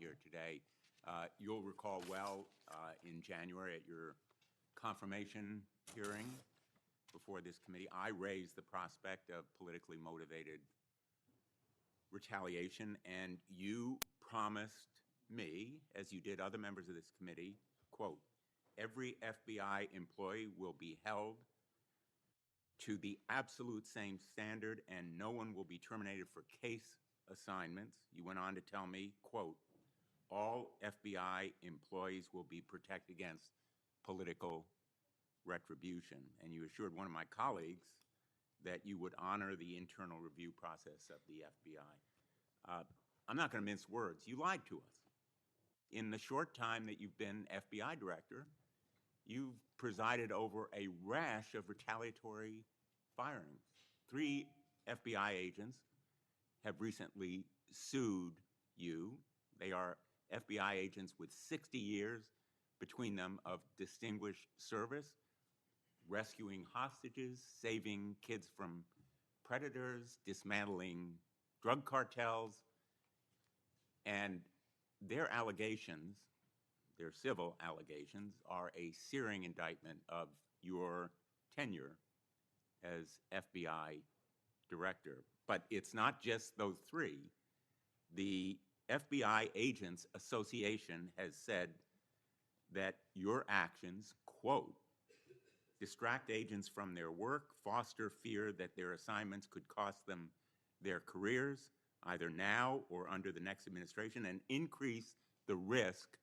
here today. You'll recall well in January at your confirmation hearing before this committee, I raised the prospect of politically motivated retaliation, and you promised me, as you did other members of this committee, quote, every FBI employee will be held to the absolute same standard and no one will be terminated for case assignments. You went on to tell me, quote, all FBI employees will be protected against political retribution. And you assured one of my colleagues that you would honor the internal review process of the FBI. I'm not going to mince words. You lied to us. In the short time that you've been FBI director, you've presided over a rash of retaliatory firings. 3 FBI agents have recently sued you. They are FBI agents with 60 years between them of distinguished service, rescuing hostages, saving kids from predators, dismantling drug cartels, and their allegations, their civil allegations, are a searing indictment of your tenure as FBI director. But it's not just those 3. The FBI Agents Association has said that your actions, quote, distract agents from their work, foster fear that their assignments could cost them their careers, either now or under the next administration, and increase the risk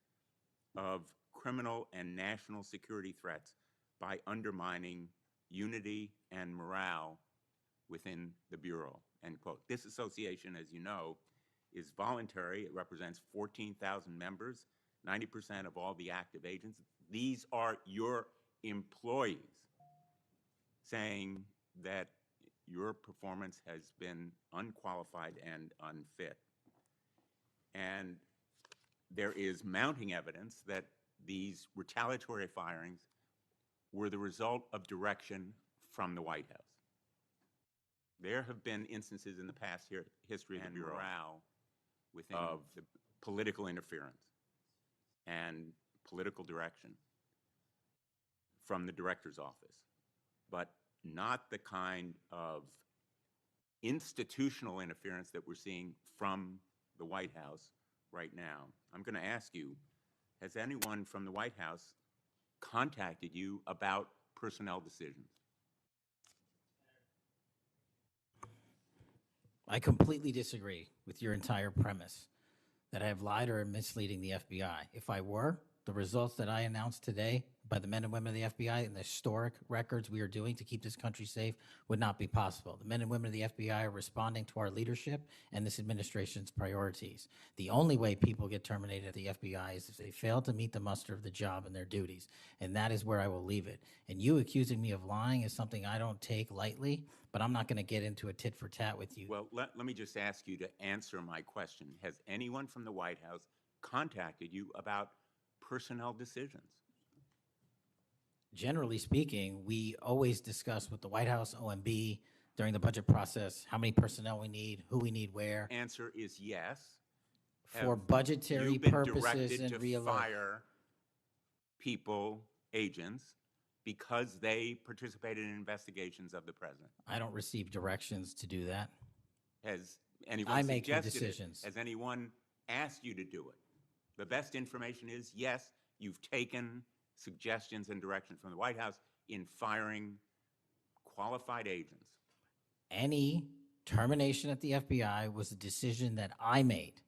of criminal and national security threats by undermining unity and morale within the Bureau, end quote. This association, as you know, is voluntary. It represents 14,000 members, 90% of all the active agents. These are your employees saying that your performance has been unqualified and unfit. And there is mounting evidence that these retaliatory firings were the result of direction from the White House. There have been instances in the past history of the Bureau within of the political interference and political direction from the director's office, but not the kind of institutional interference that we're seeing from the White House right now. I'm going to ask you, has anyone from the White House contacted you about personnel decisions? I completely disagree with your entire premise that I have lied or am misleading the FBI. If I were, the results that I announced today by the men and women of the FBI and the historic records we are doing to keep this country safe would not be possible. The men and women of the FBI are responding to our leadership and this administration's priorities. The only way people get terminated at the FBI is if they fail to meet the muster of the job and their duties, and that is where I will leave it. And you accusing me of lying is something I don't take lightly, but I'm not going to get into a tit for tat with you. Well, let me just ask you to answer my question. Has anyone from the White House contacted you about personnel decisions? Generally speaking, we always discuss with the White House, OMB, during the budget process, how many personnel we need, who we need where. Answer is yes. For budgetary purposes and to fire people, agents, because they participated in investigations of the president? I don't receive directions to do that. Has anyone I make the suggested decisions. Has anyone asked you to do it? The best information is, yes, you've taken suggestions and direction from the White House in firing qualified agents. Any termination at the FBI was a decision that I made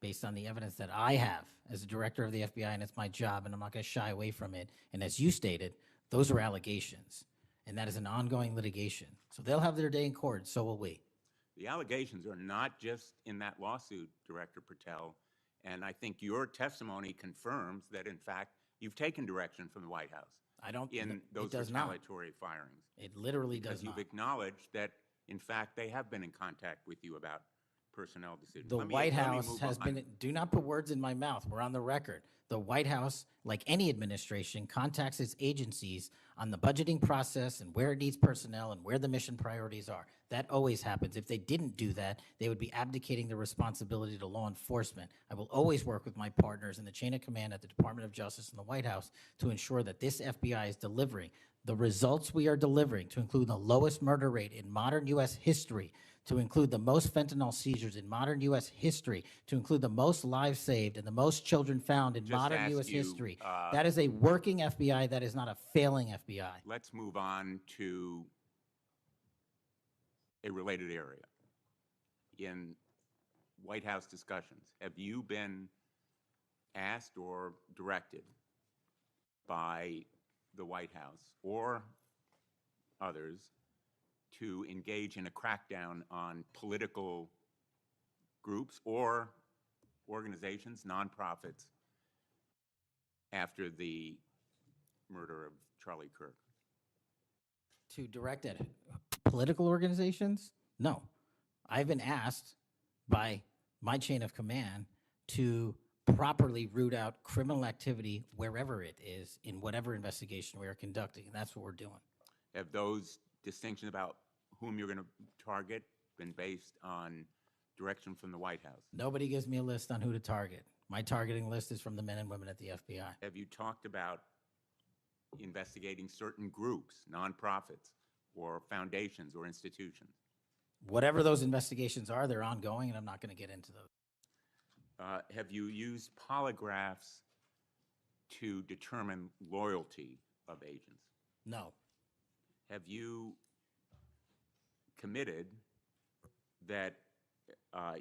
based on the evidence that I have as a director of the FBI, and it's my job, and I'm not going to shy away from it. And as you stated, those are allegations, and that is an ongoing litigation. So they'll have their day in court, so will we. The allegations are not just in that lawsuit, Director Patel, and I think your testimony confirms that, in fact, you've taken direction from the White House. I don't. In those retaliatory firings. It literally does because you've acknowledged that, in fact, they have been in contact with you about personnel decisions. The Let me White House move has on. been, do not put words in my mouth. We're on the record. The White House, like any administration, contacts its agencies on the budgeting process and where it needs personnel and where the mission priorities are. That always happens. If they didn't do that, they would be abdicating the responsibility to law enforcement. I will always work with my partners in the chain of command at the Department of Justice and the White House to ensure that this FBI is delivering the results we are delivering, to include the lowest murder rate in modern U.S. history, to include the most fentanyl seizures in modern U.S. history, to include the most lives saved and the most children found in Just modern ask U.S. you, history. That is a working FBI. That is not a failing FBI. Let's move on to a related area. In White House discussions, have you been asked or directed by the White House or others to engage in a crackdown on political groups or organizations, nonprofits, after the murder of Charlie Kirk? To direct at political organizations? No. I've been asked by my chain of command to properly root out criminal activity wherever it is in whatever investigation we are conducting, and that's what we're doing. Have those distinctions about whom you're going to target been based on direction from the White House? Nobody gives me a list on who to target. My targeting list is from the men and women at the FBI. Have you talked about investigating certain groups, nonprofits, or foundations or institutions? Whatever those investigations are, they're ongoing, and I'm not going to get into those. Have you used polygraphs to determine loyalty of agents? No. Have you committed that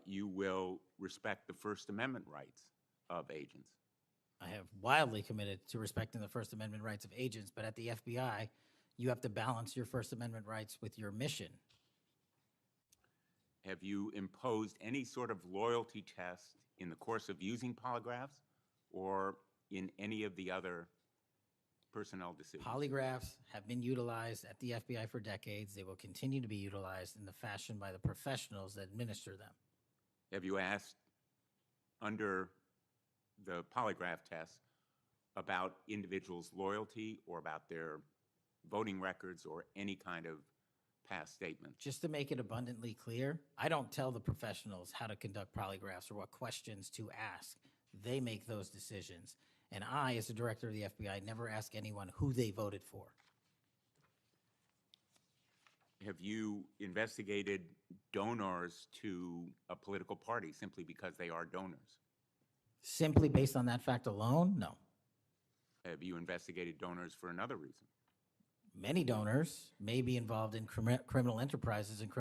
you will respect the First Amendment rights of agents? I have wildly committed to respecting the First Amendment rights of agents, but at the FBI, you have to balance your First Amendment rights with your mission. Have you imposed any sort of loyalty test in the course of using polygraphs or in any of the other personnel decisions? Polygraphs have been utilized at the FBI for decades. They will continue to be utilized in the fashion by the professionals that administer them. Have you asked under the polygraph test about individuals' loyalty or about their voting records or any kind of past statements? Just to make it abundantly clear, I don't tell the professionals how to conduct polygraphs or what questions to ask. They make those decisions. And I, as the director of the FBI, never ask anyone who they voted for. Have you investigated donors to a political party simply because they are donors? Simply based on that fact alone, no. Have you investigated donors for another reason? Many donors may be involved in criminal enterprises and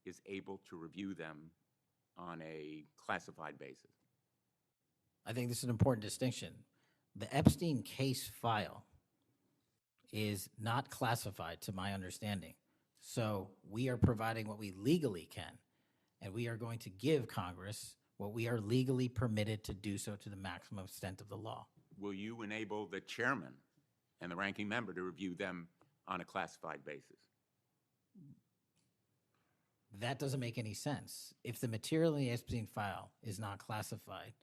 is able to review them on a classified basis? I think this is an important distinction. The Epstein case file is not classified to my understanding. So we are providing what we legally can, and we are going to give Congress what we are legally permitted to do so to the maximum extent of the law. Will you enable the chairman and the ranking member to review them on a classified basis? That doesn't make any sense. If the material in the Epstein file is not classified,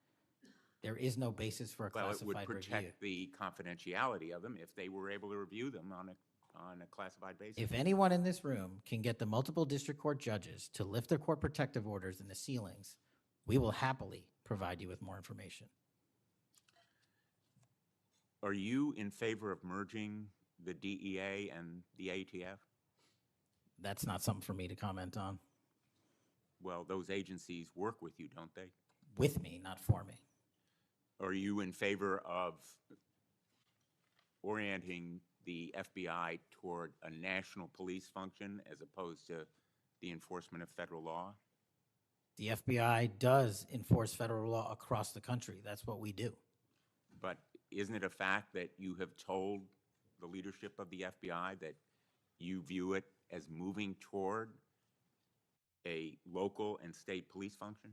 there is no basis for a Well, it classified would review. protect the confidentiality of them if they were able to review them on a classified basis. If anyone in this room can get the multiple district court judges to lift their court protective orders in the ceilings, we will happily provide you with more information. Are you in favor of merging the DEA and the ATF? That's not something for me to comment on. Well, those agencies work with you, don't they? With me, not for me. Are you in favor of orienting the FBI toward a national police function as opposed to the enforcement of federal law? The FBI does enforce federal law across the country. That's what we do. But isn't it a fact that you have told the leadership of the FBI that you view it as moving toward a local and state police function?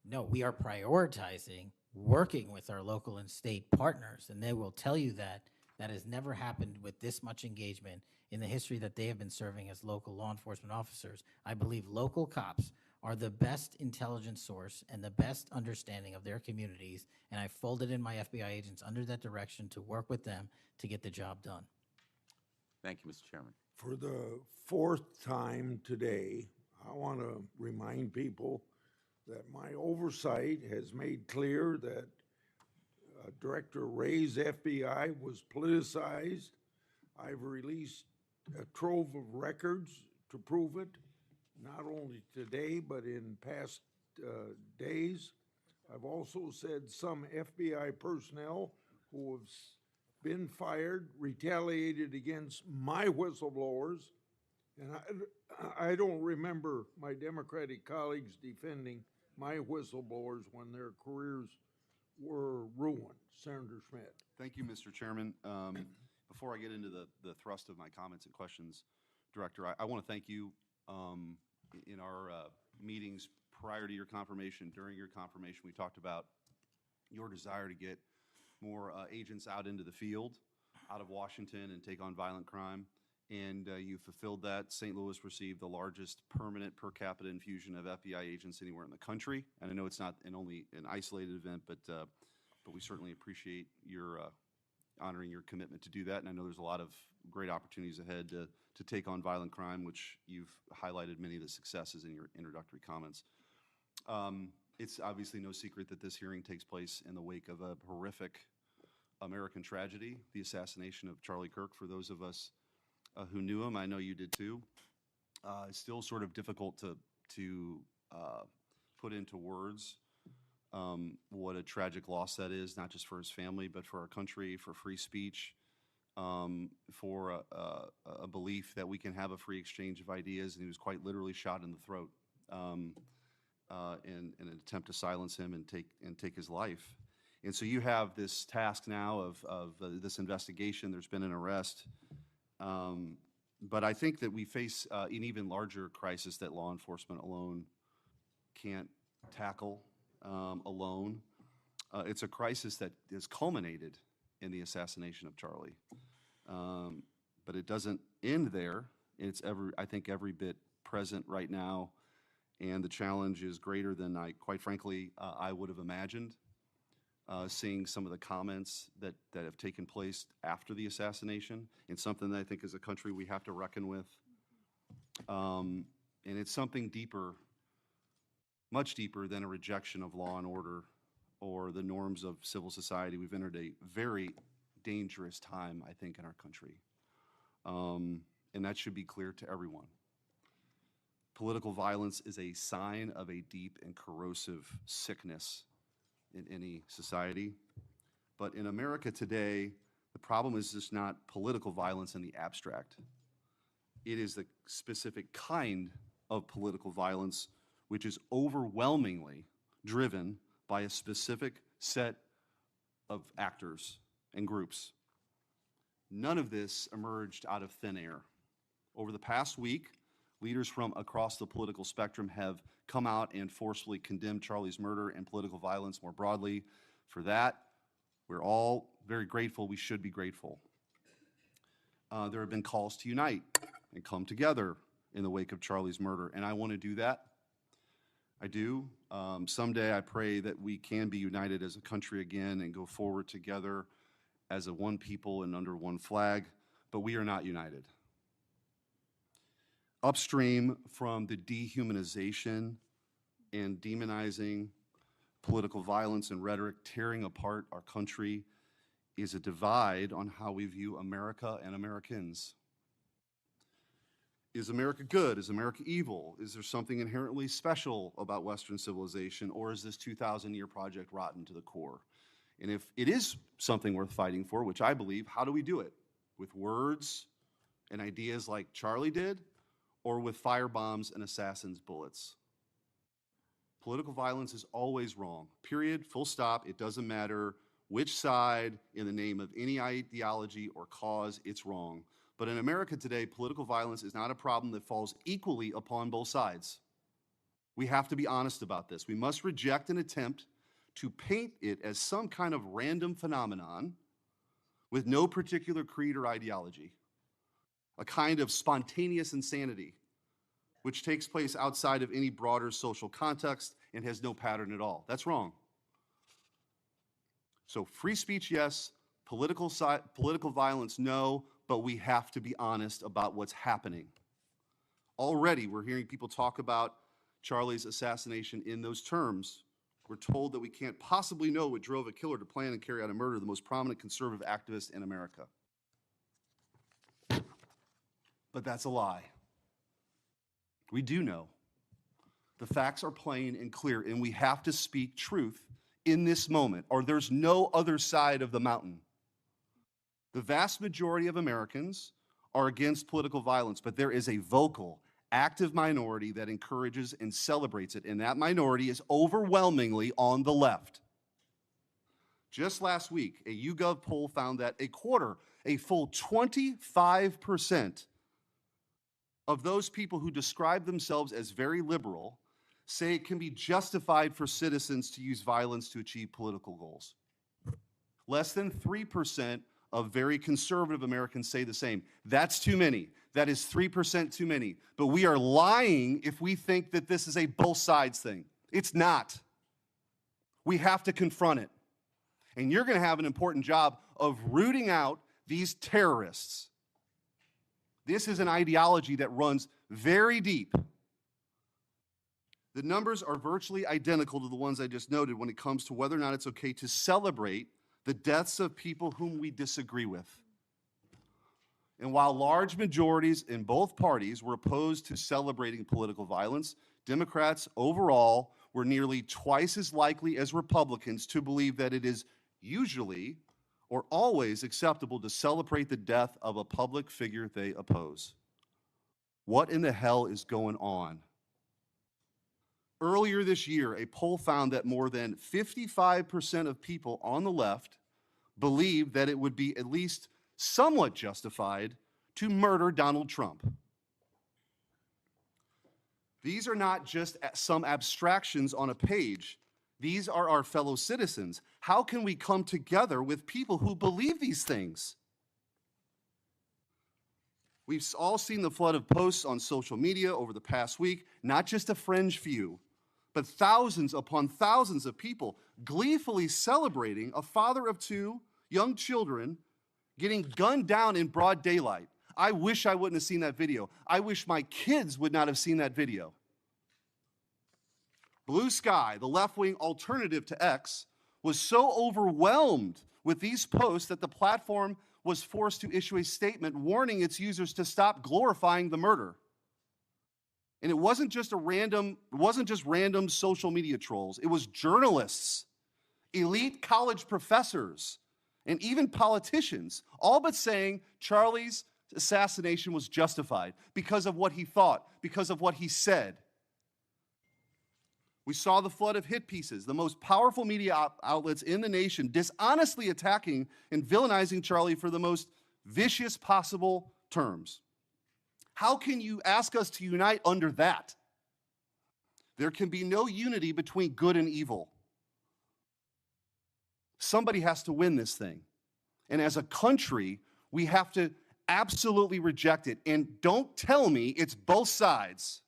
No, we are prioritizing working with our local and state partners, and they will tell you that that has never happened with this much engagement in the history that they have been serving as local law enforcement officers. I believe local cops are the best intelligence source and the best understanding of their communities, and I folded in my FBI agents under that direction to work with them to get the job done. Thank you, Mr. Chairman. For the fourth time today, I want to remind people that my oversight has made clear that Director Ray's FBI was politicized. I've released a trove of records to prove it, not only today, but in past days. I've also said some FBI personnel who have been fired, retaliated against my whistleblowers, and I don't remember my Democratic colleagues defending my whistleblowers when their careers were ruined. Senator Schmidt. Thank you, Mr. Chairman. Before I get into the thrust of my comments and questions, Director, I want to thank you in our meetings prior to your confirmation, during your confirmation. We talked about your desire to get more agents out into the field, out of Washington, and take on violent crime. And you fulfilled that. St. Louis received the largest permanent per capita infusion of FBI agents anywhere in the country. And I know it's not only an isolated event, but we certainly appreciate your honoring your commitment to do that. And I know there's a lot of great opportunities ahead to take on violent crime, which you've highlighted many of the successes in your introductory comments. It's obviously no secret that this hearing takes place in the wake of a horrific American tragedy, the assassination of Charlie Kirk. For those of us who knew him, I know you did too. It's still sort of difficult to put into words what a tragic loss that is, not just for his family, but for our country, for free speech, for a belief that we can have a free exchange of ideas. And he was quite literally shot in the throat in an attempt to silence him and take his life. And so you have this task now of this investigation. There's been an arrest. But I think that we face an even larger crisis that law enforcement alone can't tackle alone. It's a crisis that has culminated in the assassination of Charlie. But it doesn't end there. It's I think every bit present right now, and the challenge is greater than quite frankly, I would have imagined. Seeing some of the comments that have taken place after the assassination, and something that I think as a country we have to reckon with. And it's something deeper, much deeper than a rejection of law and order or the norms of civil society. We've entered a very dangerous time, I think, in our country. And that should be clear to everyone. Political violence is a sign of a deep and corrosive sickness in any society. But in America today, the problem is just not political violence in the abstract. It is the specific kind of political violence which is overwhelmingly driven by a specific set of actors and groups. None of this emerged out of thin air. Over the past week, leaders from across the political spectrum have come out and forcefully condemned Charlie's murder and political violence more broadly. For that, we're all very grateful. We should be grateful. There have been calls to unite and come together in the wake of Charlie's murder, and I want to do that. I do. Someday I pray that we can be united as a country again and go forward together as a one people and under one flag, but we are not united. Upstream from the dehumanization and demonizing political violence and rhetoric tearing apart our country is a divide on how we view America and Americans. Is America good? Is America evil? Is there something inherently special about Western civilization, or is this 2,000-year project rotten to the core? And if it is something worth fighting for, which I believe, how do we do it? With words and ideas like Charlie did, or with fire bombs and assassins' bullets? Political violence is always wrong. Period, full stop. It doesn't matter which side, in the name of any ideology or cause, it's wrong. But in America today, political violence is not a problem that falls equally upon both sides. We have to be honest about this. We must reject an attempt to paint it as some kind of random phenomenon with no particular creed or ideology, a kind of spontaneous insanity which takes place outside of any broader social context and has no pattern at all. That's wrong. So free speech, yes. Political violence, no. But we have to be honest about what's happening. Already, we're hearing people talk about Charlie's assassination in those terms. We're told that we can't possibly know what drove a killer to plan and carry out a murder of the most prominent conservative activist in America. But that's a lie. We do know. The facts are plain and clear, and we have to speak truth in this moment, or there's no other side of the mountain. The vast majority of Americans are against political violence, but there is a vocal, active minority that encourages and celebrates it, and that minority is overwhelmingly on the left. Just last week, a YouGov poll found that a full 25% of those people who describe themselves as very liberal say it can be justified for citizens to use violence to achieve political goals. Less than 3% of very conservative Americans say the same. That's too many. That is 3% too many. But we are lying if we think that this is a both sides thing. It's not. We have to confront it. And you're going to have an important job of rooting out these terrorists. This is an ideology that runs very deep. The numbers are virtually identical to the ones I just noted when it comes to whether or not it's okay to celebrate the deaths of people whom we disagree with. And while large majorities in both parties were opposed to celebrating political violence, Democrats overall were nearly twice as likely as Republicans to believe that it is usually or always acceptable to celebrate the death of a public figure they oppose. What in the hell is going on? Earlier this year, a poll found that more than 55% of people on the left believed that it would be at least somewhat justified to murder Donald Trump. These are not just some abstractions on a page. These are our fellow citizens. How can we come together with people who believe these things? We've all seen the flood of posts on social media over the past week, not just a fringe few, but thousands upon thousands of people gleefully celebrating a father of two young children getting gunned down in broad daylight. I wish I wouldn't have seen that video. I wish my kids would not have seen that video. Blue Sky, the left-wing alternative to X, was so overwhelmed with these posts that the platform was forced to issue a statement warning its users to stop glorifying the murder. And it wasn't just random social media trolls. It was journalists, elite college professors, and even politicians, all but saying Charlie's assassination was justified because of what he thought, because of what he said. We saw the flood of hit pieces, the most powerful media outlets in the nation dishonestly attacking and villainizing Charlie for the most vicious possible terms. How can you ask us to unite under that? There can be no unity between good and evil. Somebody has to win this thing. And as a country, we have to absolutely reject it. And don't tell me it's both sides.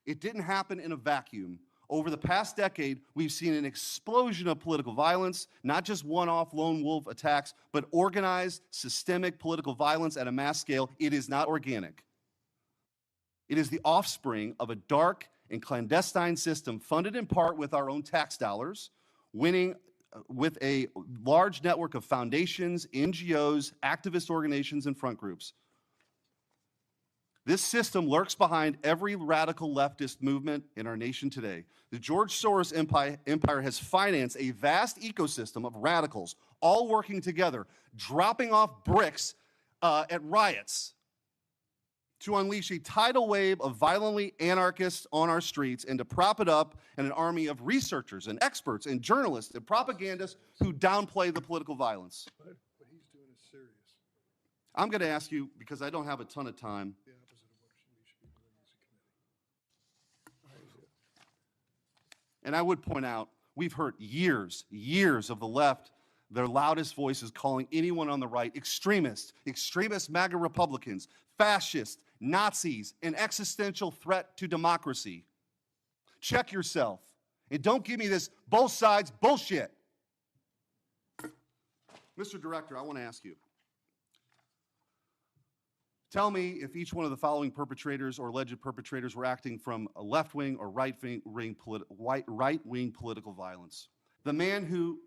It didn't happen in a vacuum. Over the past decade, we've seen an explosion of political violence, not just one-off lone wolf attacks, but organized, systemic political violence at a mass scale. It is not organic. It is the offspring of a dark and clandestine system funded in part with our own tax dollars, winning with a large network of foundations, NGOs, activist organizations, and front groups. This system lurks behind every radical leftist movement in our nation today. The George Soros empire has financed a vast ecosystem of radicals, all working together, dropping off bricks at riots to unleash a tidal wave of violently anarchists on our streets and to prop it up in an army of researchers and experts and journalists and propagandists who downplay the political violence. What he's doing is serious. I'm going to ask you, because I don't have a ton of time. And I would point out, we've heard years of the left, their loudest voices calling anyone on the right extremists, extremist MAGA Republicans, fascists, Nazis, an existential threat to democracy. Check yourself. And don't give me this both sides bullshit. Mr. Director, I want to ask you. Tell me if each one of the following perpetrators or alleged perpetrators were acting from a left-wing or right-wing political violence. The man who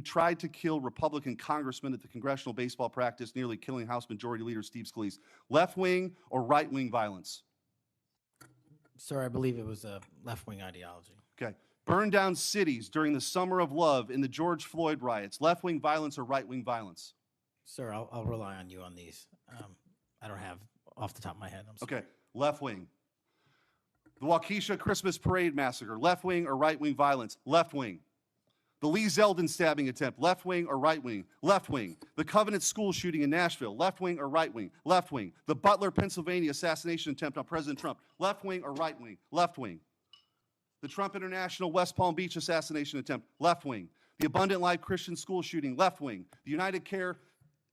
tried to kill Republican congressman at the congressional baseball practice, nearly killing House Majority Leader Steve Scalise, left-wing or right-wing violence? Sir, I believe it was a left-wing ideology. Okay. Burned down cities during the Summer of Love in the George Floyd riots, left-wing violence or right-wing violence? Sir, I'll rely on you on these. I don't have off the top of my head. I'm sorry. Okay, left-wing. The Waukesha Christmas Parade massacre, left-wing or right-wing violence? Left-wing. The Lee Zeldin stabbing attempt, left-wing or right-wing? Left-wing. The Covenant School shooting in Nashville, left-wing or right-wing? Left-wing. The Butler, Pennsylvania assassination attempt on President Trump, left-wing or right-wing? Left-wing. The Trump International West Palm Beach assassination attempt, left-wing. The Abundant Life Christian School shooting, left-wing. The United Care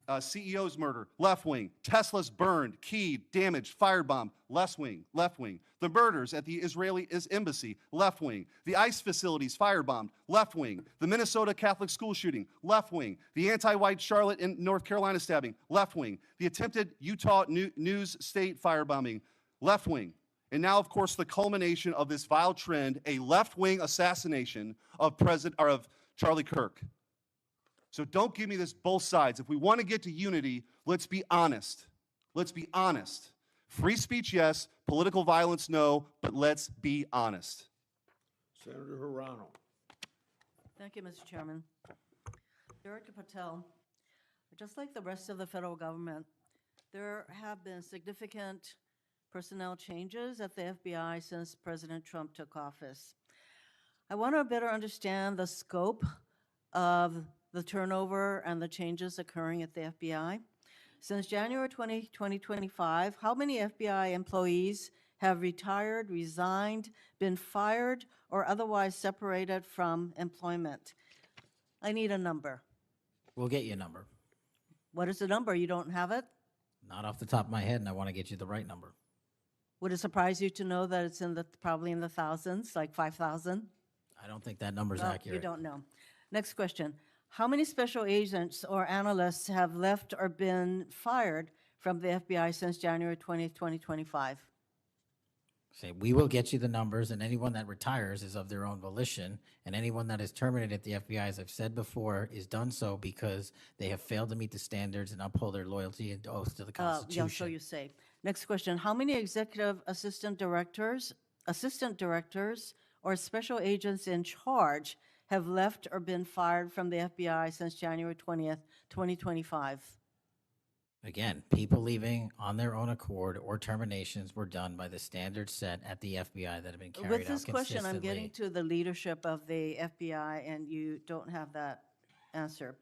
CEO's murder, left-wing. Tesla's burned, keyed, damaged, firebombed, left-wing, left-wing. The murders at the Israeli embassy, left-wing. The ICE facilities firebombed, left-wing. The Minnesota Catholic school shooting, left-wing. The anti-white Charlotte and North Carolina stabbing, left-wing. The attempted Utah News State firebombing, left-wing. And now, of course, the culmination of this vile trend, a left-wing assassination of Charlie Kirk. So don't give me this both sides. If we want to get to unity, let's be honest. Let's be honest. Free speech, yes. Political violence, no. But let's be honest. Senator Hirano. Thank you, Mr. Chairman. Director Patel, just like the rest of the federal government, there have been significant personnel changes at the FBI since President Trump took office. I want to better understand the scope of the turnover and the changes occurring at the FBI. Since January 2025, how many FBI employees have retired, resigned, been fired, or otherwise separated from employment? I need a number. We'll get you a number. What is the number? You don't have it? Not off the top of my head, and I want to get you the right number. Would it surprise you to know that it's probably in the thousands, like 5,000? I don't think that number's Well, accurate. you don't know. Next question. How many special agents or analysts have left or been fired from the FBI since January 20th, 2025? Say, we will get you the numbers, and anyone that retires is of their own volition, and anyone that is terminated at the FBI, as I've said before, is done so because they have failed to meet the standards and uphold their loyalty and oath to the Constitution. Yeah, so you say. Next question. How many executive assistant directors, or special agents in charge have left or been fired from the FBI since January 20th, 2025? Again, people leaving on their own accord or terminations were done by the standards set at the FBI that have been carried out With this question, I'm getting consistently. to the leadership of the FBI, and you don't have that answer.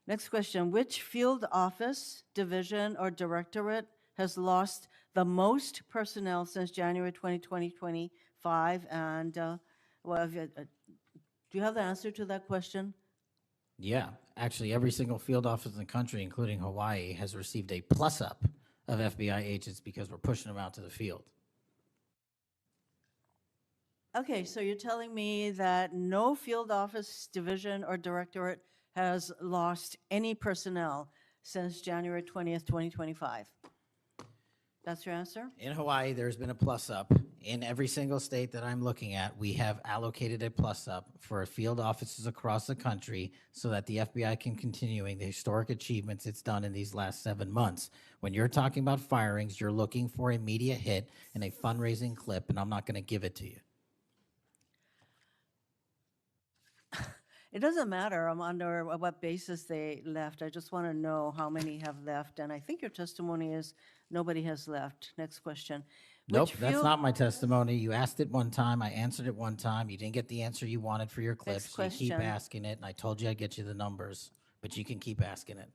Next question. Which field office, division, or directorate has lost the most personnel since January 2025? And do you have the answer to that question? Yeah, actually, every single field office in the country, including Hawaii, has received a plus-up of FBI agents because we're pushing them out to the field. Okay, so you're telling me that no field office, division, or directorate has lost any personnel since January 20th, 2025? That's your answer? In Hawaii, there's been a plus-up. In every single state that I'm looking at, we have allocated a plus-up for field offices across the country so that the FBI can continuing the historic achievements it's done in these last 7 months. When you're talking about firings, you're looking for a media hit and a fundraising clip, and I'm not going to give it to you. It doesn't matter under what basis they left. I just want to know how many have left. And I think your testimony is nobody has left. Next question. Nope, Which that's field- not my testimony. You asked it one time, I answered it one time. You didn't get the answer you wanted for your clips. So you keep question. asking it, and I told you I'd get you the numbers, but you can keep asking it.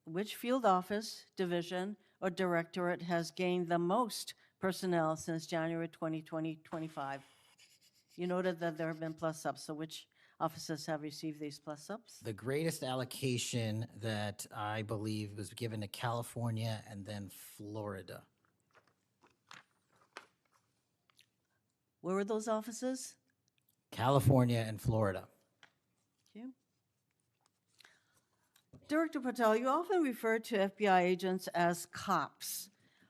which field office, division, or directorate has gained the most personnel since January 2025? You noted that there have been plus-ups, so which offices have received these plus-ups? The greatest allocation that I believe was given to California and then Florida. Where were those offices? California and Florida. Thank you. Director Patel, you often refer to FBI agents as cops.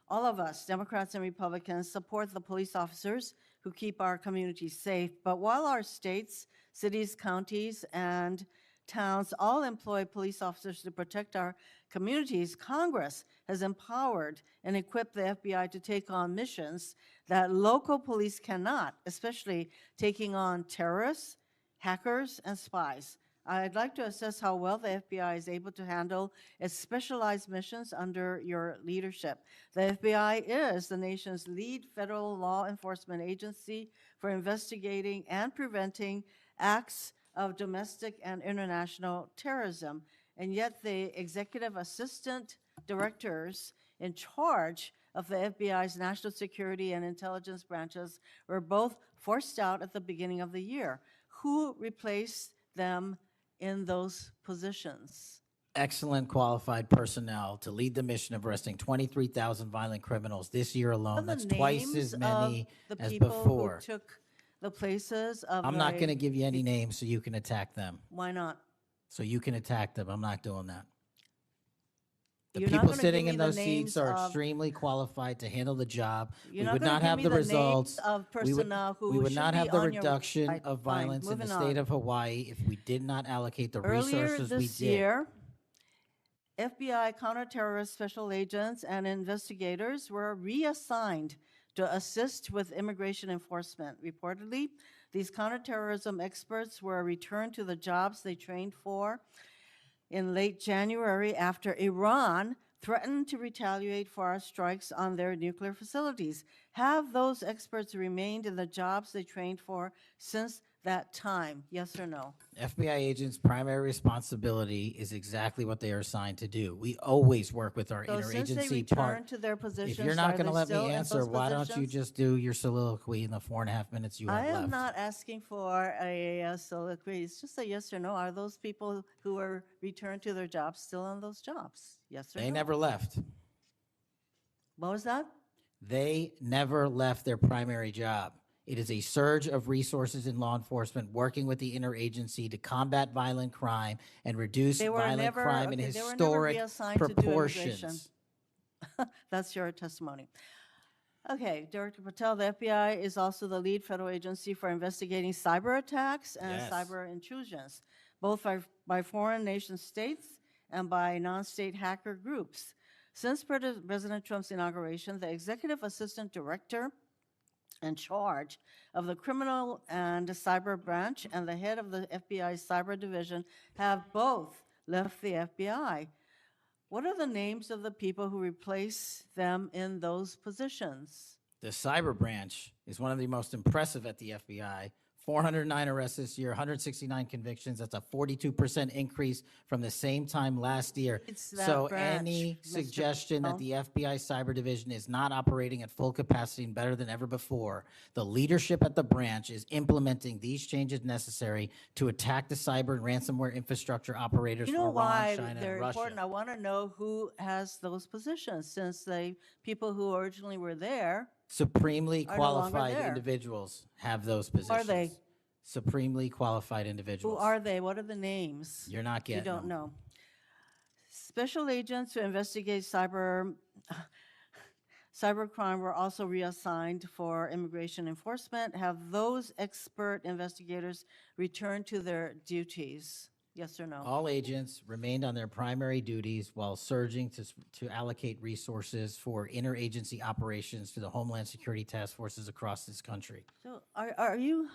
All of us, Democrats and Republicans, support the police officers who keep our communities safe. But while our states, cities, counties, and towns all employ police officers to protect our communities, Congress has empowered and equipped the FBI to take on missions that local police cannot, especially taking on terrorists, hackers, and spies. I'd like to assess how well the FBI is able to handle its specialized missions under your leadership. The FBI is the nation's lead federal law enforcement agency for investigating and preventing acts of domestic and international terrorism. And yet the executive assistant directors in charge of the FBI's national security and intelligence branches were both forced out at the beginning of the year. Who replaced them in those positions? Excellent qualified personnel to lead the mission of arresting 23,000 violent criminals this year alone. What are That's the twice names as many of the as people before. who took the places of I'm not the- going to give you any names so you can attack them. Why not? So you can attack them. I'm not doing that. The You're not people gonna sitting give in me the those seats names are of- extremely qualified to handle the job. You're We not would gonna not give have me the the names results. of We would, personnel who we would should not be have the on your reduction website. of Fine, violence in the moving state on. of Hawaii if we did not allocate the Earlier resources we this did. year, FBI counterterrorist special agents and investigators were reassigned to assist with immigration enforcement. Reportedly, these counterterrorism experts were returned to the jobs they trained for in late January after Iran threatened to retaliate for our strikes on their nuclear facilities. Have those experts remained in the jobs they trained for since that time? Yes or no? FBI agents' primary responsibility is exactly what they are assigned to do. We always work with our So since they interagency part. returned to their positions, If you're not are going to they let me still in answer, those why don't you positions? just do your soliloquy in the 4.5 minutes you have I left? am not asking for a soliloquy. It's just a yes or no. Are those people who were returned to their jobs still on those jobs? Yes or no? They never left. What was that? They never left their primary job. It is a surge of resources in law enforcement working with the interagency to combat violent crime and reduce They were violent never- crime in okay, they were never historic reassigned to do immigration. proportions. That's your testimony. Okay, Director Patel, the FBI is also the lead federal agency for investigating cyber attacks and Yes. cyber intrusions, both by foreign nation states and by non-state hacker groups. Since President Trump's inauguration, the executive assistant director in charge of the criminal and cyber branch and the head of the FBI's cyber division have both left the FBI. What are the names of the people who replace them in those positions? The cyber branch is one of the most impressive at the FBI. 409 arrests this year, 169 convictions. That's a 42% increase from the same time last year. It's that So branch, any Mr. suggestion that Patel. the FBI cyber division is not operating at full capacity and better than ever before, the leadership at the branch is implementing these changes necessary to attack the cyber and ransomware infrastructure operators You from know Iran, why China, they're and Russia. important? I want to know who has those positions, since the people who originally were there, Supremely are no longer qualified there. individuals have those positions. are they? Supremely qualified Who individuals. are they? What are the names? You're not You getting don't them. know. Special agents who investigate cybercrime were also reassigned for immigration enforcement. Have those expert investigators returned to their duties? Yes or no? All agents remained on their primary duties while surging to allocate resources for interagency operations to the Homeland Security task forces across this country. So are you,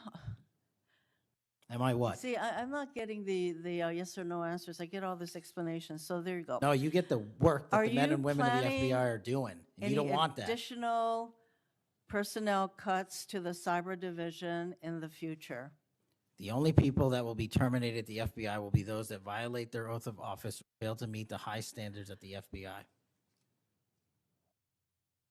Am I what? see, I'm not getting the yes or no answers. I get all this explanation, so there you go. No, you get the work that Are the men you and women of the planning FBI are doing. You Any don't want that. additional personnel cuts to the cyber division in the future? The only people that will be terminated at the FBI will be those that violate their oath of office or fail to meet the high standards at the FBI.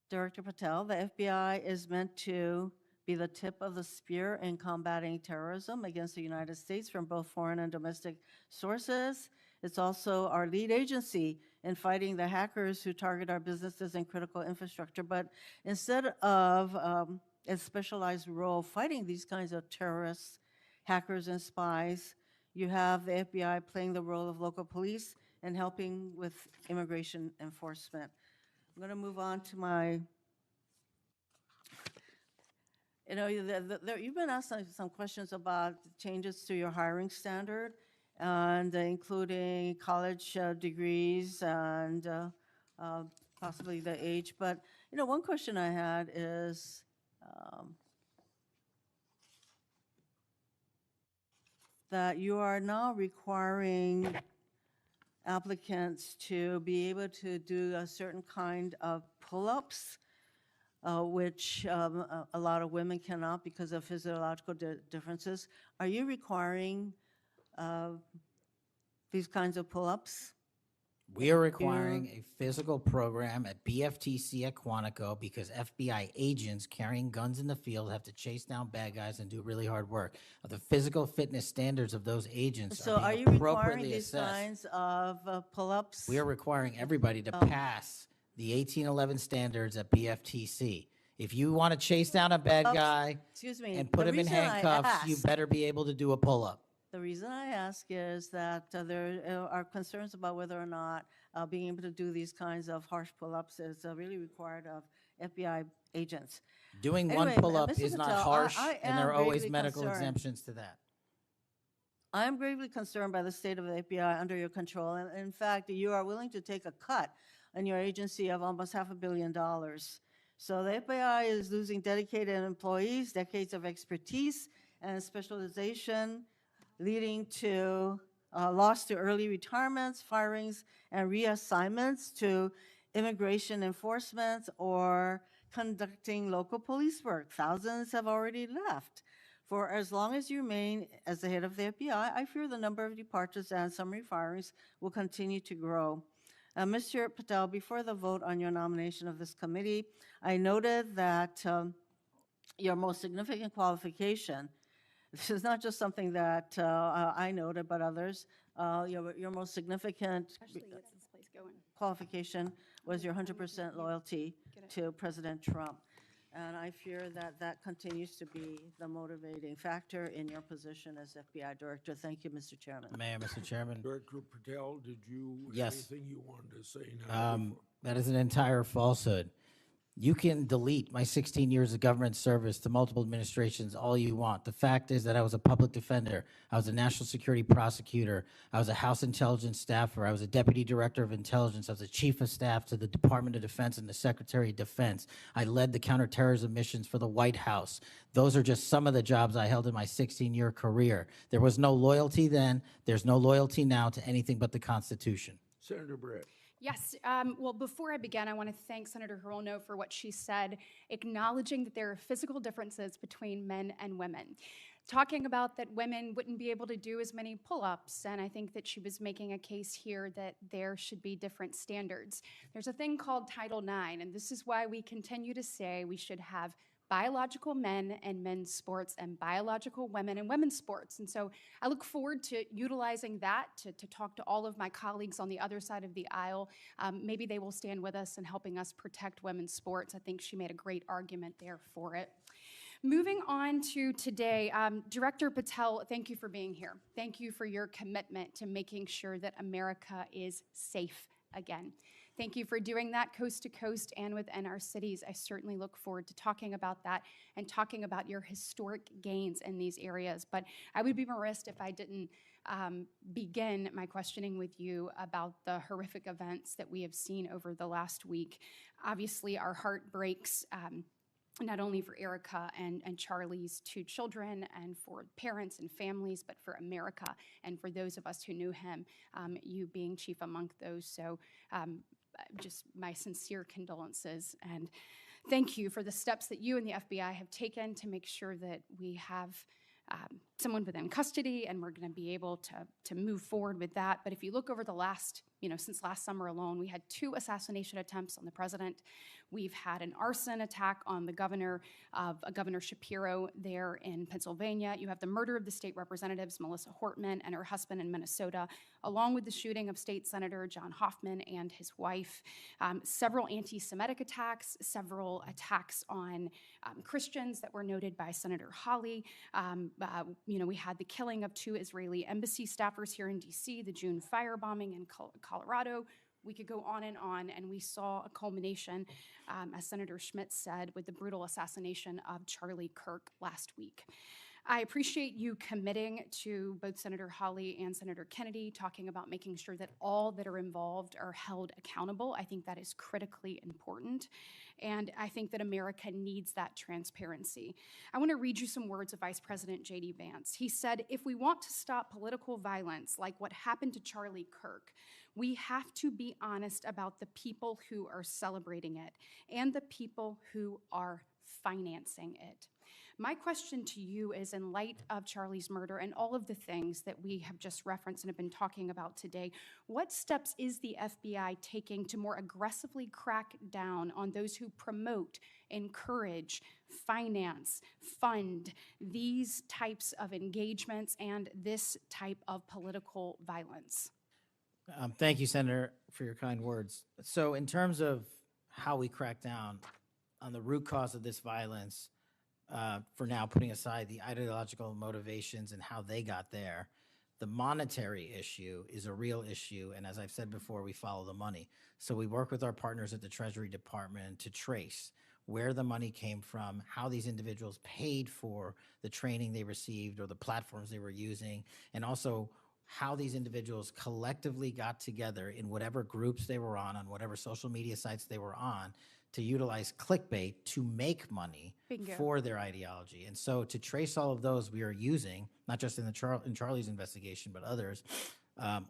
Director Patel, the FBI is meant to be the tip of the spear in combating terrorism against the United States from both foreign and domestic sources. It's also our lead agency in fighting the hackers who target our businesses and critical infrastructure. But instead of a specialized role fighting these kinds of terrorists, hackers, and spies, you have the FBI playing the role of local police and helping with immigration enforcement. I'm going to move on to my, you've been asked some questions about changes to your hiring standard, and including college degrees and possibly the age. But, one question I had is, that you are now requiring applicants to be able to do a certain kind of pull-ups, which a lot of women cannot because of physiological differences. Are you requiring these kinds of pull-ups? We are requiring a physical program at BFTC at Quantico because FBI agents carrying guns in the field have to chase down bad guys and do really hard work. The physical fitness standards of those agents So are are being you requiring appropriately these assessed. kinds of pull-ups? We are requiring everybody to pass the 1811 standards at BFTC. If you want to chase down a bad guy Excuse me, and put the him in reason I handcuffs, you ask- better be able to do a pull-up. The reason I ask is that there are concerns about whether or not being able to do these kinds of harsh pull-ups is really required of FBI agents. Doing one Anyway, pull-up Mr. is not Patel, harsh, I and there are am always gravely medical concerned. exemptions to that. I am gravely concerned by the state of the FBI under your control. And in fact, you are willing to take a cut in your agency of almost $500 million. So the FBI is losing dedicated employees, decades of expertise and specialization, leading to loss to early retirements, firings, and reassignments to immigration enforcement or conducting local police work. Thousands have already left. For as long as you remain as the head of the FBI, I fear the number of departures and summary firings will continue to grow. Mr. Patel, before the vote on your nomination of this committee, I noted that your most significant qualification, this is not just something that I noted, but others, your most significant Ashley, what's this place going? qualification was your 100% loyalty to President Trump. And I fear that that continues to be the motivating factor in your position as FBI director. Thank you, Mr. Chairman. Mayor, Mr. Chairman. Director Patel, did you have Yes. anything you wanted to say now? before- That is an entire falsehood. You can delete my 16 years of government service to multiple administrations all you want. The fact is that I was a public defender. I was a national security prosecutor. I was a House intelligence staffer. I was a deputy director of intelligence. I was a chief of staff to the Department of Defense and the Secretary of Defense. I led the counterterrorism missions for the White House. Those are just some of the jobs I held in my 16-year career. There was no loyalty then. There's no loyalty now to anything but the Constitution. Senator Brett. Yes, well, before I begin, I want to thank Senator Hirono for what she said, acknowledging that there are physical differences between men and women. Talking about that women wouldn't be able to do as many pull-ups, and I think that she was making a case here that there should be different standards. There's a thing called Title IX, and this is why we continue to say we should have biological men and men's sports and biological women and women's sports. And so I look forward to utilizing that to talk to all of my colleagues on the other side of the aisle. Maybe they will stand with us in helping us protect women's sports. I think she made a great argument there for it. Moving on to today, Director Patel, thank you for being here. Thank you for your commitment to making sure that America is safe again. Thank you for doing that coast to coast and within our cities. I certainly look forward to talking about that and talking about your historic gains in these areas. But I would be remiss if I didn't begin my questioning with you about the horrific events that we have seen over the last week. Obviously, our heart breaks. Not only for Erica and Charlie's two children and for parents and families, but for America and for those of us who knew him, you being chief among those. So just my sincere condolences and thank you for the steps that you and the FBI have taken to make sure that we have someone within custody, and we're going to be able to move forward with that. But if you look over the last, since last summer alone, we had 2 assassination attempts on the president. We've had an arson attack on the governor Governor Shapiro there in Pennsylvania. You have the murder of the state representatives, Melissa Hortman and her husband in Minnesota, along with the shooting of State Senator John Hoffman and his wife. Several anti-Semitic attacks, several attacks on Christians that were noted by Senator Hawley. We had the killing of 2 Israeli embassy staffers here in D.C., the June firebombing in Colorado. We could go on, and we saw a culmination, as Senator Schmidt said, with the brutal assassination of Charlie Kirk last week. I appreciate you committing to both Senator Hawley and Senator Kennedy, talking about making sure that all that are involved are held accountable. I think that is critically important, and I think that America needs that transparency. I want to read you some words of Vice President J.D. Vance. He said, "If we want to stop political violence like what happened to Charlie Kirk, we have to be honest about the people who are celebrating it and the people who are financing it." My question to you is, in light of Charlie's murder and all of the things that we have just referenced and have been talking about today, what steps is the FBI taking to more aggressively crack down on those who promote, encourage, finance, fund these types of engagements and this type of political violence? Thank you, Senator, for your kind words. So in terms of how we crack down on the root cause of this violence, for now putting aside the ideological motivations and how they got there, the monetary issue is a real issue. And as I've said before, we follow the money. So we work with our partners at the Treasury Department to trace where the money came from, how these individuals paid for the training they received or the platforms they were using, and also how these individuals collectively got together in whatever groups they were on whatever social media sites they were on, to utilize clickbait to make money Bingo. For their ideology. And so to trace all of those, we are using, not just in Charlie's investigation, but others,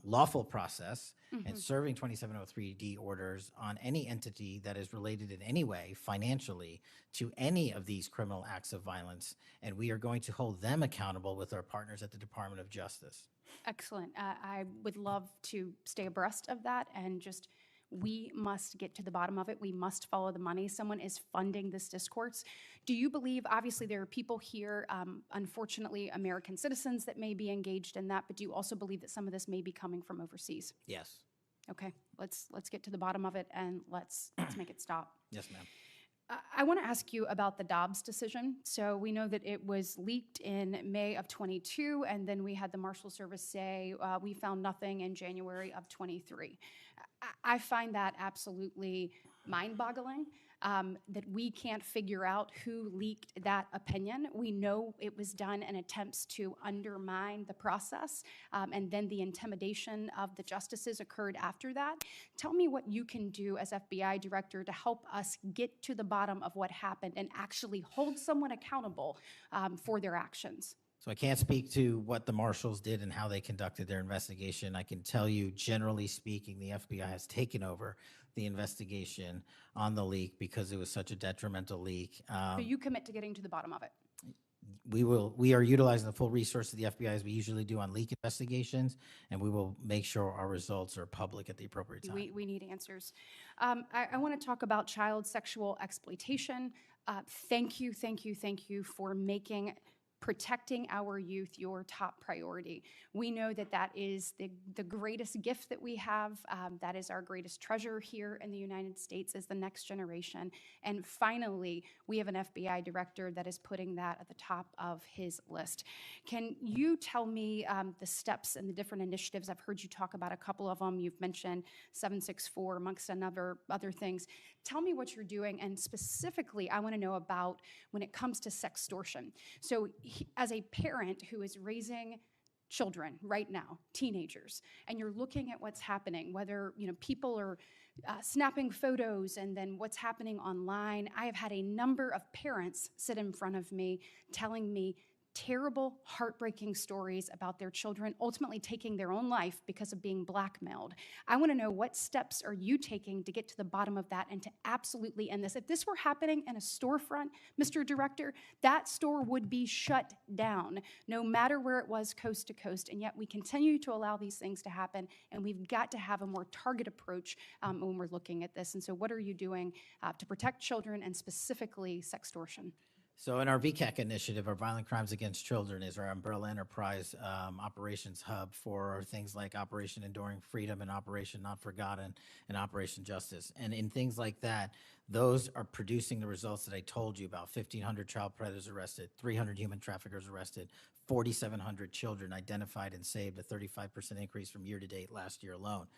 lawful process and serving 2703D orders on any entity that is related in any way financially to any of these criminal acts of violence. And we are going to hold them accountable with our partners at the Department of Justice. Excellent. I would love to stay abreast of that, and we must get to the bottom of it. We must follow the money. Someone is funding this discourse. Do you believe, obviously there are people here, unfortunately American citizens, that may be engaged in that, but do you also believe that some of this may be coming from overseas? Yes. Okay, let's get to the bottom of it, and let's make it stop. Yes, ma'am. I want to ask you about the Dobbs decision. So we know that it was leaked in May of 22, and then we had the Marshal Service say we found nothing in January of 23. I find that absolutely mind-boggling, that we can't figure out who leaked that opinion. We know it was done in attempts to undermine the process, and then the intimidation of the justices occurred after that. Tell me what you can do as FBI director to help us get to the bottom of what happened and actually hold someone accountable for their actions. So I can't speak to what the marshals did and how they conducted their investigation. I can tell you, generally speaking, the FBI has taken over the investigation on the leak because it was such a detrimental leak. So you commit to getting to the bottom of it? We are utilizing the full resource of the FBI as we usually do on leak investigations, and we will make sure our results are public at the appropriate time. We need answers. I want to talk about child sexual exploitation. Thank you for making protecting our youth your top priority. We know that that is the greatest gift that we have. That is our greatest treasure here in the United States, is the next generation. And finally, we have an FBI director that is putting that at the top of his list. Can you tell me the steps and the different initiatives? I've heard you talk about a couple of them. You've mentioned 764 amongst other things. Tell me what you're doing, and specifically, I want to know about when it comes to sextortion. So as a parent who is raising children right now, teenagers, and you're looking at what's happening, whether people are snapping photos and then what's happening online, I have had a number of parents sit in front of me telling me terrible, heartbreaking stories about their children ultimately taking their own life because of being blackmailed. I want to know, what steps are you taking to get to the bottom of that and to absolutely end this? If this were happening in a storefront, Mr. Director, that store would be shut down, no matter where it was, coast to coast. And yet we continue to allow these things to happen, and we've got to have a more targeted approach when we're looking at this. And so what are you doing to protect children and specifically sextortion? So in our VCAC initiative, our Violent Crimes Against Children is our umbrella enterprise operations hub for things like Operation Enduring Freedom and Operation Not Forgotten and Operation Justice. And in things like that, those are producing the results that I told you about: 1,500 child predators arrested, 300 human traffickers arrested, 4,700 children identified and saved, a 35% increase from year to date last year alone.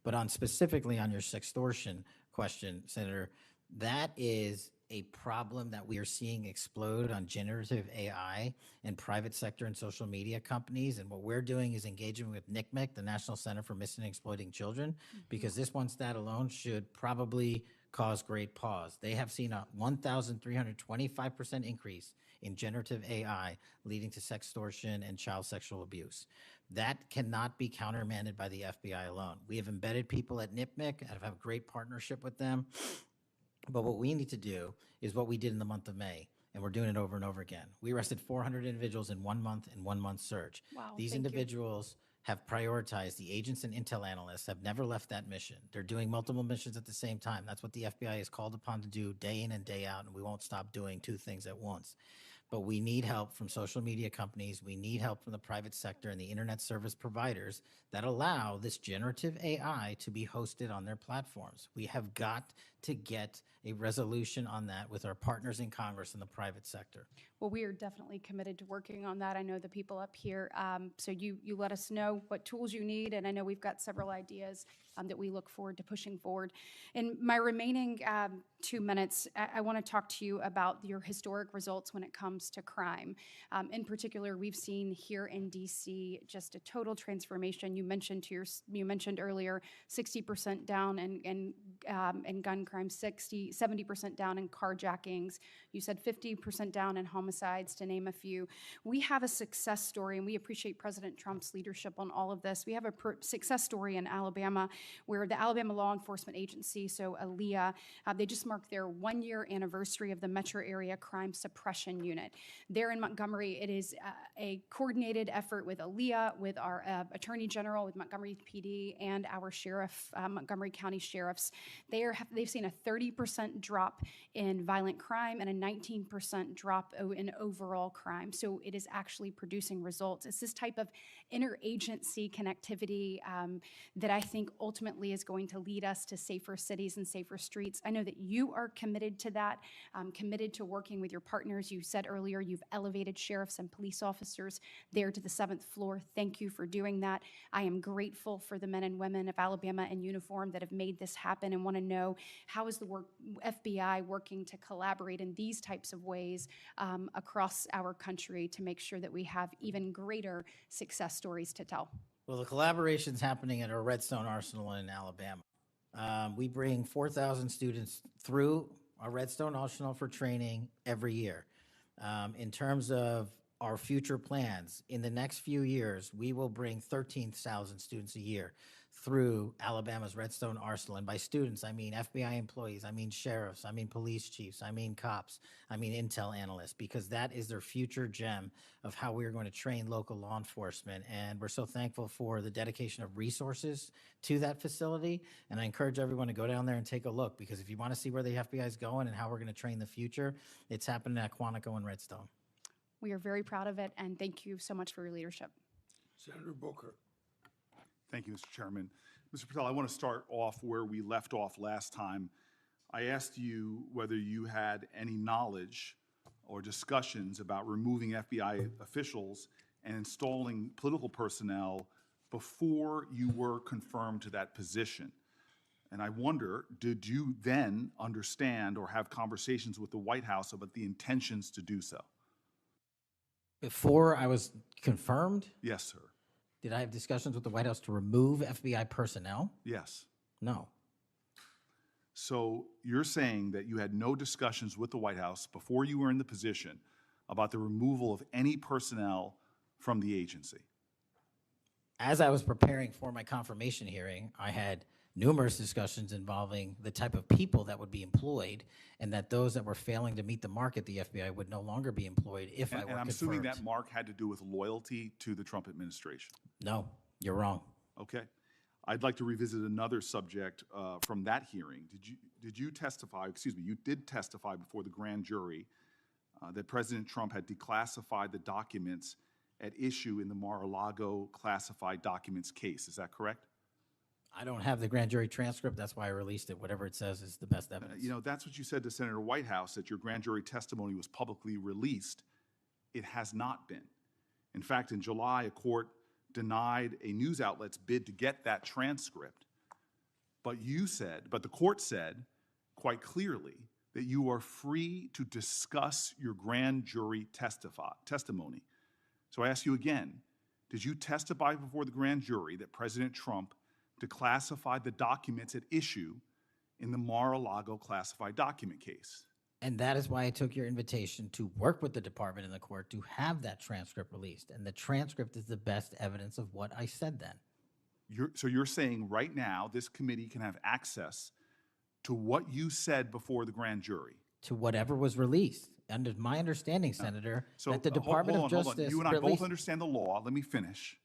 But on specifically on your sextortion question, Senator, that is a problem that we are seeing explode on generative AI in private sector and social media companies. And what we're doing is engaging with NCMEC, the National Center for Missing and Exploiting Children, because this one stat alone should probably cause great pause. They have seen a 1,325% increase in generative AI leading to sextortion and child sexual abuse. That cannot be countermanded by the FBI alone. We have embedded people at NCMEC and have a great partnership with them. But what we need to do is what we did in the month of May, and we're doing it over and over again. We arrested 400 individuals in 1 month, in 1 month search. Wow, These thank you. individuals have prioritized. The agents and intel analysts have never left that mission. They're doing multiple missions at the same time. That's what the FBI is called upon to do day in and day out, and we won't stop doing two things at once. But we need help from social media companies. We need help from the private sector and the internet service providers that allow this generative AI to be hosted on their platforms. We have got to get a resolution on that with our partners in Congress and the private sector. Well, we are definitely committed to working on that. I know the people up here. So you let us know what tools you need, and I know we've got several ideas that we look forward to pushing forward. In my remaining 2 minutes, I want to talk to you about your historic results when it comes to crime. In particular, we've seen here in DC just a total transformation. You mentioned earlier 60% down in gun crime, 70% down in carjackings. You said 50% down in homicides, to name a few. We have a success story, and we appreciate President Trump's leadership on all of this. We have a success story in Alabama, where the Alabama Law Enforcement Agency, so ALEA, they just marked their 1-year anniversary of the Metro Area Crime Suppression Unit. There in Montgomery, it is a coordinated effort with ALEA, with our Attorney General, with Montgomery PD, and our sheriff, Montgomery County sheriffs. They've seen a 30% drop in violent crime and a 19% drop in overall crime. So it is actually producing results. It's this type of interagency connectivity that I think ultimately is going to lead us to safer cities and safer streets. I know that you are committed to that, committed to working with your partners. You said earlier you've elevated sheriffs and police officers there to the 7th floor. Thank you for doing that. I am grateful for the men and women of Alabama in uniform that have made this happen, and want to know, how is the FBI working to collaborate in these types of ways across our country to make sure that we have even greater success stories to tell? Well, the collaboration's happening at our Redstone Arsenal in Alabama. We bring 4,000 students through our Redstone Arsenal for training every year. In terms of our future plans, in the next few years, we will bring 13,000 students a year through Alabama's Redstone Arsenal. And by students, I mean FBI employees, I mean sheriffs, I mean police chiefs, I mean cops, I mean intel analysts, because that is their future gem of how we're going to train local law enforcement. And we're so thankful for the dedication of resources to that facility. And I encourage everyone to go down there and take a look, because if you want to see where the FBI is going and how we're going to train the future, it's happening at Quantico and Redstone. We are very proud of it, and thank you so much for your leadership. Senator Booker. Thank you, Mr. Chairman. Mr. Patel, I want to start off where we left off last time. I asked you whether you had any knowledge or discussions about removing FBI officials and installing political personnel before you were confirmed to that position. And I wonder, did you then understand or have conversations with the White House about the intentions to do so? Before I was confirmed, Yes, sir. did I have discussions with the White House to remove FBI personnel? Yes. No. So you're saying that you had no discussions with the White House before you were in the position about the removal of any personnel from the agency? As I was preparing for my confirmation hearing, I had numerous discussions involving the type of people that would be employed, and that those that were failing to meet the mark at the FBI would no longer be employed if I were And I'm assuming confirmed. that mark had to do with loyalty to the Trump administration. No, you're wrong. Okay. I'd like to revisit another subject from that hearing. Did you testify, excuse me, you did testify before the grand jury that President Trump had declassified the documents at issue in the Mar-a-Lago classified documents case. Is that correct? I don't have the grand jury transcript. That's why I released it. Whatever it says is the best evidence. You know, that's what you said to Senator Whitehouse, that your grand jury testimony was publicly released. It has not been. In fact, in July, a court denied a news outlet's bid to get that transcript. But the court said quite clearly that you are free to discuss your grand jury testimony. So I ask you again, did you testify before the grand jury that President Trump declassified the documents at issue in the Mar-a-Lago classified document case? And that is why I took your invitation to work with the department and the court to have that transcript released. And the transcript is the best evidence of what I said then. So you're saying right now this committee can have access to what you said before the grand jury? To whatever was released. Under my understanding, Senator, that the Department of hold on. Justice You and I released... both understand the law. Let me finish.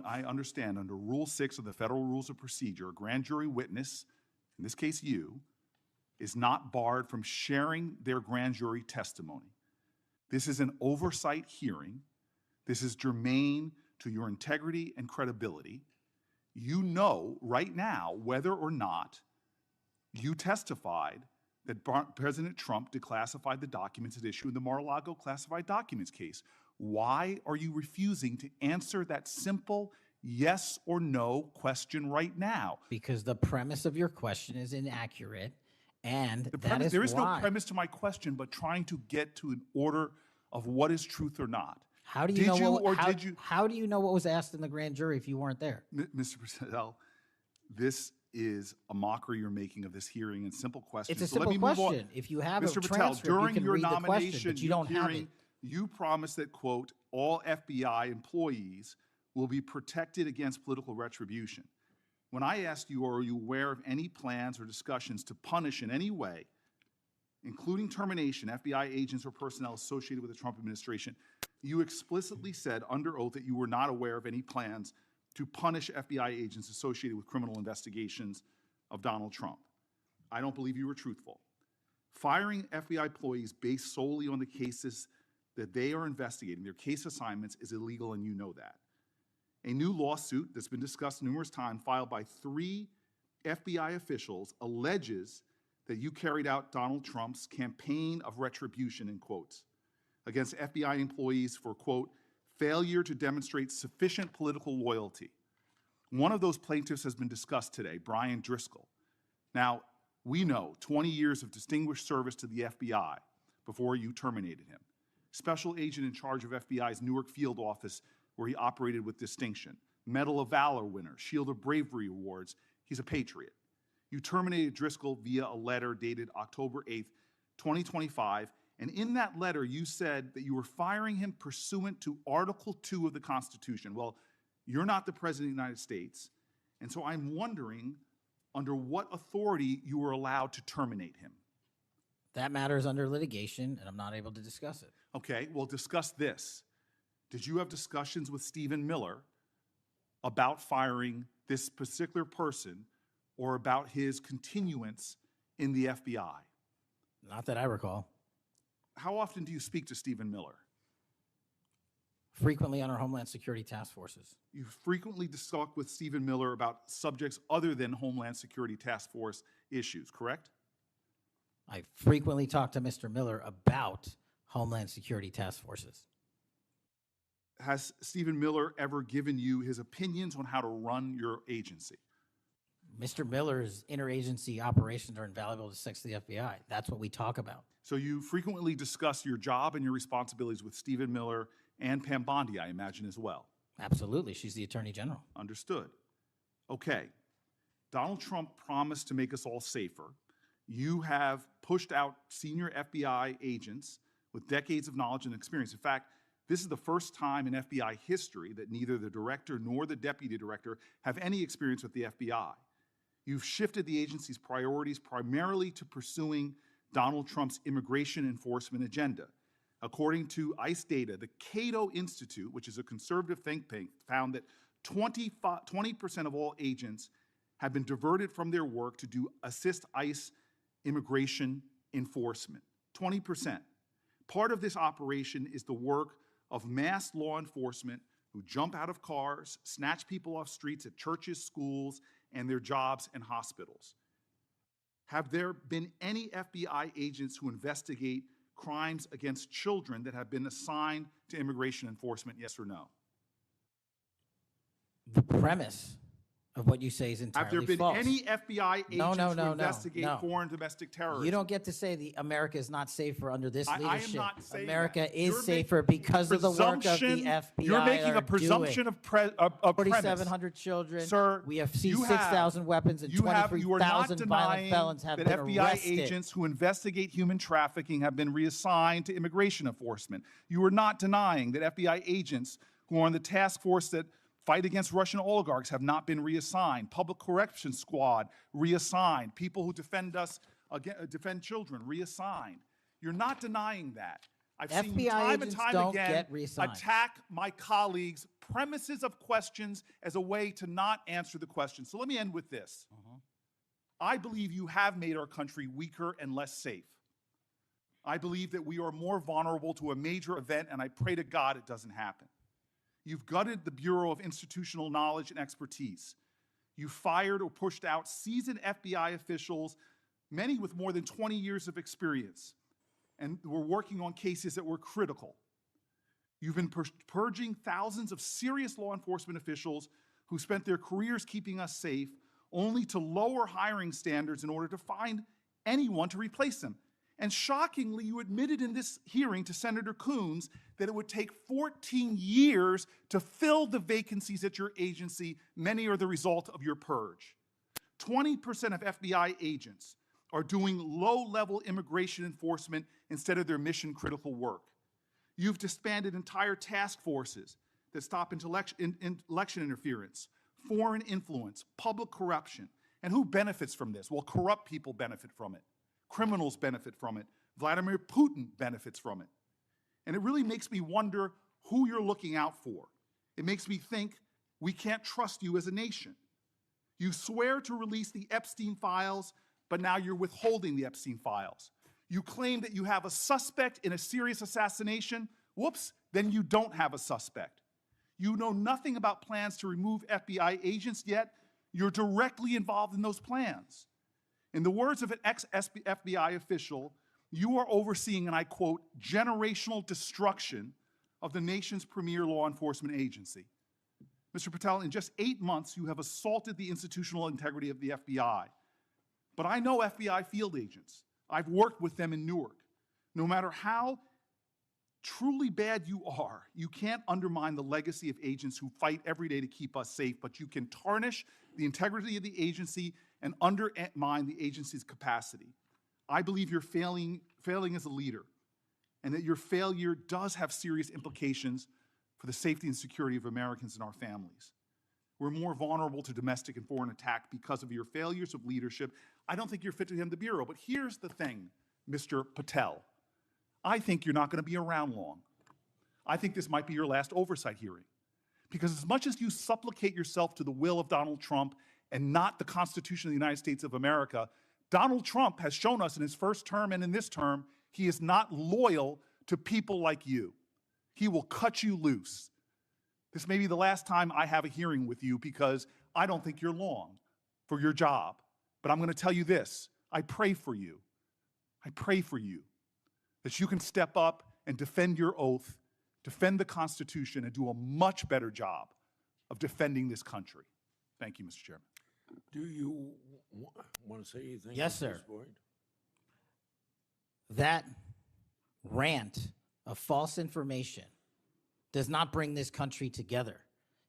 I understand under Rule 6 of the Federal Rules of Procedure, a grand jury witness, in this case you, is not barred from sharing their grand jury testimony. This is an oversight hearing. This is germane to your integrity and credibility. You know right now whether or not you testified that President Trump declassified the documents at issue in the Mar-a-Lago classified documents case. Why are you refusing to answer that simple yes or no question right now? Because the premise of your question is inaccurate, and There is no premise to my question, but trying to get to an order of what is truth or not. How do you How do you know what was asked in the grand jury if you weren't there? Mr. Patel, this is a mockery you're making of this hearing and simple questions. It's a So let simple me move on. question. If you have Mr. a Patel, transcript, you during can your read the question, nomination but you don't have it. You promised that, quote, all FBI employees will be protected against political retribution. When I asked you, are you aware of any plans or discussions to punish in any way, including termination, FBI agents or personnel associated with the Trump administration, you explicitly said under oath that you were not aware of any plans to punish FBI agents associated with criminal investigations of Donald Trump. I don't believe you were truthful. Firing FBI employees based solely on the cases that they are investigating, their case assignments, is illegal, and you know that. A new lawsuit that's been discussed numerous times, filed by 3 FBI officials, alleges that you carried out Donald Trump's campaign of retribution, in quotes, against FBI employees for, quote, failure to demonstrate sufficient political loyalty. One of those plaintiffs has been discussed today, Brian Driscoll. Now, we know 20 years of distinguished service to the FBI before you terminated him. Special agent in charge of FBI's Newark field office, where he operated with distinction. Medal of Valor winner, Shield of Bravery awards. He's a patriot. You terminated Driscoll via a letter dated October 8th, 2025, and in that letter you said that you were firing him pursuant to Article 2 of the Constitution. Well, you're not the President of the United States, and so I'm wondering under what authority you were allowed to terminate him. That matter is under litigation, and I'm not able to discuss it. Okay, well, discuss this. Did you have discussions with Stephen Miller about firing this particular person or about his continuance in the FBI? Not that I recall. How often do you speak to Stephen Miller? Frequently on our Homeland Security task forces. You frequently talk with Stephen Miller about subjects other than Homeland Security task force issues, correct? I frequently talk to Mr. Miller about Homeland Security task forces. Has Stephen Miller ever given you his opinions on how to run your agency? Mr. Miller's interagency operations are invaluable to the FBI. That's what we talk about. So you frequently discuss your job and your responsibilities with Stephen Miller and Pam Bondi, I imagine, as well. Absolutely. She's the Attorney General. Understood. Okay. Donald Trump promised to make us all safer. You have pushed out senior FBI agents with decades of knowledge and experience. In fact, this is the first time in FBI history that neither the director nor the deputy director have any experience with the FBI. You've shifted the agency's priorities primarily to pursuing Donald Trump's immigration enforcement agenda. According to ICE data, the Cato Institute, which is a conservative think tank, found that 20% of all agents have been diverted from their work to assist ICE immigration enforcement. 20%. Part of this operation is the work of masked law enforcement who jump out of cars, snatch people off streets at churches, schools, and their jobs and hospitals. Have there been any FBI agents who investigate crimes against children that have been assigned to immigration enforcement, yes or no? The premise of what you say is entirely Have there been false. any FBI agents who investigate no. foreign domestic terrorism? You don't get to say America is not safer under this I am leadership. not saying America that. is You're safer making because of the work of the presumption- FBI. You're making a presumption of premise. 4,700 children. Sir, we have you seized 6,000 weapons and you are not 23,000 violent denying felons have that been FBI arrested. agents who investigate human trafficking have been reassigned to immigration enforcement. You are not denying that FBI agents who are on the task force that fight against Russian oligarchs have not been reassigned. Public Corrections Squad reassigned. People who defend us, defend children reassigned. You're not denying that. I've seen you FBI time and agents time don't again get reassigned. attack my colleagues' premises of questions as a way to not answer the question. So let me end with this. I believe you have made our country weaker and less safe. I believe that we are more vulnerable to a major event, and I pray to God it doesn't happen. You've gutted the Bureau of Institutional Knowledge and Expertise. You fired or pushed out seasoned FBI officials, many with more than 20 years of experience, and were working on cases that were critical. You've been purging thousands of serious law enforcement officials who spent their careers keeping us safe, only to lower hiring standards in order to find anyone to replace them. And shockingly, you admitted in this hearing to Senator Coons that it would take 14 years to fill the vacancies at your agency. Many are the result of your purge. 20% of FBI agents are doing low-level immigration enforcement instead of their mission-critical work. You've disbanded entire task forces that stop election interference, foreign influence, public corruption. And who benefits from this? Well, corrupt people benefit from it. Criminals benefit from it. Vladimir Putin benefits from it. And it really makes me wonder who you're looking out for. It makes me think we can't trust you as a nation. You swear to release the Epstein files, but now you're withholding the Epstein files. You claim that you have a suspect in a serious assassination. Whoops, then you don't have a suspect. You know nothing about plans to remove FBI agents, yet you're directly involved in those plans. In the words of an ex-FBI official, you are overseeing, and I quote, generational destruction of the nation's premier law enforcement agency. Mr. Patel, in just 8 months, you have assaulted the institutional integrity of the FBI. But I know FBI field agents. I've worked with them in Newark. No matter how truly bad you are, you can't undermine the legacy of agents who fight every day to keep us safe, but you can tarnish the integrity of the agency and undermine the agency's capacity. I believe you're failing as a leader, and that your failure does have serious implications for the safety and security of Americans and our families. We're more vulnerable to domestic and foreign attack because of your failures of leadership. I don't think you're fit to hand the Bureau, but here's the thing, Mr. Patel. I think you're not going to be around long. I think this might be your last oversight hearing. Because as much as you supplicate yourself to the will of Donald Trump and not the Constitution of the United States of America, Donald Trump has shown us in his first term and in this term, he is not loyal to people like you. He will cut you loose. This may be the last time I have a hearing with you because I don't think you're long for your job. But I'm going to tell you this, I pray for you. I pray for you that you can step up and defend your oath, defend the Constitution, and do a much better job of defending this country. Thank you, Mr. Chairman. Do you want to say anything? Yes, at sir. this point? That rant of false information does not bring this country together.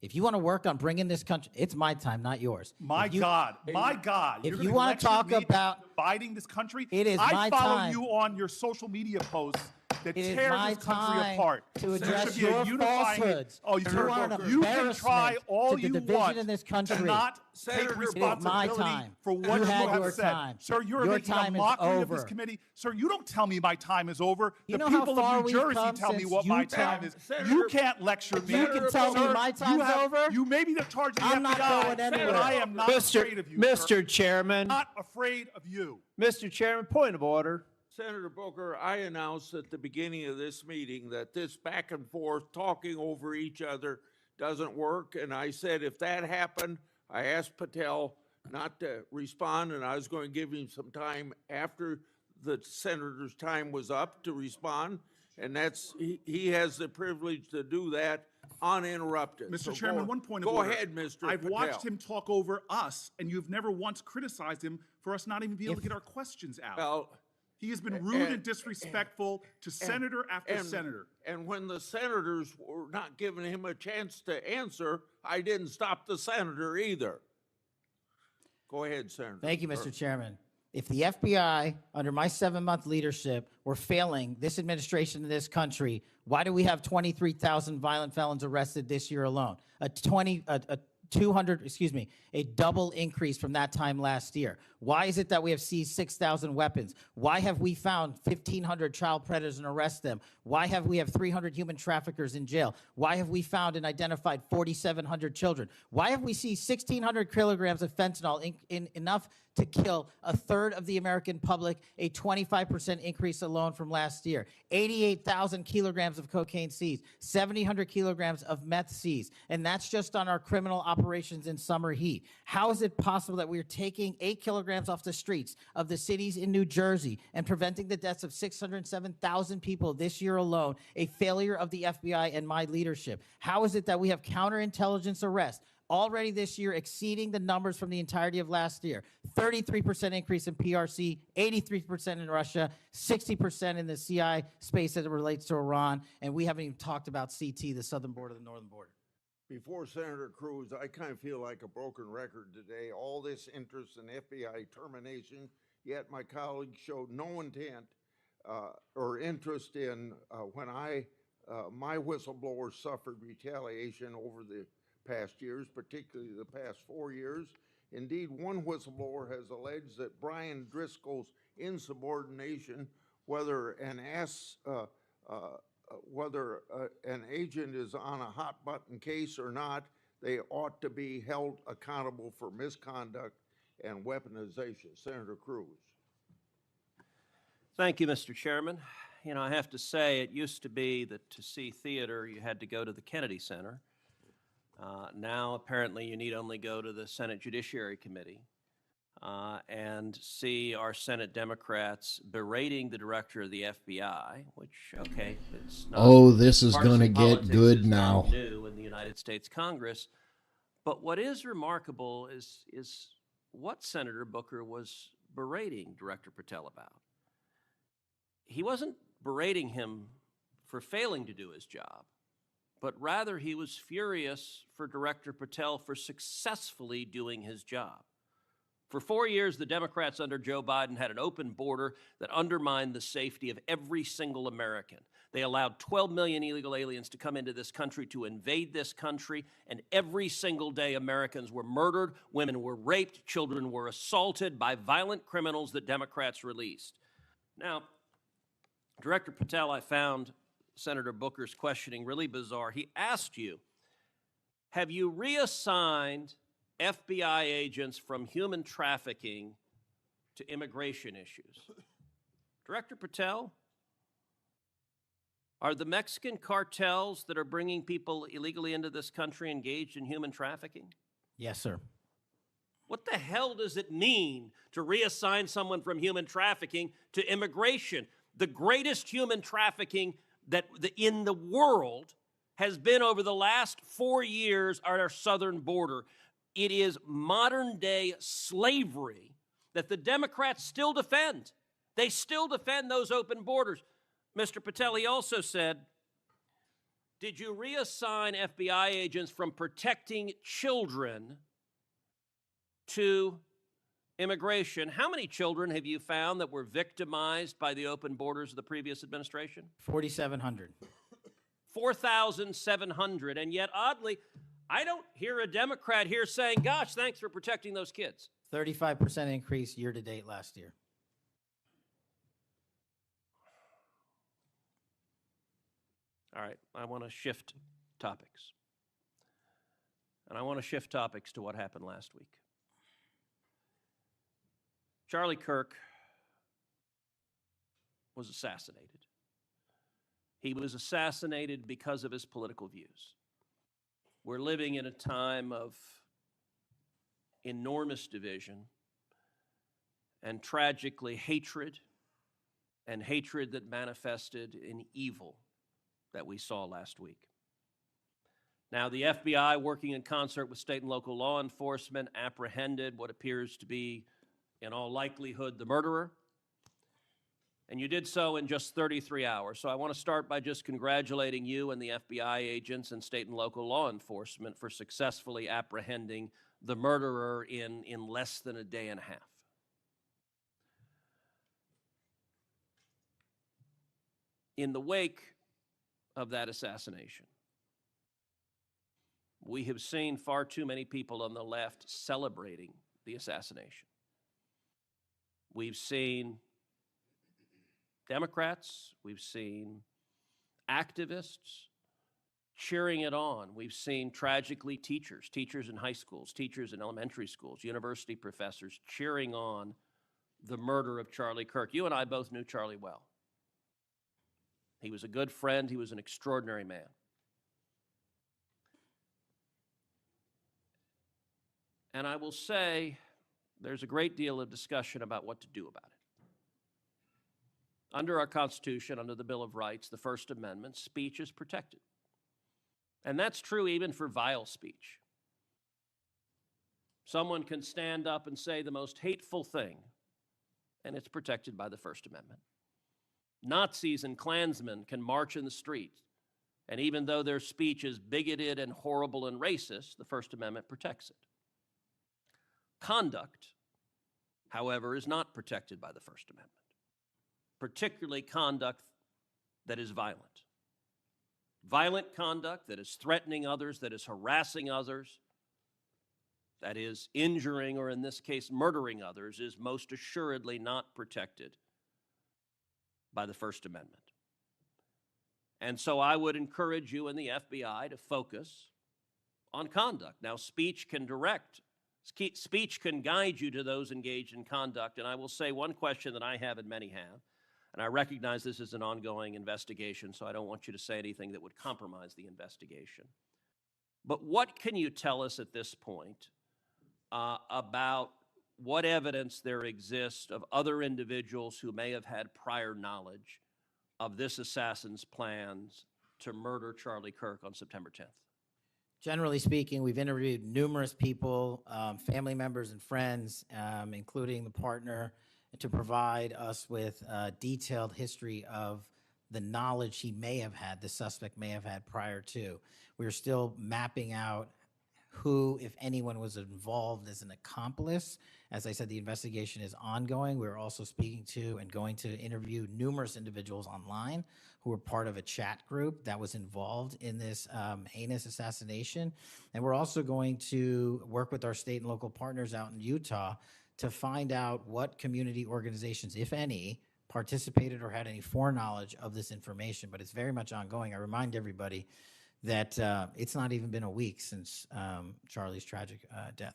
If you want to work on bringing this country, it's my time, not yours. My If you- God. If You're you gonna want to lecture talk me about dividing this country, It is I my follow time. you on your social media posts, that It is tears my this country time apart. to There address should be a your unifying- falsehoods. Oh, You Senator are an Booker, you can try embarrassment all to the you division want in this to country. not Senator, take it is my responsibility time. for You what you had your have said. time. Sir, you're Your making a time is mockery of this over. committee. Sir, you don't tell me my time is over. You The know how people far of New we've Jersey come tell me since what my you tell- time is. Senator- You can't lecture me. You can tell me Sir, my time's over? You may be the charge of the I'm not FBI, going anywhere. but I am not afraid of you, Mr. Chairman, Not afraid of you. Mr. Chairman, point of order. Senator Booker, I announced at the beginning of this meeting that this back and forth, talking over each other doesn't work. And I said if that happened, I asked Patel not to respond, and I was going to give him some time after the senator's time was up to respond. And he has the privilege to do that uninterrupted. Mr. So Chairman, go- one point of Go order. ahead, Mr. I've Patel. watched him talk over us, and you've never once criticized him for us not even being able to If- get our questions out. Well, He has been rude and disrespectful to senator after and- senator. And when the senators were not giving him a chance to answer, I didn't stop the senator either. Go ahead, Senator. Thank you, Mr. Chairman. If the FBI, under my 7-month leadership, were failing this administration in this country, why do we have 23,000 violent felons arrested this year alone? A double increase from that time last year. Why is it that we have seized 6,000 weapons? Why have we found 1,500 child predators and arrested them? Why have we 300 human traffickers in jail? Why have we found and identified 4,700 children? Why have we seized 1,600 kilograms of fentanyl, enough to kill a third of the American public, a 25% increase alone from last year? 88,000 kilograms of cocaine seized, 7,000 kilograms of meth seized, and that's just on our criminal operations in summer heat. How is it possible that we're taking 8 kilograms off the streets of the cities in New Jersey and preventing the deaths of 607,000 people this year alone, a failure of the FBI and my leadership? How is it that we have counterintelligence arrests already this year exceeding the numbers from the entirety of last year? 33% increase in PRC, 83% in Russia, 60% in the CI space as it relates to Iran, and we haven't even talked about CT, the southern border, the northern border. Before Senator Cruz, I kind of feel like a broken record today. All this interest in FBI termination, yet my colleagues showed no intent or interest in when my whistleblowers suffered retaliation over the past years, particularly the past 4 years. Indeed, one whistleblower has alleged that Brian Driscoll's insubordination, whether an agent is on a hot button case or not, they ought to be held accountable for misconduct and weaponization. Senator Cruz. Thank you, Mr. Chairman. You know, I have to say, it used to be that to see theater, you had to go to the Kennedy Center. Now, apparently, you need only go to the Senate Judiciary Committee and see our Senate Democrats berating the director of the FBI, which, okay, it's not. Oh, this is going to partisan get politics good is now. not new in the United States Congress. But what is remarkable is what Senator Booker was berating Director Patel about. He wasn't berating him for failing to do his job, but rather he was furious for Director Patel for successfully doing his job. For 4 years, the Democrats under Joe Biden had an open border that undermined the safety of every single American. They allowed 12 million illegal aliens to come into this country to invade this country, and every single day Americans were murdered, women were raped, children were assaulted by violent criminals that Democrats released. Now, Director Patel, I found Senator Booker's questioning really bizarre. He asked you, have you reassigned FBI agents from human trafficking to immigration issues? Director Patel, are the Mexican cartels that are bringing people illegally into this country engaged in human trafficking? Yes, sir. What the hell does it mean to reassign someone from human trafficking to immigration? The greatest human trafficking in the world has been over the last 4 years at our southern border. It is modern-day slavery that the Democrats still defend. They still defend those open borders. Mr. Patel, he also said, did you reassign FBI agents from protecting children to immigration, how many children have you found that were victimized by the open borders of the previous administration? 4,700. 4,700. And yet, oddly, I don't hear a Democrat here saying, gosh, thanks for protecting those kids. 35% increase year to date last year. All right, I want to shift topics. And I want to shift topics to what happened last week. Charlie Kirk was assassinated. He was assassinated because of his political views. We're living in a time of enormous division and tragically hatred, and hatred that manifested in evil that we saw last week. Now, the FBI, working in concert with state and local law enforcement, apprehended what appears to be, in all likelihood, the murderer. And you did so in just 33 hours. So I want to start by just congratulating you and the FBI agents and state and local law enforcement for successfully apprehending the murderer in less than a day and a half. In the wake of that assassination, we have seen far too many people on the left celebrating the assassination. We've seen Democrats, we've seen activists cheering it on. We've seen tragically teachers in high schools, teachers in elementary schools, university professors cheering on the murder of Charlie Kirk. You and I both knew Charlie well. He was a good friend. He was an extraordinary man. And I will say there's a great deal of discussion about what to do about it. Under our Constitution, under the Bill of Rights, the First Amendment, speech is protected. And that's true even for vile speech. Someone can stand up and say the most hateful thing, and it's protected by the First Amendment. Nazis and Klansmen can march in the street, and even though their speech is bigoted and horrible and racist, the First Amendment protects it. Conduct, however, is not protected by the First Amendment, particularly conduct that is violent. Violent conduct that is threatening others, that is harassing others, that is injuring, or in this case, murdering others, is most assuredly not protected by the First Amendment. And so I would encourage you and the FBI to focus on conduct. Now, speech can guide you to those engaged in conduct. And I will say one question that I have and many have, and I recognize this is an ongoing investigation, so I don't want you to say anything that would compromise the investigation. But what can you tell us at this point about what evidence there exists of other individuals who may have had prior knowledge of this assassin's plans to murder Charlie Kirk on September 10th? Generally speaking, we've interviewed numerous people, family members and friends, including the partner, to provide us with a detailed history of the knowledge he may have had, the suspect may have had prior to. We're still mapping out who, if anyone, was involved as an accomplice. As I said, the investigation is ongoing. We're also speaking to and going to interview numerous individuals online who were part of a chat group that was involved in this heinous assassination. And we're also going to work with our state and local partners out in Utah to find out what community organizations, if any, participated or had any foreknowledge of this information. But it's very much ongoing. I remind everybody that it's not even been a week since Charlie's tragic death.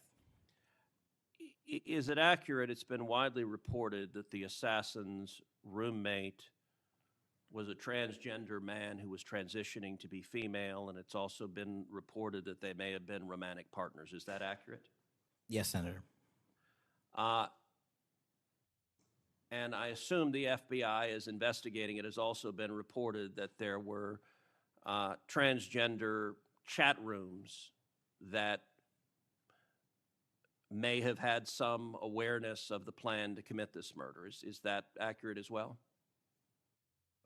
Is it accurate? It's been widely reported that the assassin's roommate was a transgender man who was transitioning to be female, and it's also been reported that they may have been romantic partners. Is that accurate? Yes, Senator. And I assume the FBI is investigating. It has also been reported that there were transgender chat rooms that may have had some awareness of the plan to commit this murder. Is that accurate as well?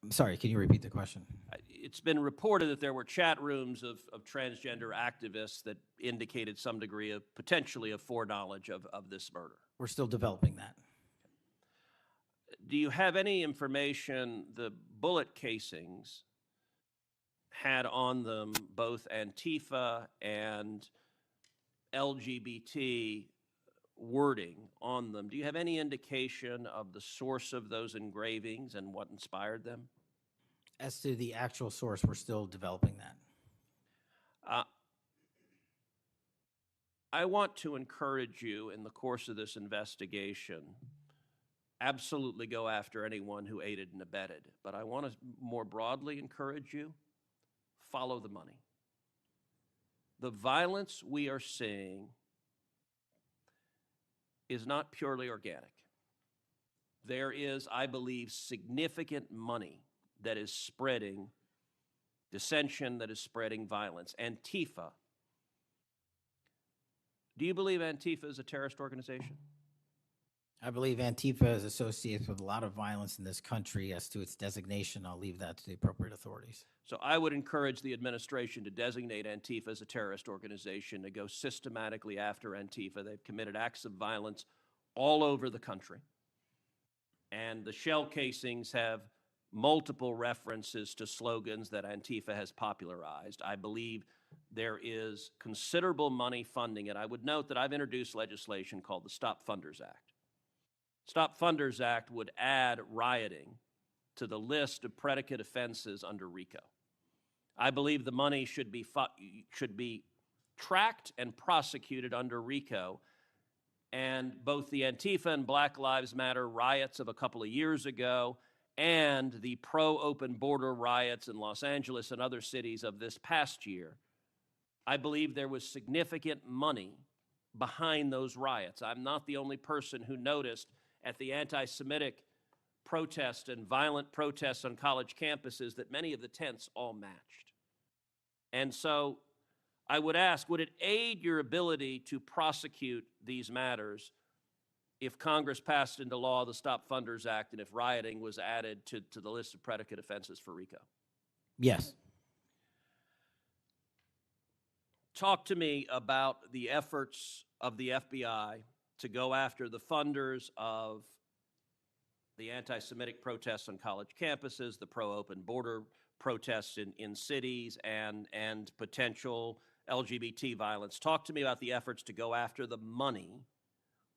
I'm sorry, can you repeat the question? It's been reported that there were chat rooms of transgender activists that indicated some degree of potentially of foreknowledge of this murder. We're still developing that. Do you have any information the bullet casings had on them both Antifa and LGBT wording on them? Do you have any indication of the source of those engravings and what inspired them? As to the actual source, we're still developing that. I want to encourage you in the course of this investigation, absolutely go after anyone who aided and abetted. But I want to more broadly encourage you, follow the money. The violence we are seeing is not purely organic. There is, I believe, significant money that is spreading dissension, that is spreading violence. Antifa. Do you believe Antifa is a terrorist organization? I believe Antifa is associated with a lot of violence in this country. As to its designation, I'll leave that to the appropriate authorities. So I would encourage the administration to designate Antifa as a terrorist organization, to go systematically after Antifa. They've committed acts of violence all over the country. And the shell casings have multiple references to slogans that Antifa has popularized. I believe there is considerable money funding it. I would note that I've introduced legislation called the Stop Funders Act. Stop Funders Act would add rioting to the list of predicate offenses under RICO. I believe the money should be tracked and prosecuted under RICO. And both the Antifa and Black Lives Matter riots of a couple of years ago and the pro-open border riots in Los Angeles and other cities of this past year, I believe there was significant money behind those riots. I'm not the only person who noticed at the anti-Semitic protests and violent protests on college campuses that many of the tents all matched. And so I would ask, would it aid your ability to prosecute these matters if Congress passed into law the Stop Funders Act and if rioting was added to the list of predicate offenses for RICO? Yes. Talk to me about the efforts of the FBI to go after the funders of the anti-Semitic protests on college campuses, the pro-open border protests in cities, and potential LGBT violence. Talk to me about the efforts to go after the money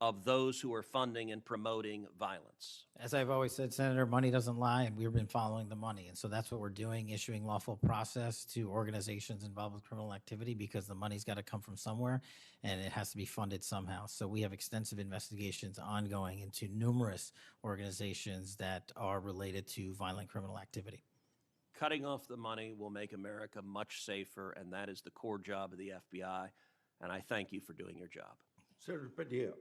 of those who are funding and promoting violence. As I've always said, Senator, money doesn't lie, and we've been following the money. And so that's what we're doing, issuing lawful process to organizations involved with criminal activity, because the money's got to come from somewhere, and it has to be funded somehow. So we have extensive investigations ongoing into numerous organizations that are related to violent criminal activity. Cutting off the money will make America much safer, and that is the core job of the FBI. And I thank you for doing your job. Senator Patel.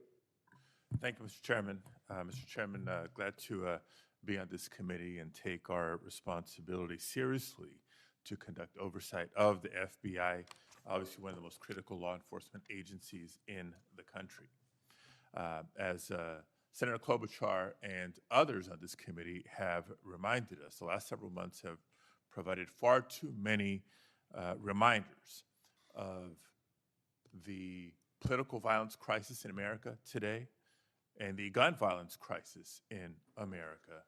Thank you, Mr. Chairman. Mr. Chairman, glad to be on this committee and take our responsibility seriously to conduct oversight of the FBI, obviously one of the most critical law enforcement agencies in the country. As Senator Klobuchar and others on this committee have reminded us, the last several months have provided far too many reminders of the political violence crisis in America today and the gun violence crisis in America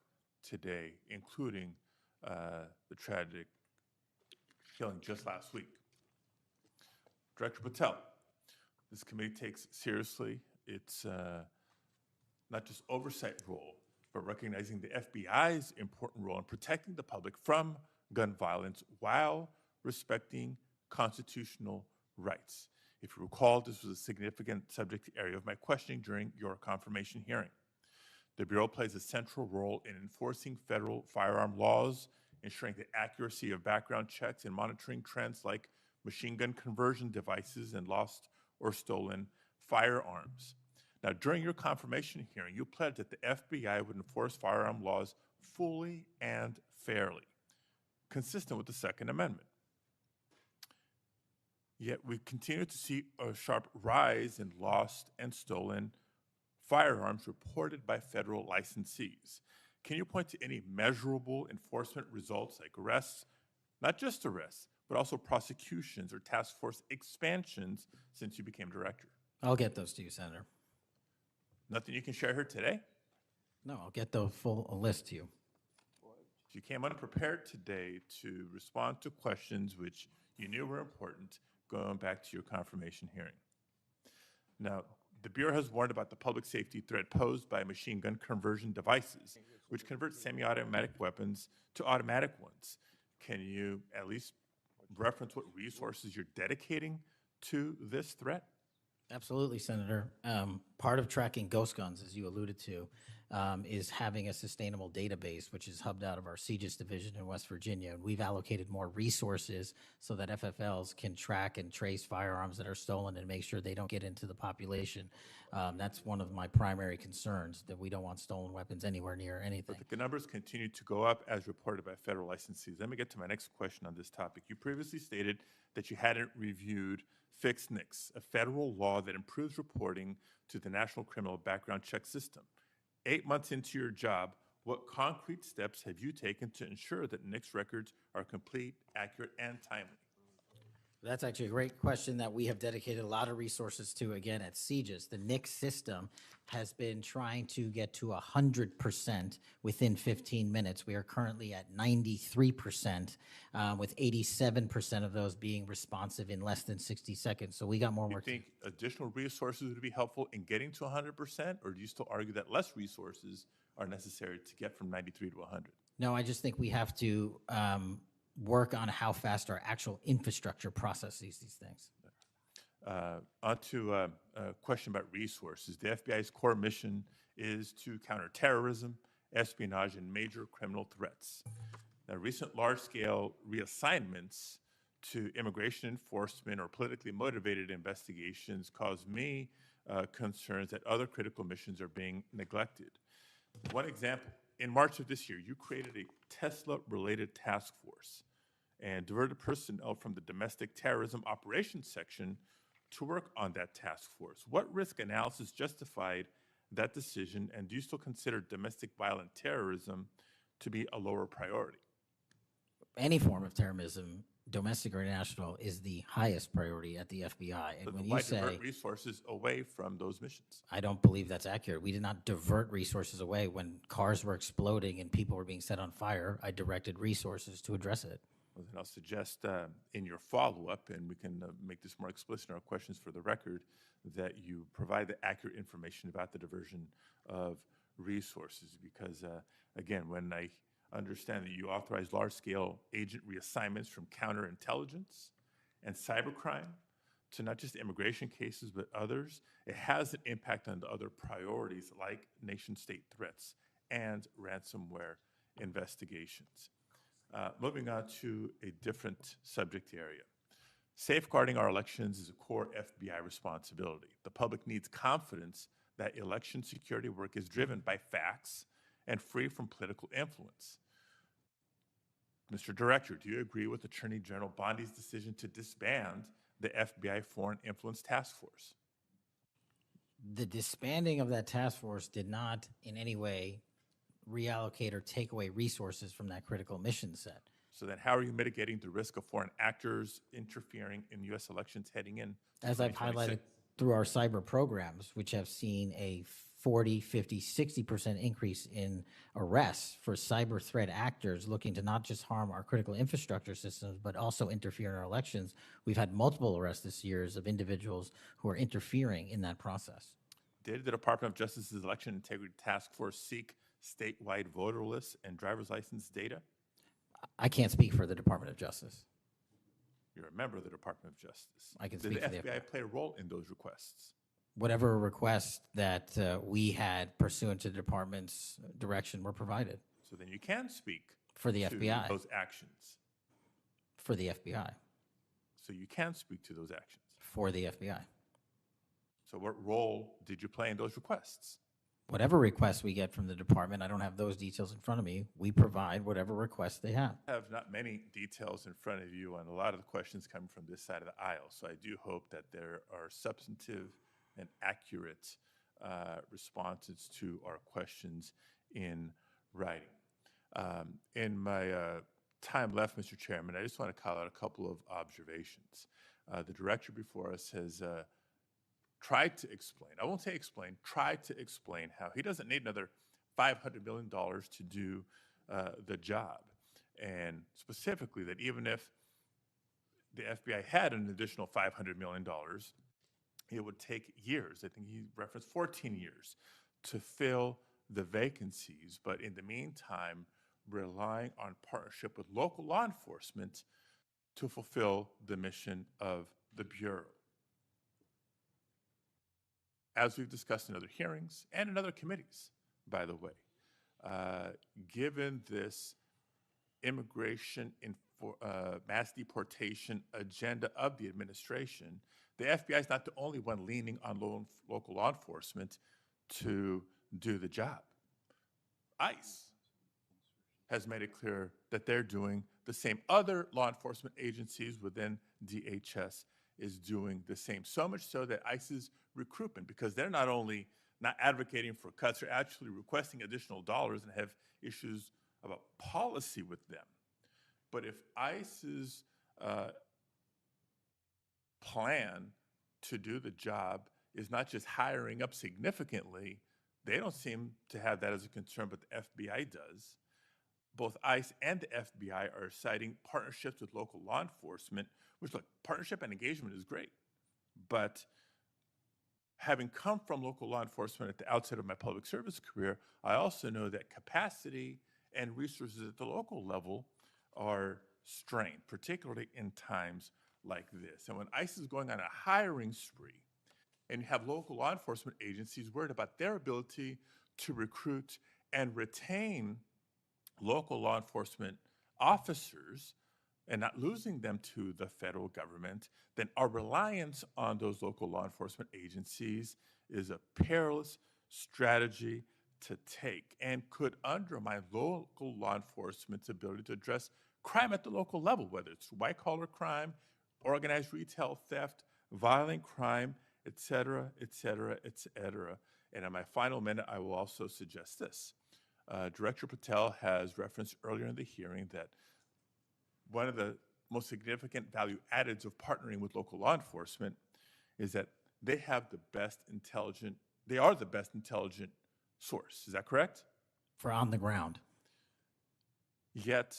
today, including the tragic killing just last week. Director Patel, this committee takes seriously its not just oversight role, but recognizing the FBI's important role in protecting the public from gun violence while respecting constitutional rights. If you recall, this was a significant subject area of my questioning during your confirmation hearing. The Bureau plays a central role in enforcing federal firearm laws, ensuring the accuracy of background checks, and monitoring trends like machine gun conversion devices and lost or stolen firearms. Now, during your confirmation hearing, you pledged that the FBI would enforce firearm laws fully and fairly, consistent with the Second Amendment. Yet we continue to see a sharp rise in lost and stolen firearms reported by federal licensees. Can you point to any measurable enforcement results like arrests, not just arrests, but also prosecutions or task force expansions since you became director? I'll get those to you, Senator. Nothing you can share here today? No, I'll get the full list to you. You came unprepared today to respond to questions which you knew were important, going back to your confirmation hearing. Now, the Bureau has warned about the public safety threat posed by machine gun conversion devices, which convert semi-automatic weapons to automatic ones. Can you at least reference what resources you're dedicating to this threat? Absolutely, Senator. Part of tracking ghost guns, as you alluded to, is having a sustainable database, which is hubbed out of our CGIS division in West Virginia. And we've allocated more resources so that FFLs can track and trace firearms that are stolen and make sure they don't get into the population. That's one of my primary concerns, that we don't want stolen weapons anywhere near anything. But the numbers continue to go up as reported by federal licensees. Let me get to my next question on this topic. You previously stated that you hadn't reviewed Fixed NICS, a federal law that improves reporting to the National Criminal Background Check System. 8 months into your job, what concrete steps have you taken to ensure that NICS records are complete, accurate, and timely? That's actually a great question that we have dedicated a lot of resources to, again, at CGIS. The NICS system has been trying to get to 100% within 15 minutes. We are currently at 93%, with 87% of those being responsive in less than 60 seconds. So we got more Do you work to do. think additional resources would be helpful in getting to 100%, or do you still argue that less resources are necessary to get from 93 to 100? No, I just think we have to work on how fast our actual infrastructure processes these things. On to a question about resources. The FBI's core mission is to counter terrorism, espionage, and major criminal threats. Now, recent large-scale reassignments to immigration enforcement or politically motivated investigations cause me concerns that other critical missions are being neglected. One example, in March of this year, you created a Tesla-related task force and diverted personnel from the domestic terrorism operations section to work on that task force. What risk analysis justified that decision, and do you still consider domestic violent terrorism to be a lower priority? Any form of terrorism, domestic or international, is the highest priority at the FBI. And when Why you say, divert resources away from those missions? I don't believe that's accurate. We did not divert resources away. When cars were exploding and people were being set on fire, I directed resources to address it. Well, then I'll suggest in your follow-up, and we can make this more explicit in our questions for the record, that you provide the accurate information about the diversion of resources. Because, again, when I understand that you authorize large-scale agent reassignments from counterintelligence and cybercrime to not just immigration cases, but others, it has an impact on the other priorities like nation-state threats and ransomware investigations. Moving on to a different subject area. Safeguarding our elections is a core FBI responsibility. The public needs confidence that election security work is driven by facts and free from political influence. Mr. Director, do you agree with Attorney General Bondi's decision to disband the FBI Foreign Influence Task Force? The disbanding of that task force did not in any way reallocate or take away resources from that critical mission set. So then how are you mitigating the risk of foreign actors interfering in U.S. elections heading in? As I've highlighted through our cyber programs, which have seen a 40, 50, 60% increase in arrests for cyber threat actors looking to not just harm our critical infrastructure systems, but also interfere in our elections. We've had multiple arrests this year of individuals who are interfering in that process. Did the Department of Justice's Election Integrity Task Force seek statewide voter lists and driver's license data? I can't speak for the Department of Justice. You're a member of the Department of Justice. I can speak Did for the the FBI play a role in those requests? Whatever requests that we had pursuant to the department's direction were provided So then you can speak for the to FBI. those actions. For the FBI. So you can speak to those actions. For the FBI. So what role did you play in those requests? Whatever requests we get from the department, I don't have those details in front of me. We provide whatever requests they have. I have not many details in front of you on a lot of the questions coming from this side of the aisle. So I do hope that there are substantive and accurate responses to our questions in writing. In my time left, Mr. Chairman, I just want to call out a couple of observations. The director before us has tried to explain, I won't say explain, tried to explain how he doesn't need another $500 million to do the job. And specifically that even if the FBI had an additional $500 million, it would take years. I think he referenced 14 years to fill the vacancies. But in the meantime, relying on partnership with local law enforcement to fulfill the mission of the Bureau. As we've discussed in other hearings and in other committees, by the way, given this immigration mass deportation agenda of the administration, the FBI is not the only one leaning on local law enforcement to do the job. ICE has made it clear that they're doing the same. Other law enforcement agencies within DHS is doing the same. So much so that ICE's recruitment, because they're not only not advocating for cuts, they're actually requesting additional dollars and have issues about policy with them. But if ICE's plan to do the job is not just hiring up significantly, they don't seem to have that as a concern, but the FBI does. Both ICE and the FBI are citing partnerships with local law enforcement, which, look, partnership and engagement is great. But having come from local law enforcement at the outset of my public service career, I also know that capacity and resources at the local level are strained, particularly in times like this. And when ICE is going on a hiring spree, and you have local law enforcement agencies worried about their ability to recruit and retain local law enforcement officers and not losing them to the federal government, then our reliance on those local law enforcement agencies is a perilous strategy to take and could undermine local law enforcement's ability to address crime at the local level, whether it's white-collar crime, organized retail theft, violent crime, et cetera, et cetera, et cetera. And in my final minute, I will also suggest this. Director Patel has referenced earlier in the hearing that one of the most significant value addeds of partnering with local law enforcement is that they are the best intelligent source. Is that correct? For on the ground. Yet,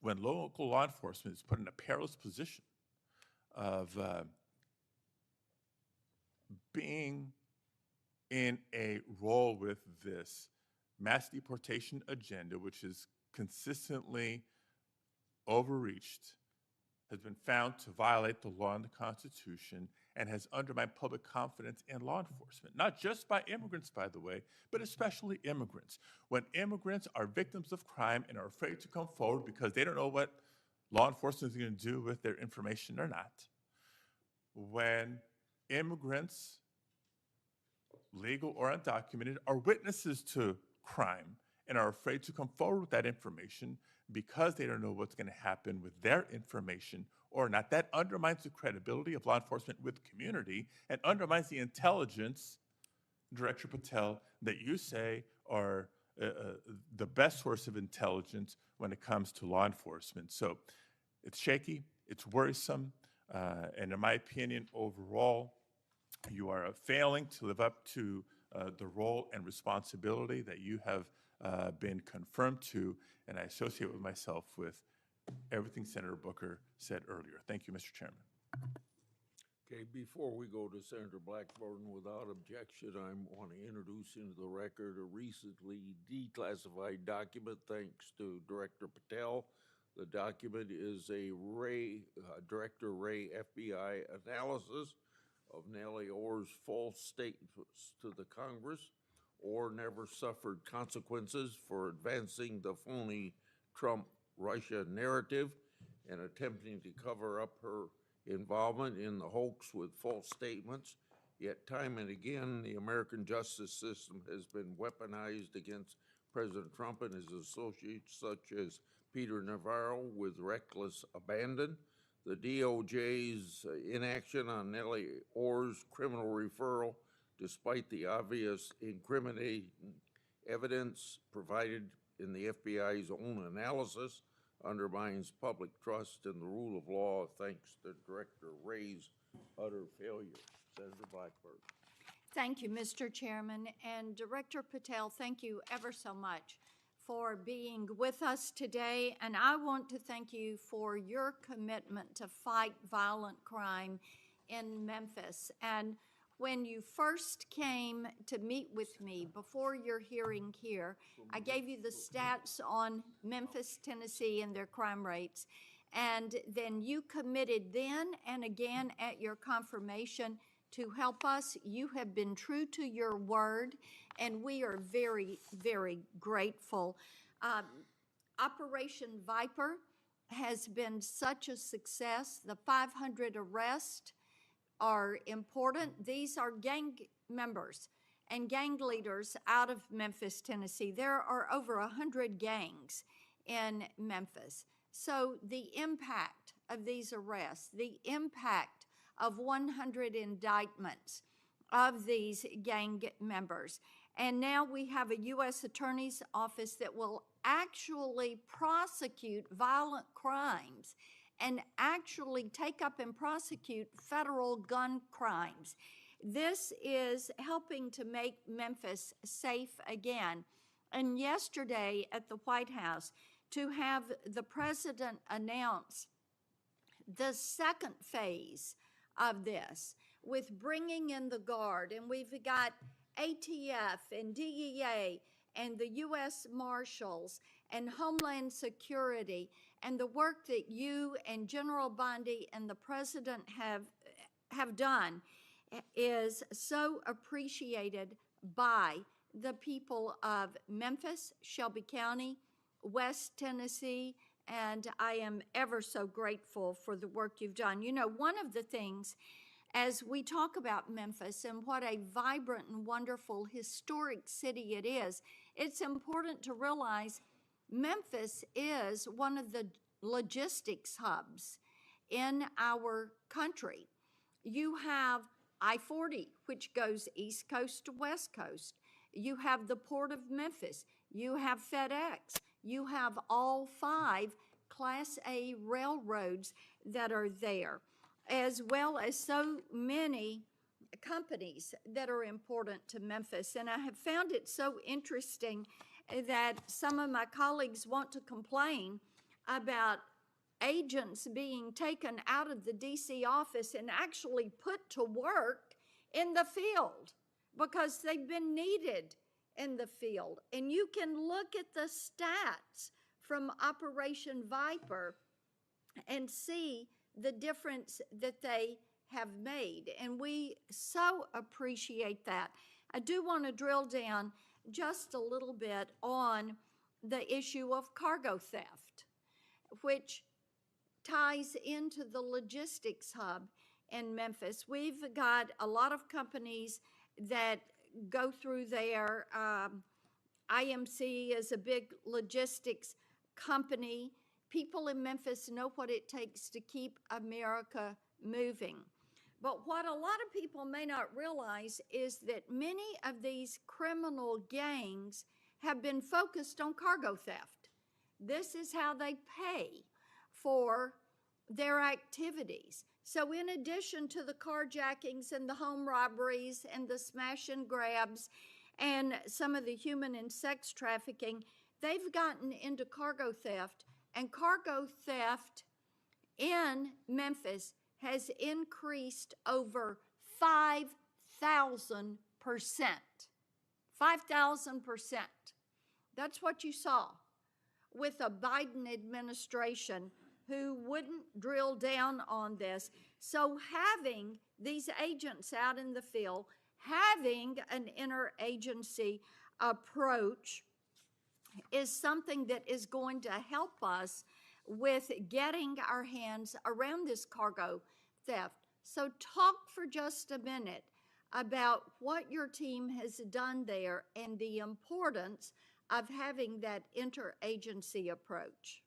when local law enforcement is put in a perilous position of being in a role with this mass deportation agenda, which is consistently overreached, has been found to violate the law and the Constitution, and has undermined public confidence in law enforcement, not just by immigrants, by the way, but especially immigrants. When immigrants are victims of crime and are afraid to come forward because they don't know what law enforcement is going to do with their information or not, when immigrants, legal or undocumented, are witnesses to crime and are afraid to come forward with that information because they don't know what's going to happen with their information or not, that undermines the credibility of law enforcement with the community and undermines the intelligence, Director Patel, that you say are the best source of intelligence when it comes to law enforcement. So it's shaky, it's worrisome, and in my opinion, overall, you are failing to live up to the role and responsibility that you have been confirmed to, and I associate with myself with everything Senator Booker said earlier. Thank you, Mr. Chairman. Okay, before we go to Senator Blackburn, without objection, I want to introduce into the record a recently declassified document thanks to Director Patel. The document is a Director Ray FBI analysis of Nellie Orr's false statements to the Congress. Orr never suffered consequences for advancing the phony Trump-Russia narrative and attempting to cover up her involvement in the hoax with false statements. Yet time and again, the American justice system has been weaponized against President Trump and his associates, such as Peter Navarro, with reckless abandon. The DOJ's inaction on Nellie Orr's criminal referral, despite the obvious incriminating evidence provided in the FBI's own analysis undermines public trust in the rule of law thanks to Director Ray's utter failure. Senator Blackburn. Thank you, Mr. Chairman. And Director Patel, thank you ever so much for being with us today. And I want to thank you for your commitment to fight violent crime in Memphis. And when you first came to meet with me before your hearing here, I gave you the stats on Memphis, Tennessee, and their crime rates. And then you committed then and again at your confirmation to help us. You have been true to your word, and we are very, very grateful. Operation Viper has been such a success. The 500 arrests are important. These are gang members and gang leaders out of Memphis, Tennessee. There are over 100 gangs in Memphis. So the impact of these arrests, the impact of 100 indictments of these gang members. And now we have a U.S. Attorney's Office that will actually prosecute violent crimes and actually take up and prosecute federal gun crimes. This is helping to make Memphis safe again. And yesterday at the White House, to have the president announce the second phase of this with bringing in the Guard, and we've got ATF and DEA and the U.S. Marshals and Homeland Security, and the work that you and General Bondi and the president have done is so appreciated by the people of Memphis, Shelby County, West Tennessee, and I am ever so grateful for the work you've done. You know, one of the things as we talk about Memphis and what a vibrant and wonderful historic city it is, it's important to realize Memphis is one of the logistics hubs in our country. You have I-40, which goes East Coast to West Coast. You have the Port of Memphis. You have FedEx. You have all 5 Class A railroads that are there, as well as so many companies that are important to Memphis. And I have found it so interesting that some of my colleagues want to complain about agents being taken out of the DC office and actually put to work in the field because they've been needed in the field. And you can look at the stats from Operation Viper and see the difference that they have made. And we so appreciate that. I do want to drill down just a little bit on the issue of cargo theft, which ties into the logistics hub in Memphis. We've got a lot of companies that go through there. IMC is a big logistics company. People in Memphis know what it takes to keep America moving. But what a lot of people may not realize is that many of these criminal gangs have been focused on cargo theft. This is how they pay for their activities. So in addition to the carjackings and the home robberies and the smash and grabs and some of the human and sex trafficking, they've gotten into cargo theft. And cargo theft in Memphis has increased over 5,000%. 5,000%. That's what you saw with a Biden administration who wouldn't drill down on this. So having these agents out in the field, having an interagency approach is something that is going to help us with getting our hands around this cargo theft. So talk for just a minute about what your team has done there and the importance of having that interagency approach.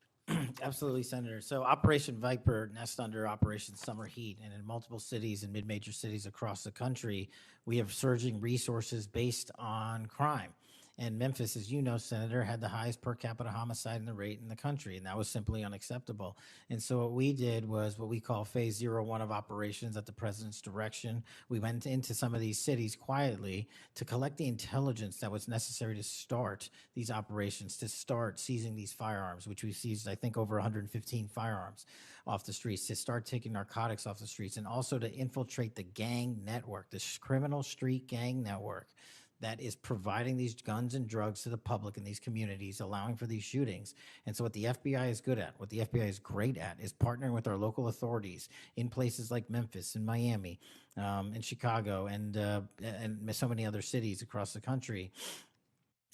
Absolutely, Senator. So Operation Viper nests under Operation Summer Heat, and in multiple cities and mid-major cities across the country, we have surging resources based on crime. And Memphis, as you know, Senator, had the highest per capita homicide in the rate in the country, and that was simply unacceptable. And so what we did was what we call phase 01 of operations at the president's direction. We went into some of these cities quietly to collect the intelligence that was necessary to start these operations, to start seizing these firearms, which we seized, I think, over 115 firearms off the streets, to start taking narcotics off the streets, and also to infiltrate the gang network, the criminal street gang network that is providing these guns and drugs to the public in these communities, allowing for these shootings. And so what the FBI is good at, what the FBI is great at, is partnering with our local authorities in places like Memphis and Miami, and Chicago, and so many other cities across the country,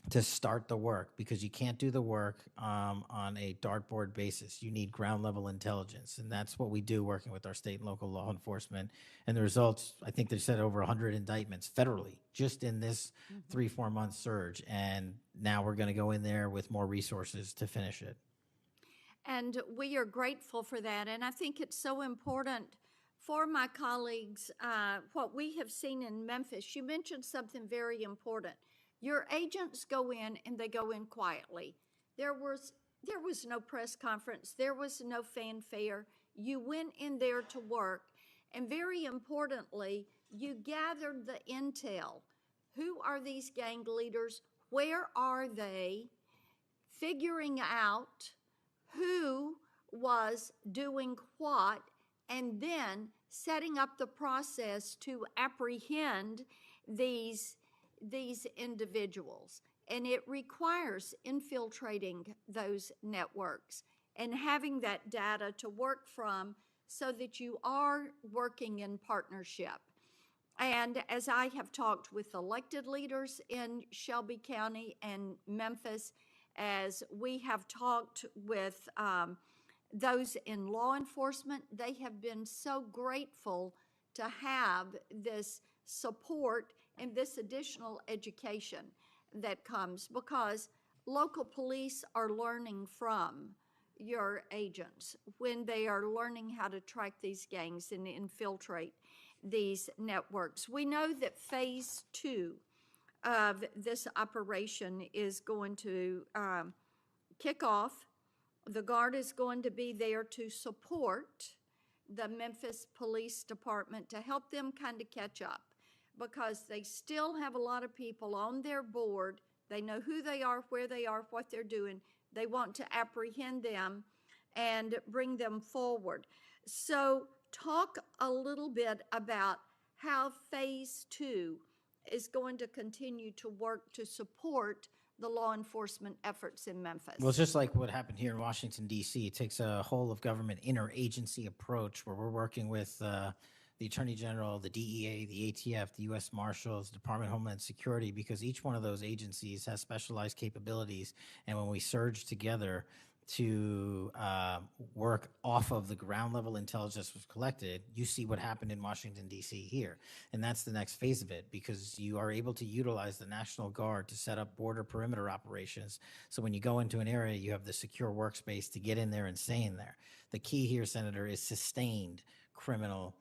to start the work, because you can't do the work on a dartboard basis. You need ground level intelligence. And that's what we do, working with our state and local law enforcement. And the results, I think they said over 100 indictments federally just in this 3-4 month surge. And now we're going to go in there with more resources to finish it. And we are grateful for that. And I think it's so important for my colleagues, what we have seen in Memphis. You mentioned something very important. Your agents go in and they go in quietly. There was no press conference. There was no fanfare. You went in there to work. And very importantly, you gathered the intel. Who are these gang leaders? Where are they? Figuring out who was doing what, and then setting up the process to apprehend these individuals. And it requires infiltrating those networks and having that data to work from so that you are working in partnership. And as I have talked with elected leaders in Shelby County and Memphis, as we have talked with those in law enforcement, they have been so grateful to have this support and this additional education that comes, because local police are learning from your agents when they are learning how to track these gangs and infiltrate these networks. We know that phase 2 of this operation is going to kick off. The Guard is going to be there to support the Memphis Police Department to help them kind of catch up, because they still have a lot of people on their board. They know who they are, where they are, what they're doing. They want to apprehend them and bring them forward. So talk a little bit about how phase 2 is going to continue to work to support the law enforcement efforts in Memphis. Well, it's just like what happened here in Washington, D.C. It takes a whole of government interagency approach where we're working with the Attorney General, the DEA, the ATF, the U.S. Marshals, Department of Homeland Security, because each one of those agencies has specialized capabilities. And when we surge together to work off of the ground level intelligence was collected, you see what happened in Washington, D.C. here. And that's the next phase of it, because you are able to utilize the National Guard to set up border perimeter operations. So when you go into an area, you have the secure workspace to get in there and stay in there. The key here, Senator, is sustained criminal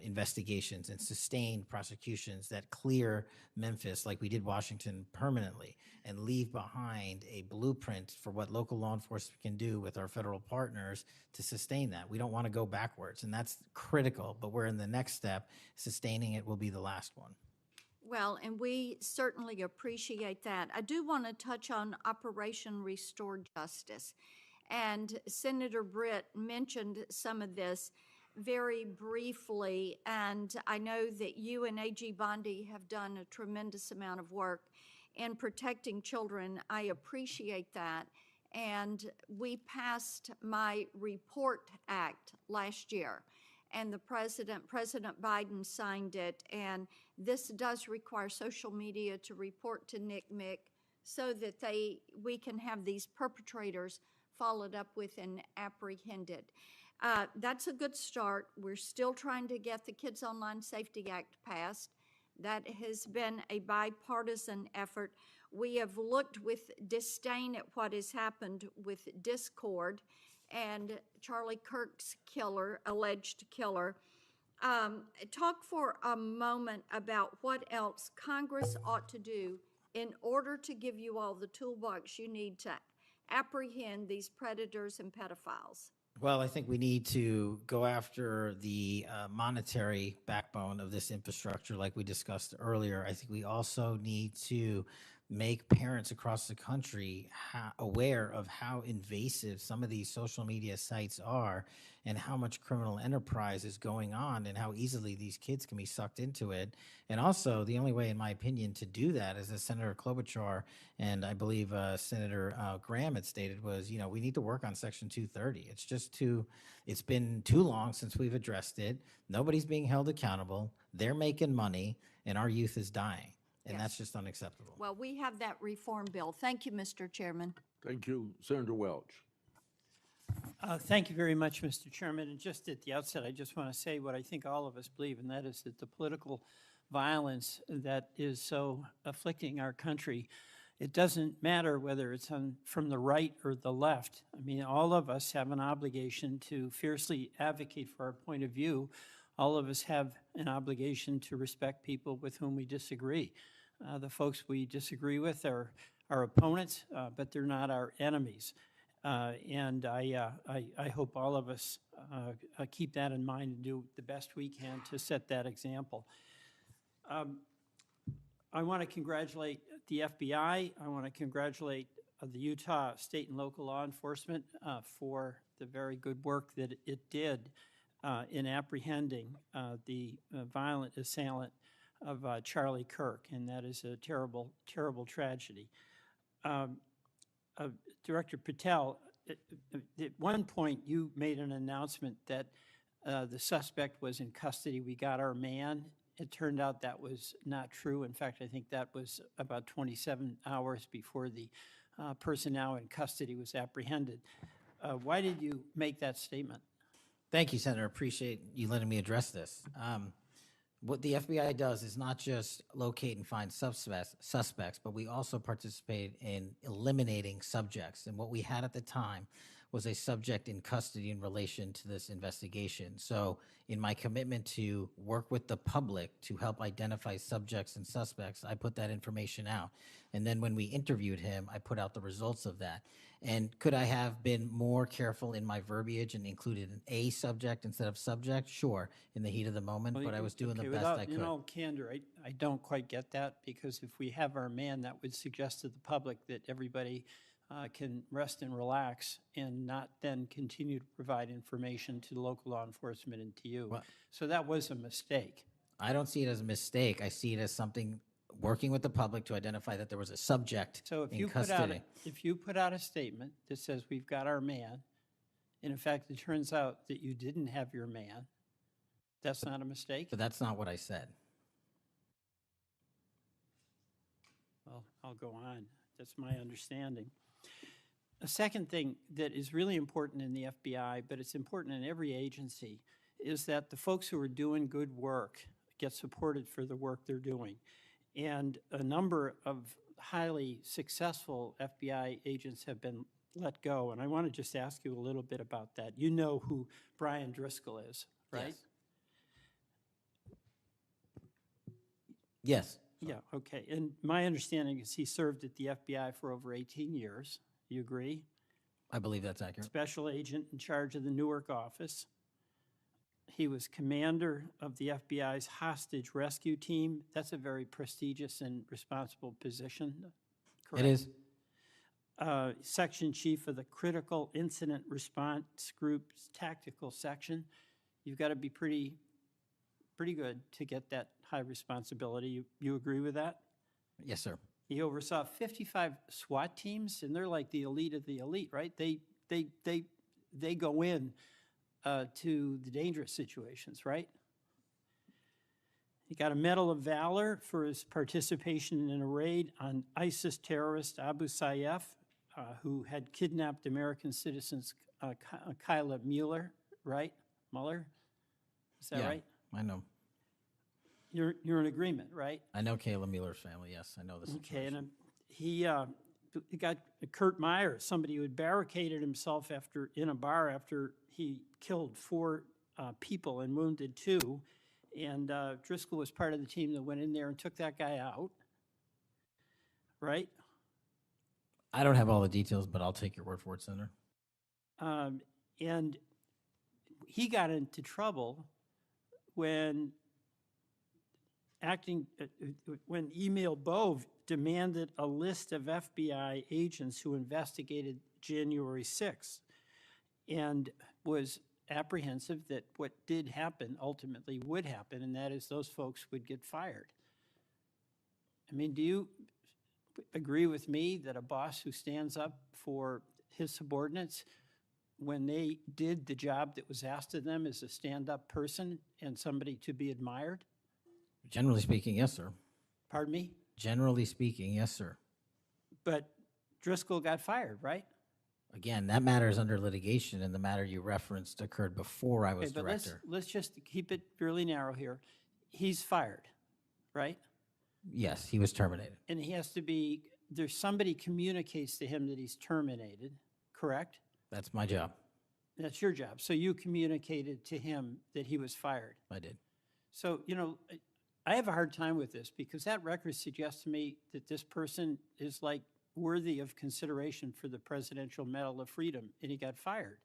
investigations and sustained prosecutions that clear Memphis, like we did Washington, permanently, and leave behind a blueprint for what local law enforcement can do with our federal partners to sustain that. We don't want to go backwards, and that's critical, but we're in the next step. Sustaining it will be the last one. Well, and we certainly appreciate that. I do want to touch on Operation Restore Justice. And Senator Britt mentioned some of this very briefly, and I know that you and A.G. Bondi have done a tremendous amount of work in protecting children. I appreciate that. And we passed my Report Act last year, and President Biden signed it, and this does require social media to report to NCMEC so that we can have these perpetrators followed up with and apprehended. That's a good start. We're still trying to get the Kids Online Safety Act passed. That has been a bipartisan effort. We have looked with disdain at what has happened with Discord and Charlie Kirk's alleged killer. Talk for a moment about what else Congress ought to do in order to give you all the toolbox you need to apprehend these predators and pedophiles? Well, I think we need to go after the monetary backbone of this infrastructure, like we discussed earlier. I think we also need to make parents across the country aware of how invasive some of these social media sites are and how much criminal enterprise is going on and how easily these kids can be sucked into it. And also, the only way, in my opinion, to do that, is as Senator Klobuchar and I believe Senator Graham had stated, was, we need to work on Section 230. It's been too long since we've addressed it. Nobody's being held accountable. They're making money, and our youth is dying. And Yes. that's just unacceptable. Well, we have that reform bill. Thank you, Mr. Chairman. Thank you. Senator Welch. Thank you very much, Mr. Chairman. And just at the outset, I just want to say what I think all of us believe, and that is that the political violence that is so afflicting our country, it doesn't matter whether it's from the right or the left. I mean, all of us have an obligation to fiercely advocate for our point of view. All of us have an obligation to respect people with whom we disagree. The folks we disagree with are our opponents, but they're not our enemies. And I hope all of us keep that in mind and do the best we can to set that example. I want to congratulate the FBI. I want to congratulate the Utah state and local law enforcement for the very good work that it did in apprehending the violent assailant of Charlie Kirk, and that is a terrible, terrible tragedy. Director Patel, at one point you made an announcement that the suspect was in custody. We got our man. It turned out that was not true. In fact, I think that was about 27 hours before the person now in custody was apprehended. Why did you make that statement? Thank you, Senator. Appreciate you letting me address this. What the FBI does is not just locate and find suspects, but we also participate in eliminating subjects. And what we had at the time was a subject in custody in relation to this investigation. So in my commitment to work with the public to help identify subjects and suspects, I put that information out. And then when we interviewed him, I put out the results of that. And could I have been more careful in my verbiage and included an A subject instead of subject? Sure, in the heat of the moment, but I was doing the best I could. In all candor, I don't quite get that, because if we have our man, that would suggest to the public that everybody can rest and relax and not then continue to provide information to local law enforcement and to you. Well, so that was a mistake. I don't see it as a mistake. I see it as something working with the public to identify that there was a subject So if in you custody. if you put out a statement that says we've got our man, and in fact it turns out that you didn't have your man, that's not a mistake? But that's not what I said. Well, I'll go on. That's my understanding. A second thing that is really important in the FBI, but it's important in every agency, is that the folks who are doing good work get supported for the work they're doing. And a number of highly successful FBI agents have been let go. And I want to just ask you a little bit about that. You know who Brian Driscoll is, right? Yes. Yeah, okay. And my understanding is he served at the FBI for over 18 years. You agree? I believe that's accurate. Special agent in charge of the Newark office. He was commander of the FBI's hostage rescue team. That's a very prestigious and responsible position, correct? It is. Section chief of the Critical Incident Response Group's tactical section. You've got to be pretty good to get that high responsibility. You agree with that? Yes, sir. He oversaw 55 SWAT teams, and they're like the elite of the elite, right? They go in to the dangerous situations, right? He got a Medal of Valor for his participation in a raid on ISIS terrorist Abu Sayyaf, who had kidnapped American citizens Kyla Mueller, right? Mueller? Is that right? I know. You're in agreement, right? I know Kayla Mueller's family, yes. I know this. Okay, and he got Kurt Meyer, somebody who had barricaded himself in a bar after he killed 4 people and wounded 2. And Driscoll was part of the team that went in there and took that guy out. right? I don't have all the details, but I'll take your word for it, Senator. And he got into trouble when when Emil Bove demanded a list of FBI agents who investigated January 6th and was apprehensive that what did happen ultimately would happen, and that is those folks would get fired. I mean, do you agree with me that a boss who stands up for his subordinates when they did the job that was asked of them is a stand-up person and somebody to be admired? Generally speaking, yes, sir. Pardon me? Generally speaking, yes, sir. But Driscoll got fired, right? Again, that matter is under litigation, and the matter you referenced occurred before I was Okay, but director. let's just keep it really narrow here. He's fired, right? Yes, he was terminated. And he has to be, there's somebody communicates to him that he's terminated, correct? That's my job. That's your job. So you communicated to him that he was fired. I did. So, you know, I have a hard time with this because that record suggests to me that this person is like worthy of consideration for the Presidential Medal of Freedom, and he got fired.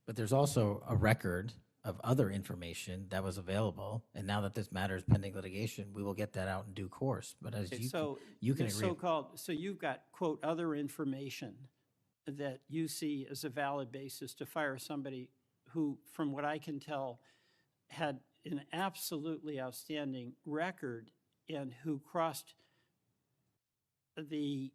But there's also a record of other information that was available, and now that this matter is pending litigation, we will get that out in due course. But as Okay, you so you can this agree. so-called, so you've got, quote, other information that you see as a valid basis to fire somebody who, from what I can tell, had an absolutely outstanding record and who crossed the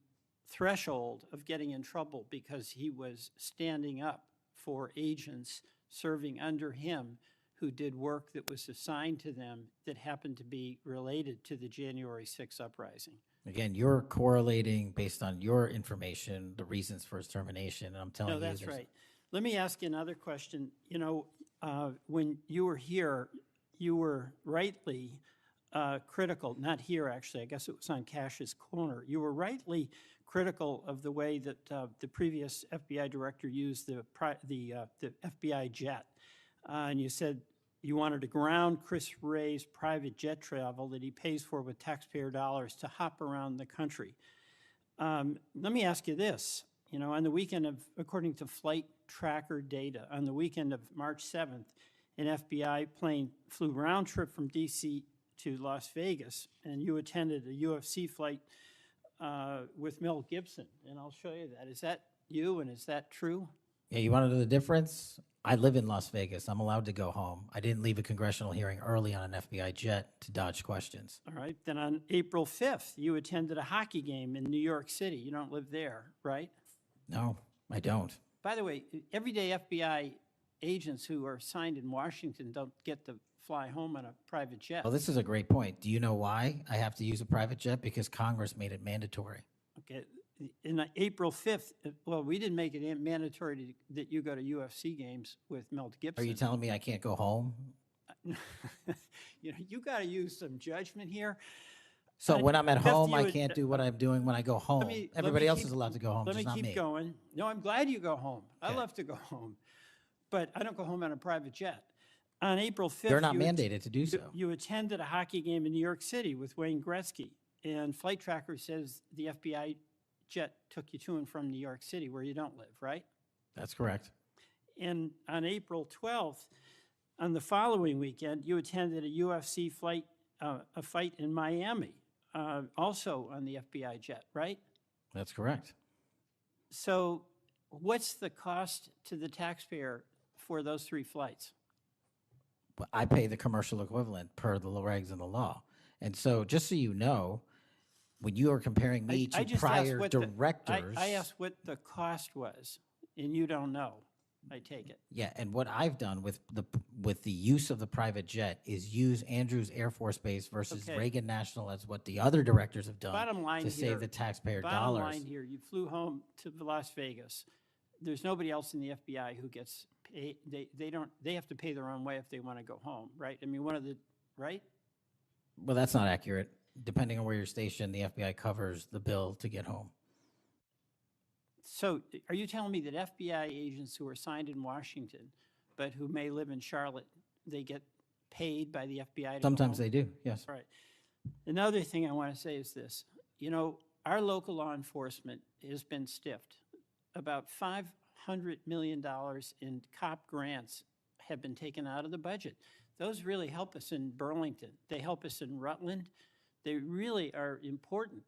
threshold of getting in trouble because he was standing up for agents serving under him who did work that was assigned to them that happened to be related to the January 6th uprising. Again, you're correlating based on your information the reasons for his termination, and I'm telling No, you. that's there's- right. Let me ask you another question. You know, when you were here, you were rightly critical, not here actually, I guess it was on Cash's Corner. You were rightly critical of the way that the previous FBI director used the FBI jet. And you said you wanted to ground Chris Wray's private jet travel that he pays for with taxpayer dollars to hop around the country. Let me ask you this. You know, on the weekend of, according to flight tracker data, on the weekend of March 7th, an FBI plane flew round trip from DC to Las Vegas, and you attended a UFC fight with Mel Gibson, and I'll show you that. Is that you, and is that true? Yeah, you want to know the difference? I live in Las Vegas. I'm allowed to go home. I didn't leave a congressional hearing early on an FBI jet to dodge questions. All right, then on April 5th, you attended a hockey game in New York City. You don't live there, right? No, I don't. By the way, everyday FBI agents who are assigned in Washington don't get to fly home on a private jet. Well, this is a great point. Do you know why I have to use a private jet? Because Congress made it mandatory. Okay, in April 5th, well, we didn't make it mandatory that you go to UFC games with Mel Gibson. Are you telling me I can't go home? You know, you got to use some judgment here. So when I'm at Beth, home, you I would- can't do what I'm doing when I go home. Everybody else is allowed to go home, Let just me not keep me. going. No, I'm glad you go home. I Okay. love to go home, but I don't go home on a private jet. On April 5th, They're not you mandated to do so. You attended a hockey game in New York City with Wayne Gretzky, and Flight Tracker says the FBI jet took you to and from New York City, where you don't live, right? That's correct. And on April 12th, on the following weekend, you attended a UFC fight, a fight in Miami, also on the FBI jet, right? That's correct. So what's the cost to the taxpayer for those 3 flights? But I pay the commercial equivalent per the regs and the law. And so just so you know, when you are comparing me I to just asked prior what directors. I asked what the cost was, and you don't know, I take it. Yeah, and what I've done with the use of the private jet is use Andrews Air Force Base versus Okay. Reagan National as what the other directors have done Bottom line to here, save the taxpayer bottom dollars. line here, you flew home to Las Vegas. There's nobody else in the FBI who gets paid. They have to pay their own way if they want to go home, right? I mean, right? Well, that's not accurate. Depending on where you're stationed, the FBI covers the bill to get home. So are you telling me that FBI agents who are assigned in Washington, but who may live in Charlotte, they get paid by the FBI to go Sometimes home? they do, yes. All right. Another thing I want to say is this. You know, our local law enforcement has been stiffed. About $500 million in COP grants have been taken out of the budget. Those really help us in Burlington. They help us in Rutland. They really are important.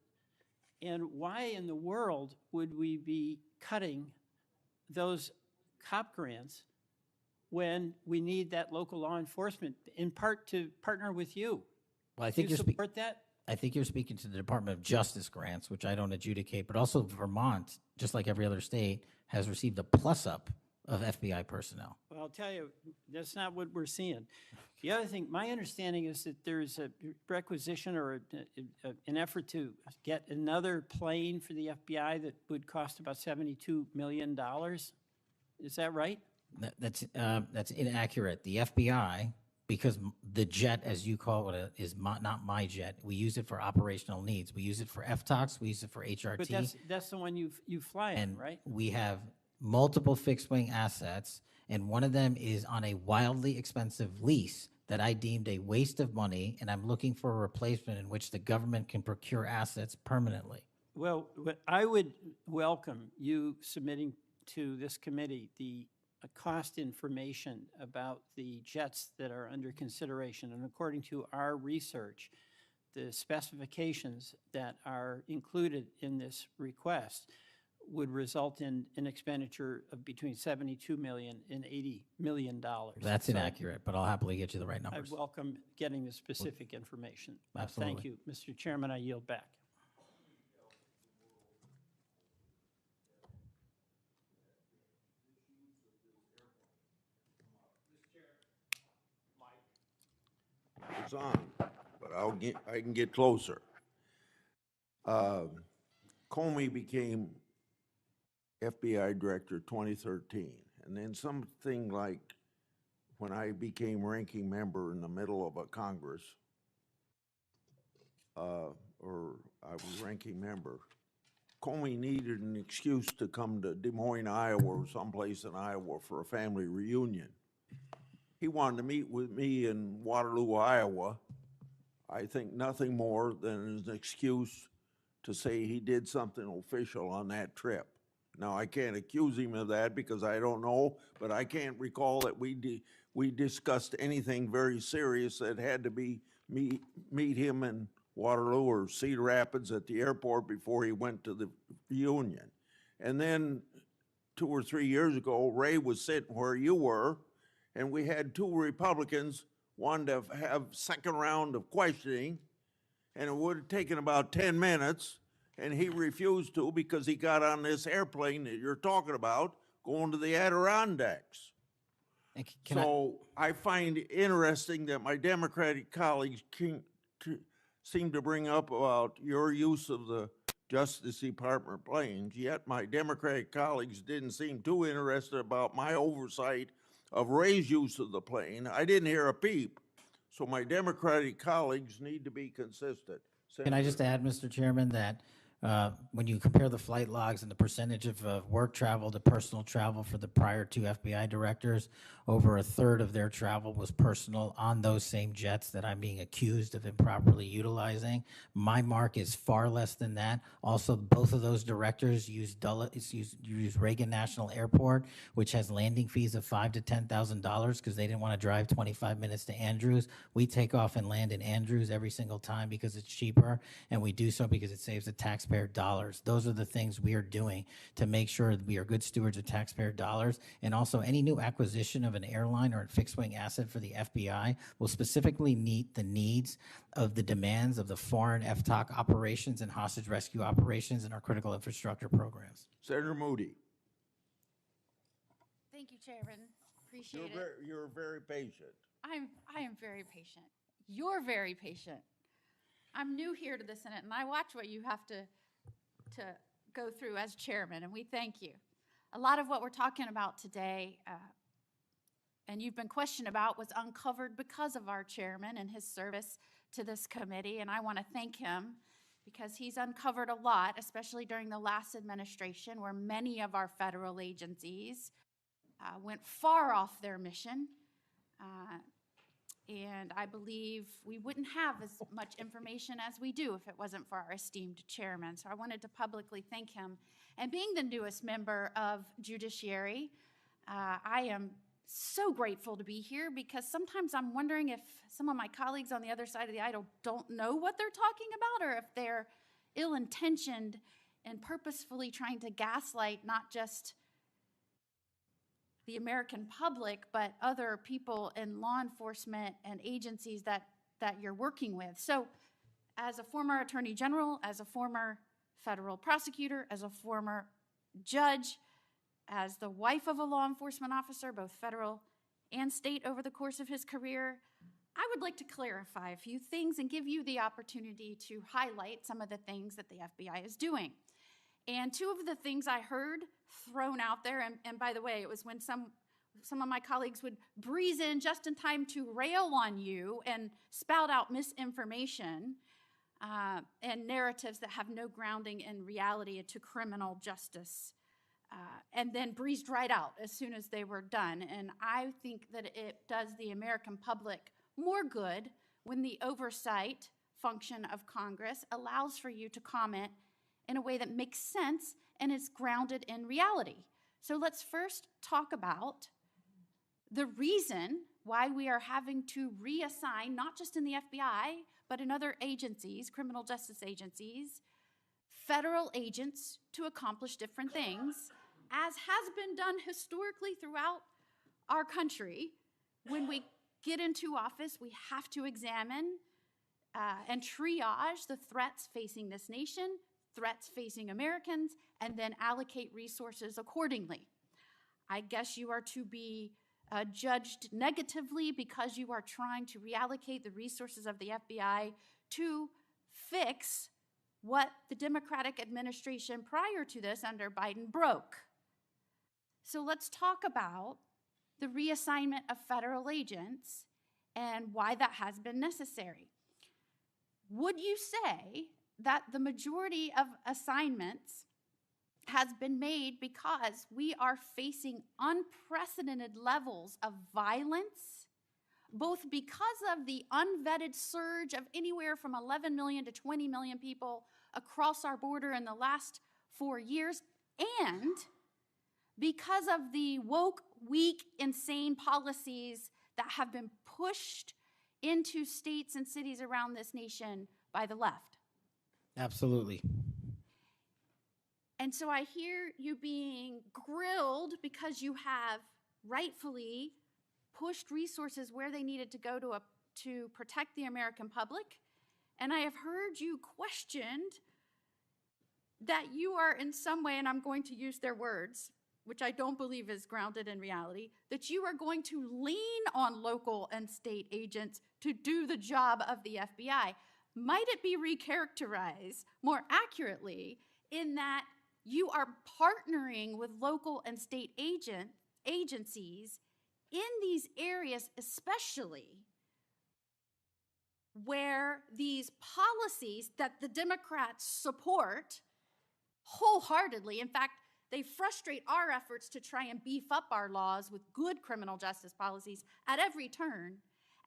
And why in the world would we be cutting those COP grants when we need that local law enforcement, in part to partner with you? Well, I Do think you you're support that? I think you're speaking to the Department of Justice grants, which I don't adjudicate, but also Vermont, just like every other state, has received a plus-up of FBI personnel. Well, I'll tell you, that's not what we're seeing. The other thing, my understanding is that there's a requisition or an effort to get another plane for the FBI that would cost about $72 million. Is that right? That's inaccurate. The FBI, because the jet, as you call it, is not my jet. We use it for operational needs. We use it for FTOCs. We use it for HRT. But that's the one you fly in, And right? we have multiple fixed-wing assets, and one of them is on a wildly expensive lease that I deemed a waste of money, and I'm looking for a replacement in which the government can procure assets permanently. Well, I would welcome you submitting to this committee the cost information about the jets that are under consideration. And according to our research, the specifications that are included in this request would result in an expenditure of between $72 million and $80 million. That's So inaccurate, but I'll happily get you the right I numbers. welcome getting the specific information. Absolutely. Thank you. Mr. Chairman, I yield back. It's on, but I can get closer. Comey became FBI director 2013, and then something like when I became ranking member in the middle of a Congress, or I was ranking member, Comey needed an excuse to come to Des Moines, Iowa, or someplace in Iowa for a family reunion. He wanted to meet with me in Waterloo, Iowa. I think nothing more than an excuse to say he did something official on that trip. Now, I can't accuse him of that because I don't know, but I can't recall that we discussed anything very serious that had to be meet him in Waterloo or Cedar Rapids at the airport before he went to the reunion. And then 2 or 3 years ago, Ray was sitting where you were, and we had 2 Republicans wanted to have second round of questioning, and it would have taken about 10 minutes, and he refused to because he got on this airplane that you're talking about going to the Adirondacks. And So I find it interesting that my Democratic colleagues seem to bring up about your use of the Justice Department planes, yet my Democratic colleagues didn't seem too interested about my oversight of Ray's use of the plane. I didn't hear a peep. So my Democratic colleagues need to be consistent. Can I just add, Mr. Chairman, that when you compare the flight logs and the percentage of work travel to personal travel for the prior 2 FBI directors, over a third of their travel was personal on those same jets that I'm being accused of improperly utilizing. My mark is far less than that. Also, both of those directors use Reagan National Airport, which has landing fees of $5,000 to $10,000 because they didn't want to drive 25 minutes to Andrews. We take off and land in Andrews every single time because it's cheaper, and we do so because it saves the taxpayer dollars. Those are the things we are doing to make sure that we are good stewards of taxpayer dollars. And also, any new acquisition of an airline or a fixed-wing asset for the FBI will specifically meet the needs of the demands of the foreign FTOC operations and hostage rescue operations and our critical infrastructure programs. Senator Moody, Thank you, Chairman. Appreciate it. you're very patient. I am very patient. You're very patient. I'm new here to the Senate, and I watch what you have to go through as chairman, and we thank you. A lot of what we're talking about today, and you've been questioned about, was uncovered because of our chairman and his service to this committee, and I want to thank him because he's uncovered a lot, especially during the last administration, where many of our federal agencies went far off their mission. And I believe we wouldn't have as much information as we do if it wasn't for our esteemed chairman. So I wanted to publicly thank him. And being the newest member of Judiciary, I am so grateful to be here because sometimes I'm wondering if some of my colleagues on the other side of the aisle don't know what they're talking about, or if they're ill-intentioned and purposefully trying to gaslight not just the American public, but other people in law enforcement and agencies that you're working with. So as a former attorney general, as a former federal prosecutor, as a former judge, as the wife of a law enforcement officer, both federal and state over the course of his career, I would like to clarify a few things and give you the opportunity to highlight some of the things that the FBI is doing. And two of the things I heard thrown out there, and by the way, it was when some of my colleagues would breeze in just in time to rail on you and spout out misinformation and narratives that have no grounding in reality to criminal justice, and then breezed right out as soon as they were done. And I think that it does the American public more good when the oversight function of Congress allows for you to comment in a way that makes sense and is grounded in reality. So let's first talk about the reason why we are having to reassign, not just in the FBI, but in other agencies, criminal justice agencies, federal agents to accomplish different things, as has been done historically throughout our country. When we get into office, we have to examine and triage the threats facing this nation, threats facing Americans, and then allocate resources accordingly. I guess you are to be judged negatively because you are trying to reallocate the resources of the FBI to fix what the Democratic administration prior to this under Biden broke. So let's talk about the reassignment of federal agents and why that has been necessary. Would you say that the majority of assignments has been made because we are facing unprecedented levels of violence, both because of the unvetted surge of anywhere from 11 million to 20 million people across our border in the last 4 years, and because of the woke, weak, insane policies that have been pushed into states and cities around this nation by the left? Absolutely. And so I hear you being grilled because you have rightfully pushed resources where they needed to go to protect the American public. And I have heard you questioned that you are in some way, and I'm going to use their words, which I don't believe is grounded in reality, that you are going to lean on local and state agents to do the job of the FBI. Might it be recharacterized more accurately in that you are partnering with local and state agencies in these areas, especially where these policies that the Democrats support wholeheartedly, in fact, they frustrate our efforts to try and beef up our laws with good criminal justice policies at every turn,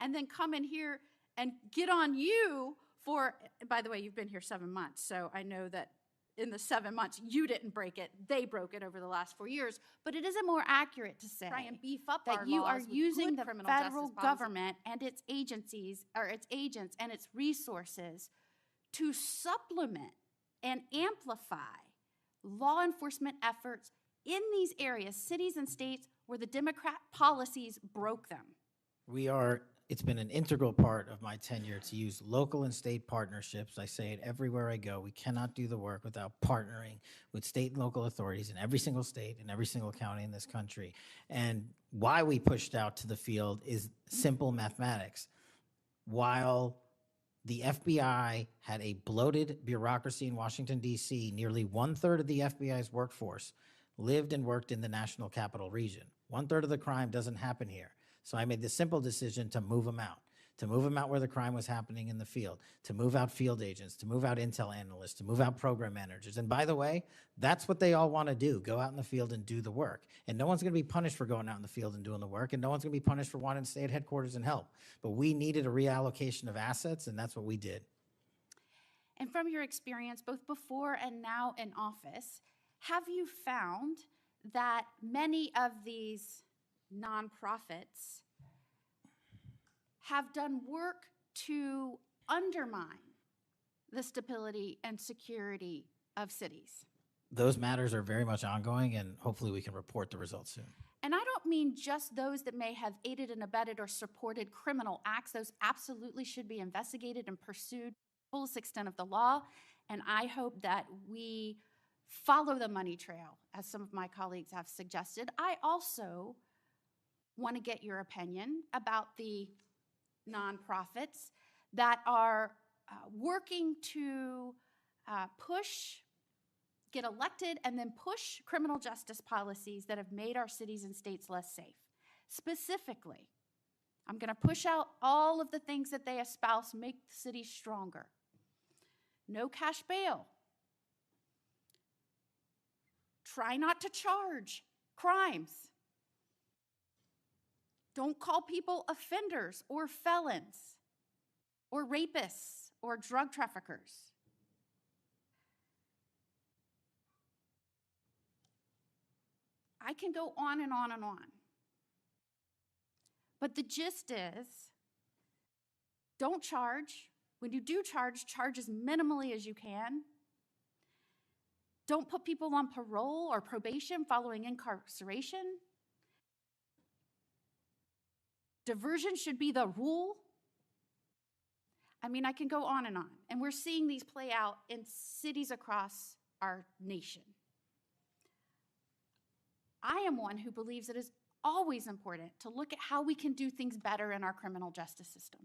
and then come in here and get on you for, by the way, you've been here 7 months, so I know that in the 7 months, you didn't break it, they broke it over the last 4 years, but it isn't more accurate to say Try and beef up that our you laws are with using good the criminal federal justice policy. government and its agencies, or its agents and its resources to supplement and amplify law enforcement efforts in these areas, cities and states where the Democrat policies broke them. It's been an integral part of my tenure to use local and state partnerships. I say it everywhere I go. We cannot do the work without partnering with state and local authorities in every single state and every single county in this country. And why we pushed out to the field is simple mathematics. While the FBI had a bloated bureaucracy in Washington, D.C., nearly 1/3 of the FBI's workforce lived and worked in the National Capital Region. 1/3 of the crime doesn't happen here. So I made the simple decision to move them out. to move them out where the crime was happening in the field, to move out field agents, to move out intel analysts, to move out program managers. And by the way, that's what they all want to do, go out in the field and do the work. And no one's going to be punished for going out in the field and doing the work, and no one's going to be punished for wanting to stay at headquarters and help. But we needed a reallocation of assets, and that's what we did. And from your experience, both before and now in office, have you found that many of these nonprofits have done work to undermine the stability and security of cities? Those matters are very much ongoing, and hopefully we can report the results soon. And I don't mean just those that may have aided and abetted or supported criminal acts. Those absolutely should be investigated and pursued to the fullest extent of the law. And I hope that we follow the money trail, as some of my colleagues have suggested. I also want to get your opinion about the nonprofits that are working to get elected and then push criminal justice policies that have made our cities and states less safe. Specifically, I'm going to push out all of the things that they espouse make the city stronger. No cash bail. Try not to charge crimes. Don't call people offenders or felons or rapists or drug traffickers. I can go on and on and on. But the gist is, don't charge. When you do charge, charge as minimally as you can. Don't put people on parole or probation following incarceration. Diversion should be the rule. I mean, I can go on. And we're seeing these play out in cities across our nation. I am one who believes it is always important to look at how we can do things better in our criminal justice system.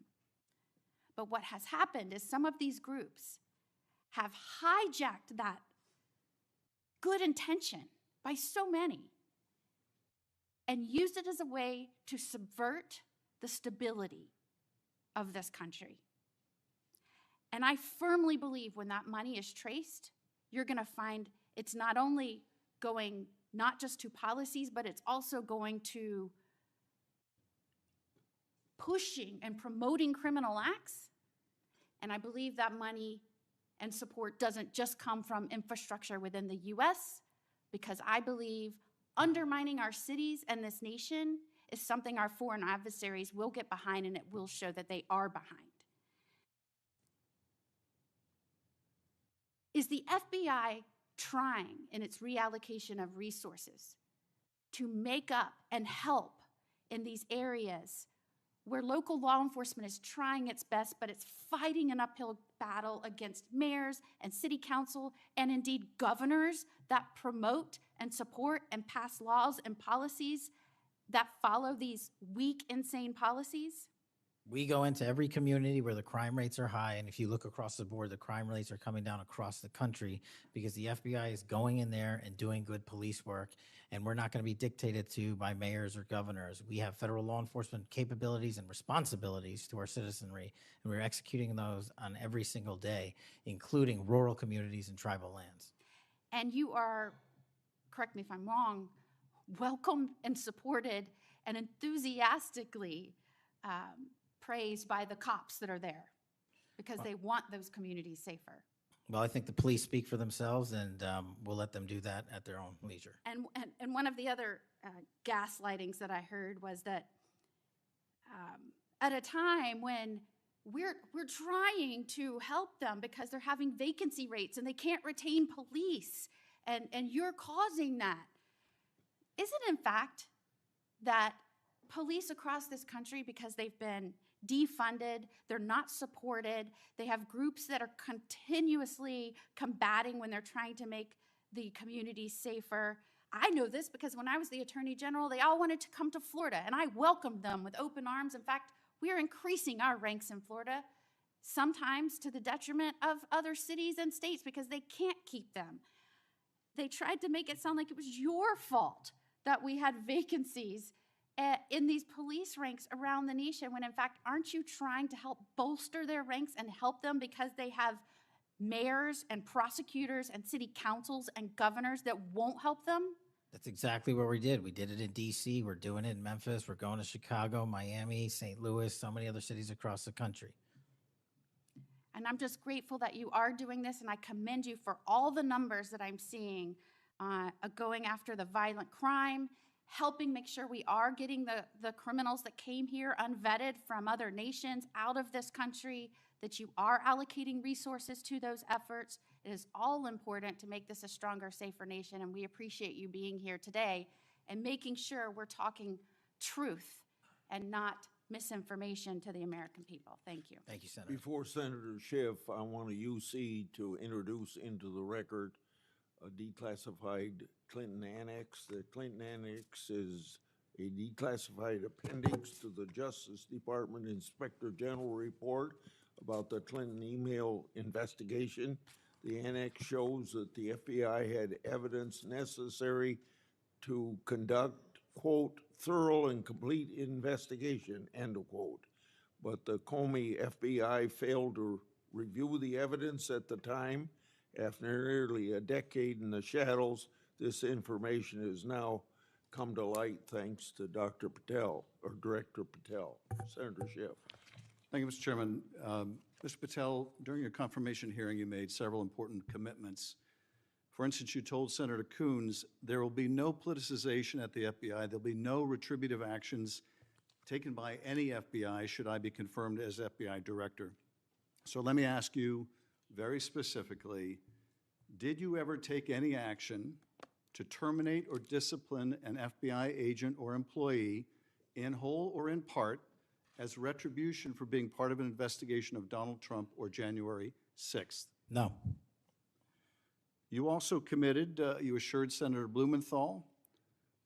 But what has happened is some of these groups have hijacked that good intention by so many and used it as a way to subvert the stability of this country. And I firmly believe when that money is traced, you're going to find it's not only going not just to policies, but it's also going to pushing and promoting criminal acts. And I believe that money and support doesn't just come from infrastructure within the US, because I believe undermining our cities and this nation is something our foreign adversaries will get behind, and it will show that they are behind. Is the FBI trying in its reallocation of resources to make up and help in these areas where local law enforcement is trying its best, but it's fighting an uphill battle against mayors and city council and indeed governors that promote and support and pass laws and policies that follow these weak, insane policies? We go into every community where the crime rates are high, and if you look across the board, the crime rates are coming down across the country because the FBI is going in there and doing good police work, and we're not going to be dictated to by mayors or governors. We have federal law enforcement capabilities and responsibilities to our citizenry, and we're executing those on every single day, including rural communities and tribal lands. And you are, correct me if I'm wrong, welcomed and supported and enthusiastically praised by the cops that are there because they want those communities safer. Well, I think the police speak for themselves, and we'll let them do that at their own leisure. And one of the other gaslightings that I heard was that at a time when we're trying to help them because they're having vacancy rates and they can't retain police, and you're causing that. Is it in fact that police across this country, because they've been defunded, they're not supported, they have groups that are continuously combating when they're trying to make the community safer? I know this because when I was the Attorney General, they all wanted to come to Florida, and I welcomed them with open arms. In fact, we are increasing our ranks in Florida, sometimes to the detriment of other cities and states because they can't keep them. They tried to make it sound like it was your fault that we had vacancies in these police ranks around the nation, when in fact, aren't you trying to help bolster their ranks and help them because they have mayors and prosecutors and city councils and governors that won't help them? That's exactly what we did. We did it in DC. We're doing it in Memphis. We're going to Chicago, Miami, St. Louis, so many other cities across the country. And I'm just grateful that you are doing this, and I commend you for all the numbers that I'm seeing going after the violent crime, helping make sure we are getting the criminals that came here unvetted from other nations out of this country, that you are allocating resources to those efforts. It is all important to make this a stronger, safer nation, and we appreciate you being here today and making sure we're talking truth and not misinformation to the American people. Thank you. Thank you, Senator. Before Senator Schiff, I want a UC to introduce into the record a declassified Clinton Annex. The Clinton Annex is a declassified appendix to the Justice Department Inspector General report about the Clinton email investigation. The annex shows that the FBI had evidence necessary to conduct, quote, thorough and complete investigation, end of quote. But the Comey FBI failed to review the evidence at the time. After nearly a decade in the shadows, this information has now come to light thanks to Dr. Patel, or Director Patel. Senator Schiff. Thank you, Mr. Chairman. Mr. Patel, during your confirmation hearing, you made several important commitments. For instance, you told Senator Coons there will be no politicization at the FBI. There'll be no retributive actions taken by any FBI should I be confirmed as FBI director. So let me ask you very specifically, did you ever take any action to terminate or discipline an FBI agent or employee in whole or in part as retribution for being part of an investigation of Donald Trump or January 6th? No. You also committed, you assured Senator Blumenthal,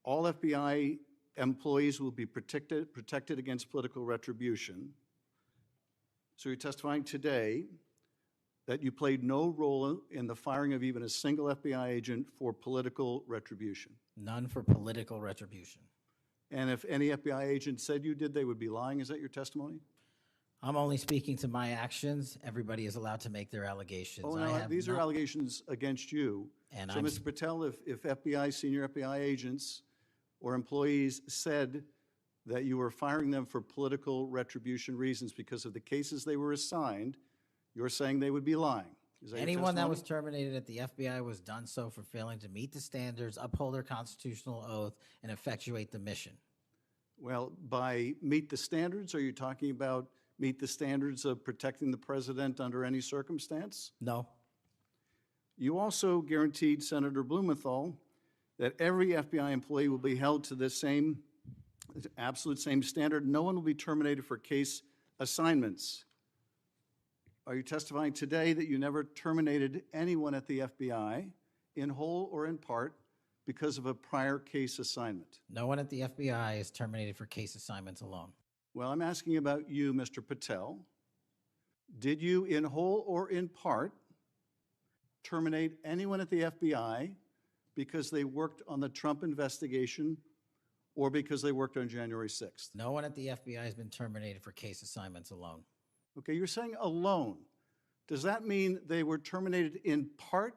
all FBI employees will be protected against political retribution. So you're testifying today that you played no role in the firing of even a single FBI agent for political retribution. None for political retribution. And if any FBI agent said you did, they would be lying. Is that your testimony? I'm only speaking to my actions. Everybody is allowed to make their allegations. Oh, no, these are allegations against you. And so, Mr. Patel, if FBI, senior FBI agents or employees said that you were firing them for political retribution reasons because of the cases they were assigned, you're saying they would be lying. Is that anyone that your was testimony? terminated at the FBI was done so for failing to meet the standards, uphold their constitutional oath, and effectuate the mission. Well, by meet the standards, are you talking about meet the standards of protecting the president under any circumstance? No. You also guaranteed Senator Blumenthal that every FBI employee will be held to the same, absolute same standard. No one will be terminated for case assignments. Are you testifying today that you never terminated anyone at the FBI in whole or in part because of a prior case assignment? No one at the FBI is terminated for case assignments alone. Well, I'm asking about you, Mr. Patel. Did you, in whole or in part, terminate anyone at the FBI because they worked on the Trump investigation or because they worked on January 6th? No one at the FBI has been terminated for case assignments alone. Okay, you're saying alone. Does that mean they were terminated in part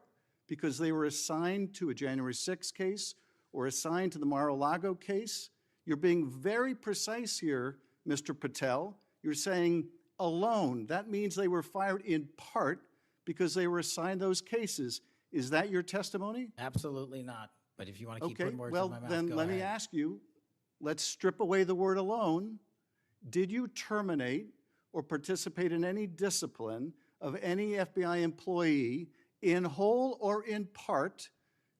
because they were assigned to a January 6th case or assigned to the Mar-a-Lago case? You're being very precise here, Mr. Patel. You're saying alone. That means they were fired in part because they were assigned those cases. Is that your testimony? Absolutely not. But if you want to keep Okay, putting words well, in my mouth, then go let me ahead. ask you, let's strip away the word alone. Did you terminate or participate in any discipline of any FBI employee in whole or in part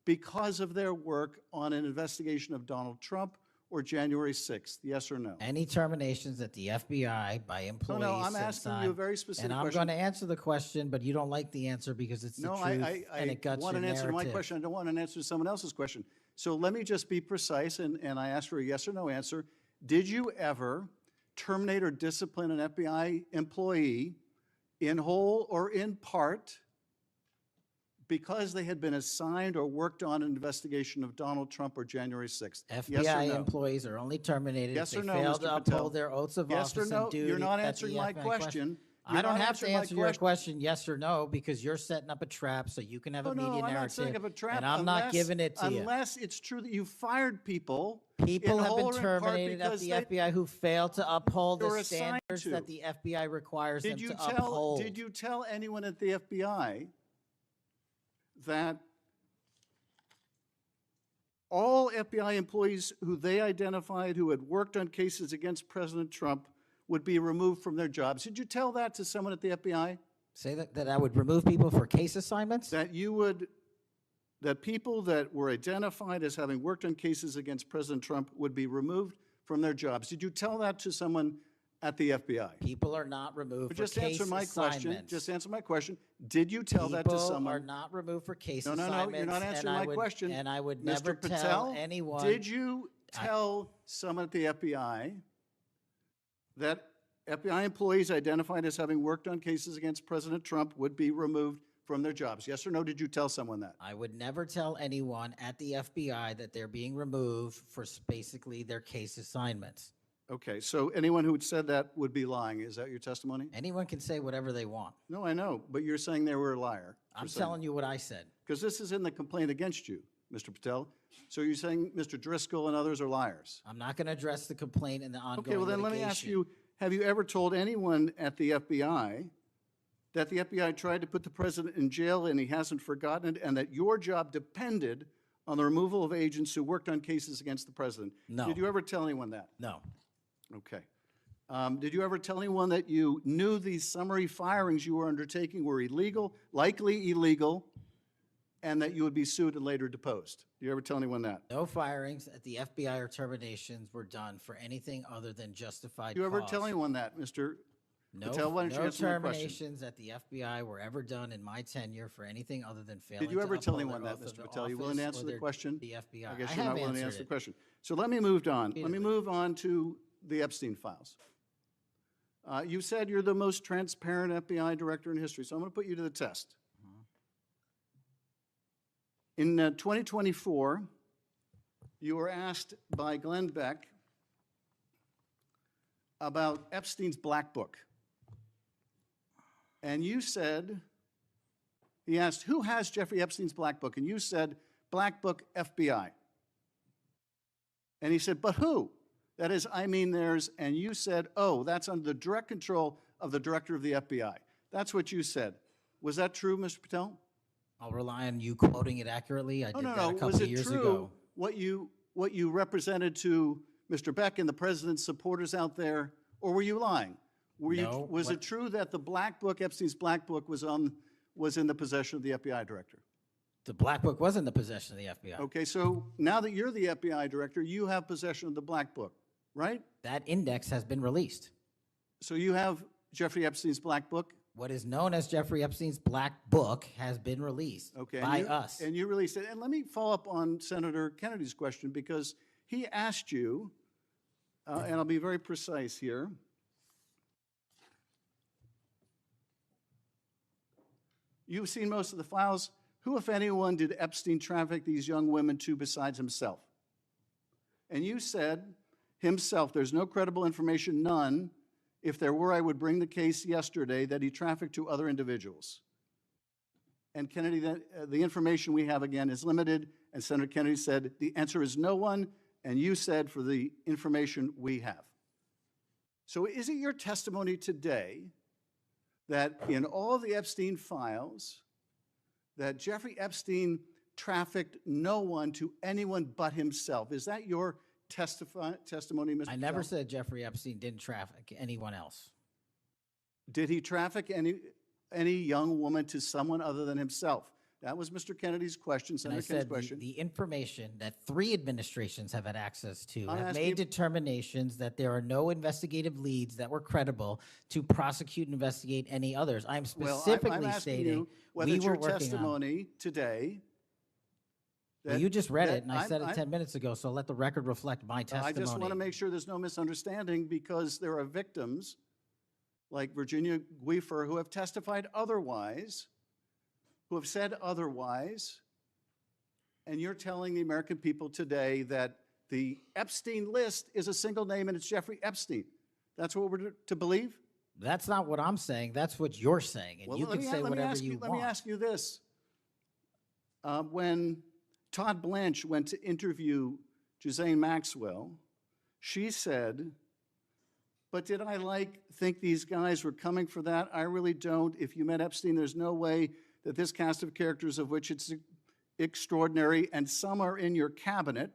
because of their work on an investigation of Donald Trump or January 6th? Yes or no? Any terminations at the FBI by employees. No, I'm since asking you a very specific And I'm question. going to answer the question, but you don't like the answer because it's the No, truth I and it guts want your an answer to my narrative. question. I don't want an answer to someone else's question. So let me just be precise, and I ask for a yes or no answer. Did you ever terminate or discipline an FBI employee in whole or in part because they had been assigned or worked on an investigation of Donald Trump or January 6th? Yes or FBI no? employees are only terminated Yes if or they no, fail Mr. to Patel? uphold their oaths of Yes or office no? and duty. You're not at the answering my FBI question. I You're don't not have to answering my answer your question yes or no because you're setting up a trap so you can have a No, media I'm not setting narrative. up a trap. And I'm not giving it to you. Unless it's true that you fired people. People in have been whole or in part terminated at because the they- FBI who failed to uphold You're the assigned standards to. that the FBI requires them Did you to tell? uphold. Did you tell anyone at the FBI that all FBI employees who they identified who had worked on cases against President Trump would be removed from their jobs? Did you tell that to someone at the FBI? Say that I would remove people for case assignments? That you would, that people that were identified as having worked on cases against President Trump would be removed from their jobs? Did you tell that to someone at the FBI? People are not removed But for just case answer my question. assignments. Just answer my question. Did you tell that to People someone? are not removed for case No, assignments. you're not and answering I my would- question. And I would Mr. never Patel, tell anyone. did you tell someone at the FBI that FBI employees identified as having worked on cases against President Trump would be removed from their jobs? Yes or no, did you tell someone that? I would never tell anyone at the FBI that they're being removed for basically their case assignments. Okay, so anyone who said that would be lying. Is that your testimony? Anyone can say whatever they want. No, I know, but you're saying they were a liar. I'm telling you what I said. Because this is in the complaint against you, Mr. Patel. So you're saying Mr. Driscoll and others are liars? I'm not going to address the complaint and the ongoing Okay, well then let me ask litigation. you, have you ever told anyone at the FBI that the FBI tried to put the president in jail and he hasn't forgotten it, and that your job depended on the removal of agents who worked on cases against the president? No. Did you ever tell anyone that? No. Okay. Did you ever tell anyone that you knew these summary firings you were undertaking were illegal, likely illegal, and that you would be sued and later deposed? Did you ever tell anyone that? No firings at the FBI or terminations were done for anything other than justified Did you ever cause. tell anyone that, Mr. No, Patel? Why don't you no answer my question? terminations at the FBI were ever done in my tenure for anything other than failing Did you to ever tell uphold anyone their that, oath of Mr. Patel? You willing to office answer or the their- question? The FBI. I guess I you're have not willing to answered answer the it. question. So let me move on. Let me Repeatedly. move on to the Epstein files. You said you're the most transparent FBI director in history, so I'm going to put you to the test. In 2024, you were asked by Glenn Beck about Epstein's Black Book. And you said, he asked, who has Jeffrey Epstein's Black Book? And you said, Black Book, FBI. And he said, but who? That is, I mean, there's, and you said, oh, that's under the direct control of the director of the FBI. That's what you said. Was that true, Mr. Patel? I'll rely on you quoting it accurately. I did that a Was couple it years true ago. what you represented to Mr. Beck and the president's supporters out there, or were you lying? No, Was it true that the Black Book, Epstein's Black Book, was in the possession of the FBI director? The Black Book was in the possession of the FBI. Okay, so now that you're the FBI director, you have possession of the Black Book, right? That index has been released. So you have Jeffrey Epstein's Black Book? What is known as Jeffrey Epstein's Black Book has been released by us. And you released it. And let me follow up on Senator Kennedy's question, because he asked you, and I'll be very precise here. You've seen most of the files. Who, if anyone, did Epstein traffic these young women to besides himself? And you said, himself, there's no credible information, none. If there were, I would bring the case yesterday that he trafficked to other individuals. And Kennedy, the information we have, again, is limited. And Senator Kennedy said, the answer is no one. And you said, for the information we have. So is it your testimony today that in all the Epstein files, that Jeffrey Epstein trafficked no one to anyone but himself? Is that your testimony, Mr. I never Patel? said Jeffrey Epstein didn't traffic anyone else. Did he traffic any young woman to someone other than himself? That was Mr. Kennedy's question, And I Senator Kennedy's said question. the information that 3 administrations have had access to I'm have asking made you- determinations that there are no investigative leads that were credible to prosecute and investigate any others. I'm Well, specifically I'm asking stating you whether we it's were your working on. testimony today. Well, you just read that it, and I said it 10 minutes ago, so let the record reflect my I testimony. just want to make sure there's no misunderstanding, because there are victims like Virginia Guifer who have testified otherwise, who have said otherwise, and you're telling the American people today that the Epstein list is a single name and it's Jeffrey Epstein. That's what we're to believe? That's not what I'm saying. That's what you're saying. And Well, you let can me- say let me whatever ask you Let me want. ask you this. When Todd Blanche went to interview Ghislaine Maxwell, she said, but did I think these guys were coming for that? I really don't. If you met Epstein, there's no way that this cast of characters, of which it's extraordinary, and some are in your cabinet,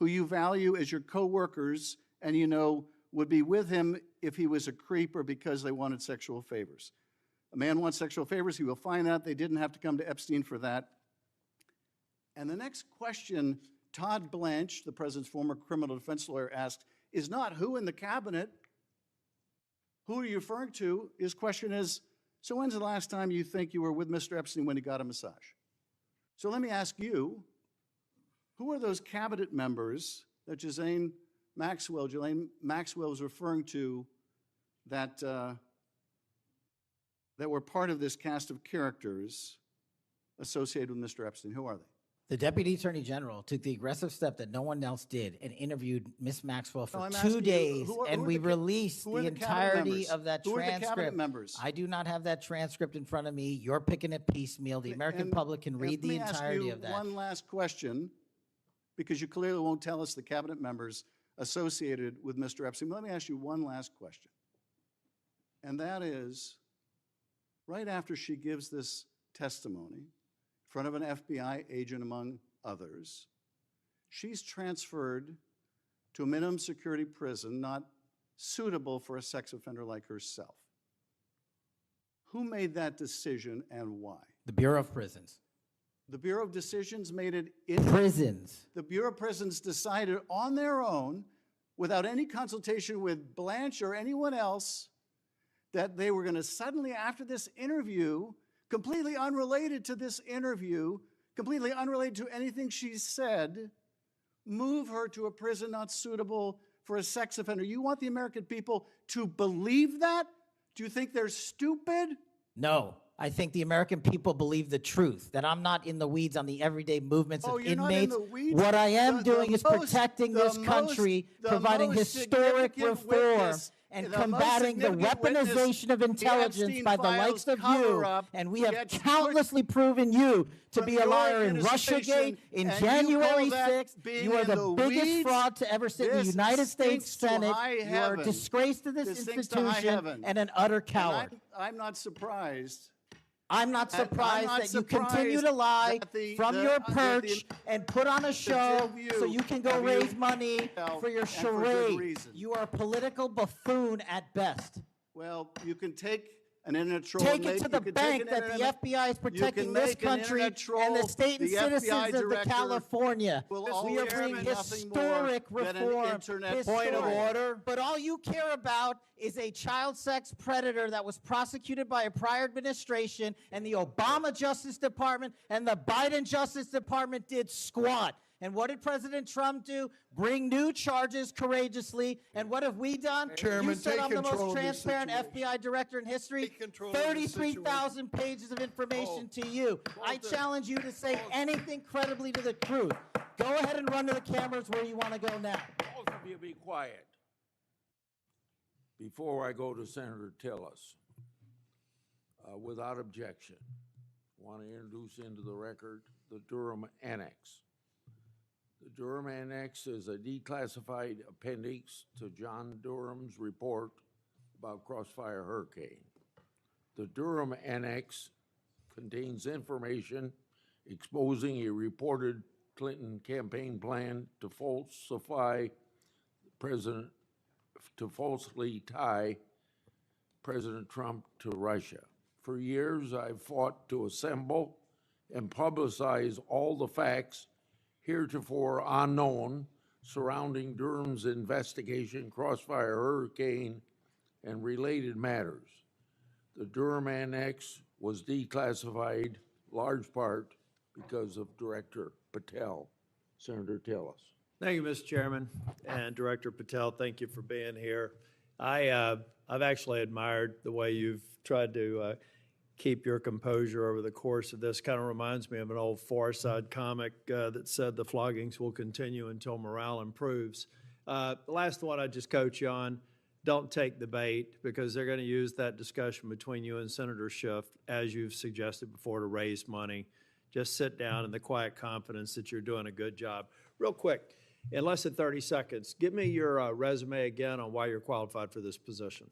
who you value as your co-workers, and you know would be with him if he was a creep or because they wanted sexual favors. A man wants sexual favors, he will find out. They didn't have to come to Epstein for that. And the next question Todd Blanche, the president's former criminal defense lawyer, asked is not who in the cabinet, who are you referring to? His question is, so when's the last time you think you were with Mr. Epstein when he got a massage? So let me ask you, who are those cabinet members that Ghislaine Maxwell was referring to that, that were part of this cast of characters associated with Mr. Epstein? Who are they? The Deputy Attorney General took the aggressive step that no one else did and interviewed Miss Maxwell for No, I'm 2 asking you, days, who are and the we ca- released who are the the cabinet entirety members? of that Who are the cabinet transcript. members? I do not have that transcript in front of me. You're picking it piecemeal. The American And- public can read the entirety of Let me that. ask you one last question, because you clearly won't tell us the cabinet members associated with Mr. Epstein. But let me ask you one last question. And that is, right after she gives this testimony in front of an FBI agent, among others, she's transferred to a minimum security prison not suitable for a sex offender like herself. Who made that decision and why? The Bureau of Prisons. The Bureau of Decisions made it in Prisons. The Bureau of Prisons decided on their own, without any consultation with Blanche or anyone else, that they were going to suddenly, after this interview, completely unrelated to this interview, completely unrelated to anything she said, move her to a prison not suitable for a sex offender. You want the American people to believe that? Do you think they're stupid? No, I think the American people believe the truth, that I'm not in the weeds on the everyday movements Oh, of you're not in inmates. the weeds? What I am The doing is most- protecting the this country, most- the providing most historic significant reform, witness- and the most combating the significant witness, weaponization of the intelligence Epstein by the likes files of you. cover-up And we have gets countlessly proven you to from be a your liar in administration, Russiagate, in and you January call that 6th. being You are in the the biggest weeds? fraud to ever sit in the This United States stinks to Senate. high You are a heaven. disgrace to this This stinks to high institution heaven. and an utter And coward. I'm not surprised. I'm not surprised not that you continue to surprised lie that the- from the- your that the- perch and put on a show view so you can go of you raise money for your and for good charade. reason. You are a political buffoon at best. Well, you can take an internet troll. Take and it make- to you the can take bank an that the internet- FBI is you can protecting this make an country internet troll. and the state and The FBI citizens of the director California. will We are always bringing be nothing more historic than an reform. internet Point of troll. order. But all you care about is a child sex predator that was prosecuted by a prior administration, and the Obama Justice Department and the Biden Justice Department did squat. And what did President Trump do? Bring new charges courageously. And what have we done? Chairman, You said take I'm the control most of this transparent situation. FBI director in history. Take control of this 33,000 pages of information to you. I challenge you to say anything credibly to the truth. Go ahead and run to the cameras where you want to go now. Both of you be quiet. Before I go to Senator Tillis, without objection, want to introduce into the record the Durham Annex. The Durham Annex is a declassified appendix to John Durham's report about Crossfire Hurricane. The Durham Annex contains information exposing a reported Clinton campaign plan to falsely tie President Trump to Russia. For years, I've fought to assemble and publicize all the facts heretofore unknown surrounding Durham's investigation, Crossfire Hurricane, and related matters. The Durham Annex was declassified large part because of Director Patel. Senator Tillis. Thank you, Mr. Chairman, and Director Patel, thank you for being here. I've actually admired the way you've tried to keep your composure over the course of this. Kind of reminds me of an old Far Side comic that said the floggings will continue until morale improves. The last one I just coach you on, don't take the bait, because they're going to use that discussion between you and Senator Schiff, as you've suggested before, to raise money. Just sit down in the quiet confidence that you're doing a good job. Real quick, in less than 30 seconds, give me your resume again on why you're qualified for this position.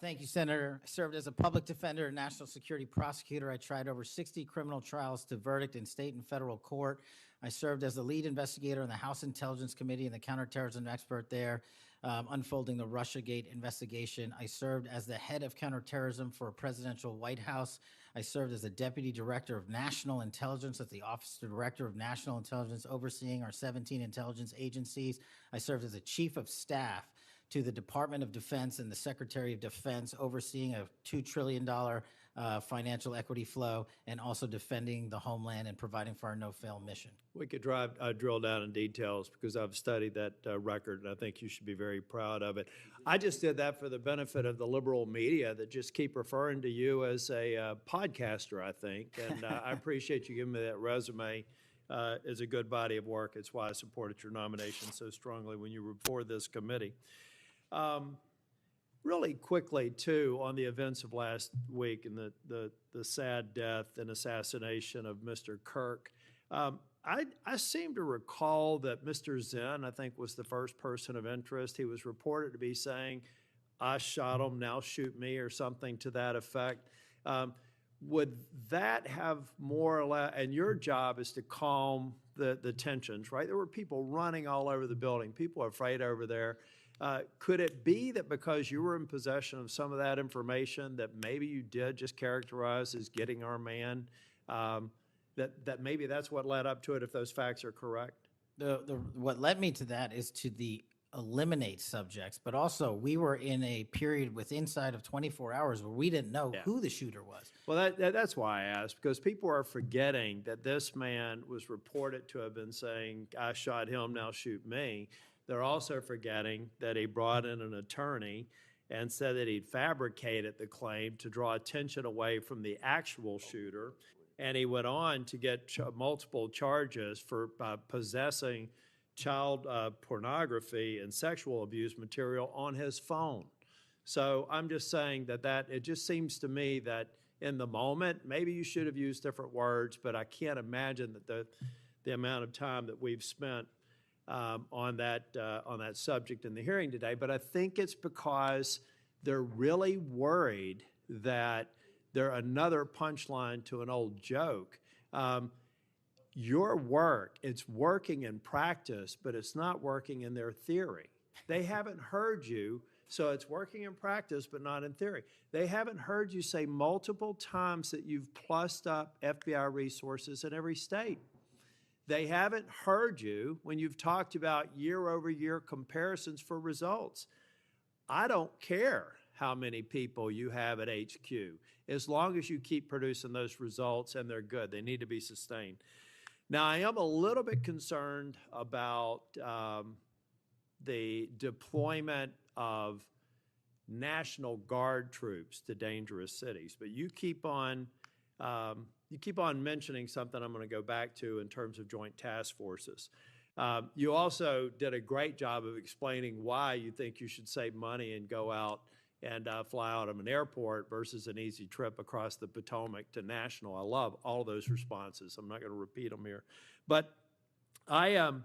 Thank you, Senator. I served as a public defender and national security prosecutor. I tried over 60 criminal trials to verdict in state and federal court. I served as the lead investigator in the House Intelligence Committee and the counterterrorism expert there, unfolding the Russiagate investigation. I served as the head of counterterrorism for a presidential White House. I served as the deputy director of national intelligence at the Office of Director of National Intelligence, overseeing our 17 intelligence agencies. I served as a chief of staff to the Department of Defense and the Secretary of Defense, overseeing a $2 trillion financial equity flow, and also defending the homeland and providing for our no-fail mission. We could drill down in details, because I've studied that record, and I think you should be very proud of it. I just did that for the benefit of the liberal media that just keep referring to you as a podcaster, I think, and I appreciate you giving me that resume. It's a good body of work. It's why I supported your nomination so strongly when you were before this committee. Really quickly, too, on the events of last week and the sad death and assassination of Mr. Kirk, I seem to recall that Mr. Zinn, I think, was the first person of interest. He was reported to be saying, "I shot him, now shoot me," or something to that effect. Would that have more or less, and your job is to calm the tensions, right? There were people running all over the building. People are afraid over there. Could it be that because you were in possession of some of that information that maybe you did just characterize as getting our man, that maybe that's what led up to it, if those facts are correct? What led me to that is to the eliminate subjects, but also we were in a period with inside of 24 hours where we didn't know who the shooter was. Well, that's why I asked, because people are forgetting that this man was reported to have been saying, "I shot him, now shoot me." They're also forgetting that he brought in an attorney and said that he'd fabricated the claim to draw attention away from the actual shooter. And he went on to get multiple charges for possessing child pornography and sexual abuse material on his phone. So I'm just saying that it just seems to me that in the moment, maybe you should have used different words, but I can't imagine that the amount of time that we've spent on that subject in the hearing today. But I think it's because they're really worried that they're another punchline to an old joke. Your work, it's working in practice, but it's not working in their theory. They haven't heard you, so it's working in practice, but not in theory. They haven't heard you say multiple times that you've plussed up FBI resources in every state. They haven't heard you when you've talked about year-over-year comparisons for results. I don't care how many people you have at HQ, as long as you keep producing those results and they're good. They need to be sustained. Now, I am a little bit concerned about the deployment of National Guard troops to dangerous cities, but you keep on mentioning something I'm going to go back to in terms of joint task forces. You also did a great job of explaining why you think you should save money and go out and fly out of an airport versus an easy trip across the Potomac to National. I love all those responses. I'm not going to repeat them here. But I'm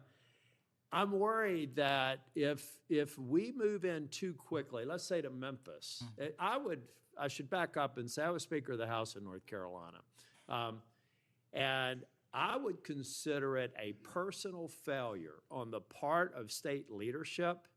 worried that if we move in too quickly, let's say to Memphis, I should back up and say I was Speaker of the House in North Carolina. And I would consider it a personal failure on the part of state leadership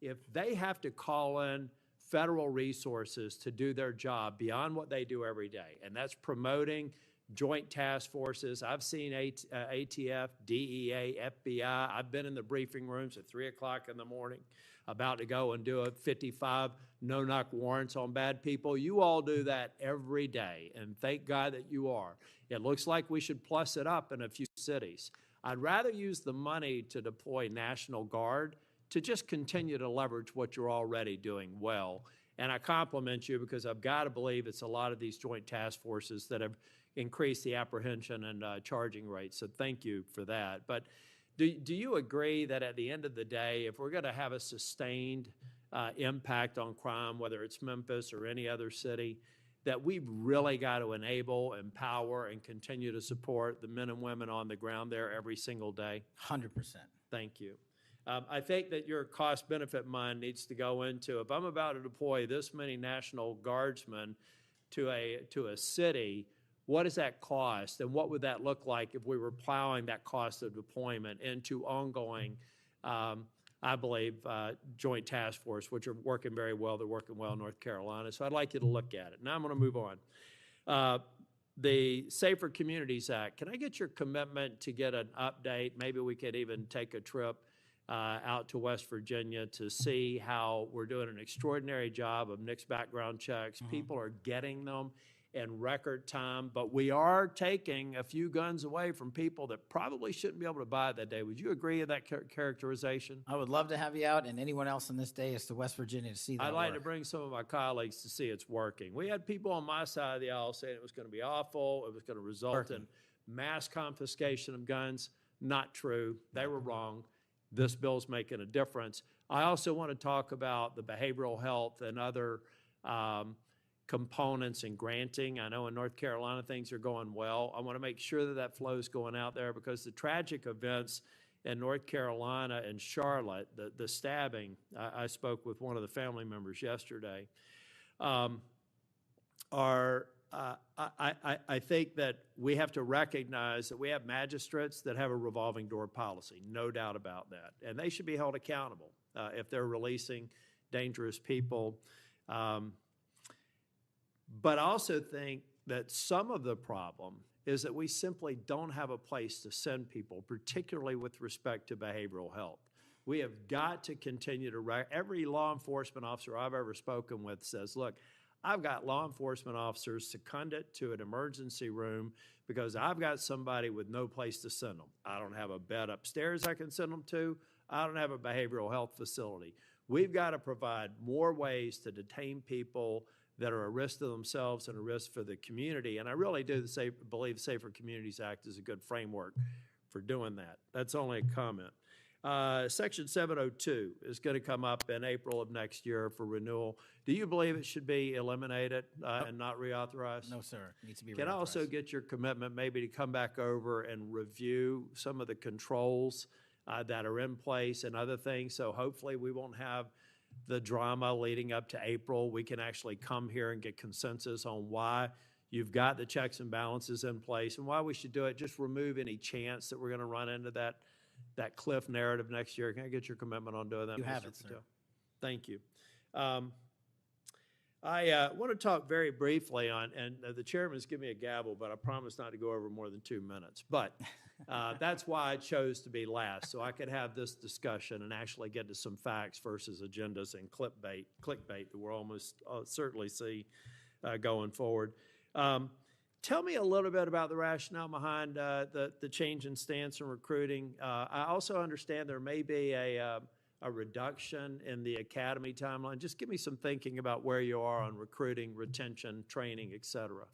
if they have to call in federal resources to do their job beyond what they do every day. And that's promoting joint task forces. I've seen ATF, DEA, FBI. I've been in the briefing rooms at 3 o'clock in the morning about to go and do a 55 no-knock warrants on bad people. You all do that every day, and thank God that you are. It looks like we should plus it up in a few cities. I'd rather use the money to deploy National Guard to just continue to leverage what you're already doing well And I compliment you because I've got to believe it's a lot of these joint task forces that have increased the apprehension and charging rates. So thank you for that. But do you agree that at the end of the day, if we're going to have a sustained impact on crime, whether it's Memphis or any other city, that we've really got to enable, empower, and continue to support the men and women on the ground there every single day? 100%. Thank you. I think that your cost-benefit mind needs to go into, if I'm about to deploy this many National Guardsmen to a city, what does that cost? And what would that look like if we were plowing that cost of deployment into ongoing, I believe, joint task force, which are working very well. They're working well in North Carolina. So I'd like you to look at it. Now I'm going to move on. The Safer Communities Act, can I get your commitment to get an update? Maybe we could even take a trip out to West Virginia to see how we're doing an extraordinary job of NICS background checks. People are getting them in record time, but we are taking a few guns away from people that probably shouldn't be able to buy that day. Would you agree with that characterization? I would love to have you out and anyone else on this day is to West Virginia to see that I'd like to work. bring some of my colleagues to see it's working. We had people on my side of the aisle saying it was going to be awful, it was going to result in mass confiscation of guns. Not true. They were wrong. This bill's making a difference. I also want to talk about the behavioral health and other components in granting. I know in North Carolina things are going well. I want to make sure that that flow is going out there because the tragic events in North Carolina and Charlotte, the stabbing, I spoke with one of the family members yesterday, I think that we have to recognize that we have magistrates that have a revolving door policy, no doubt about that. And they should be held accountable if they're releasing dangerous people. But I also think that some of the problem is that we simply don't have a place to send people, particularly with respect to behavioral health. We have got to continue to, every law enforcement officer I've ever spoken with says, look, I've got law enforcement officers seconded to an emergency room because I've got somebody with no place to send them. I don't have a bed upstairs I can send them to. I don't have a behavioral health facility. We've got to provide more ways to detain people that are a risk to themselves and a risk for the community. And I really do believe the Safer Communities Act is a good framework for doing that. That's only a comment. Section 702 is going to come up in April of next year for renewal. Do you believe it should be eliminated and not reauthorized? No, sir. It needs to be Can I also get your commitment maybe to come back over and review some of the controls that are in place and other things? So hopefully we won't have the drama leading up to April. We can actually come here and get consensus on why you've got the checks and balances in place and why we should do it. Just remove any chance that we're going to run into that cliff narrative next year. Can I get your commitment on doing that? You have Mr. it, sir. Patel? Thank you. I want to talk very briefly on, and the chairman's given me a gavel, but I promise not to go over more than 2 minutes. But that's why I chose to be last, so I could have this discussion and actually get to some facts versus agendas and clickbait that we'll almost certainly see going forward. Tell me a little bit about the rationale behind the change in stance in recruiting. I also understand there may be a reduction in the academy timeline. Just give me some thinking about where you are on recruiting, retention, training, et cetera.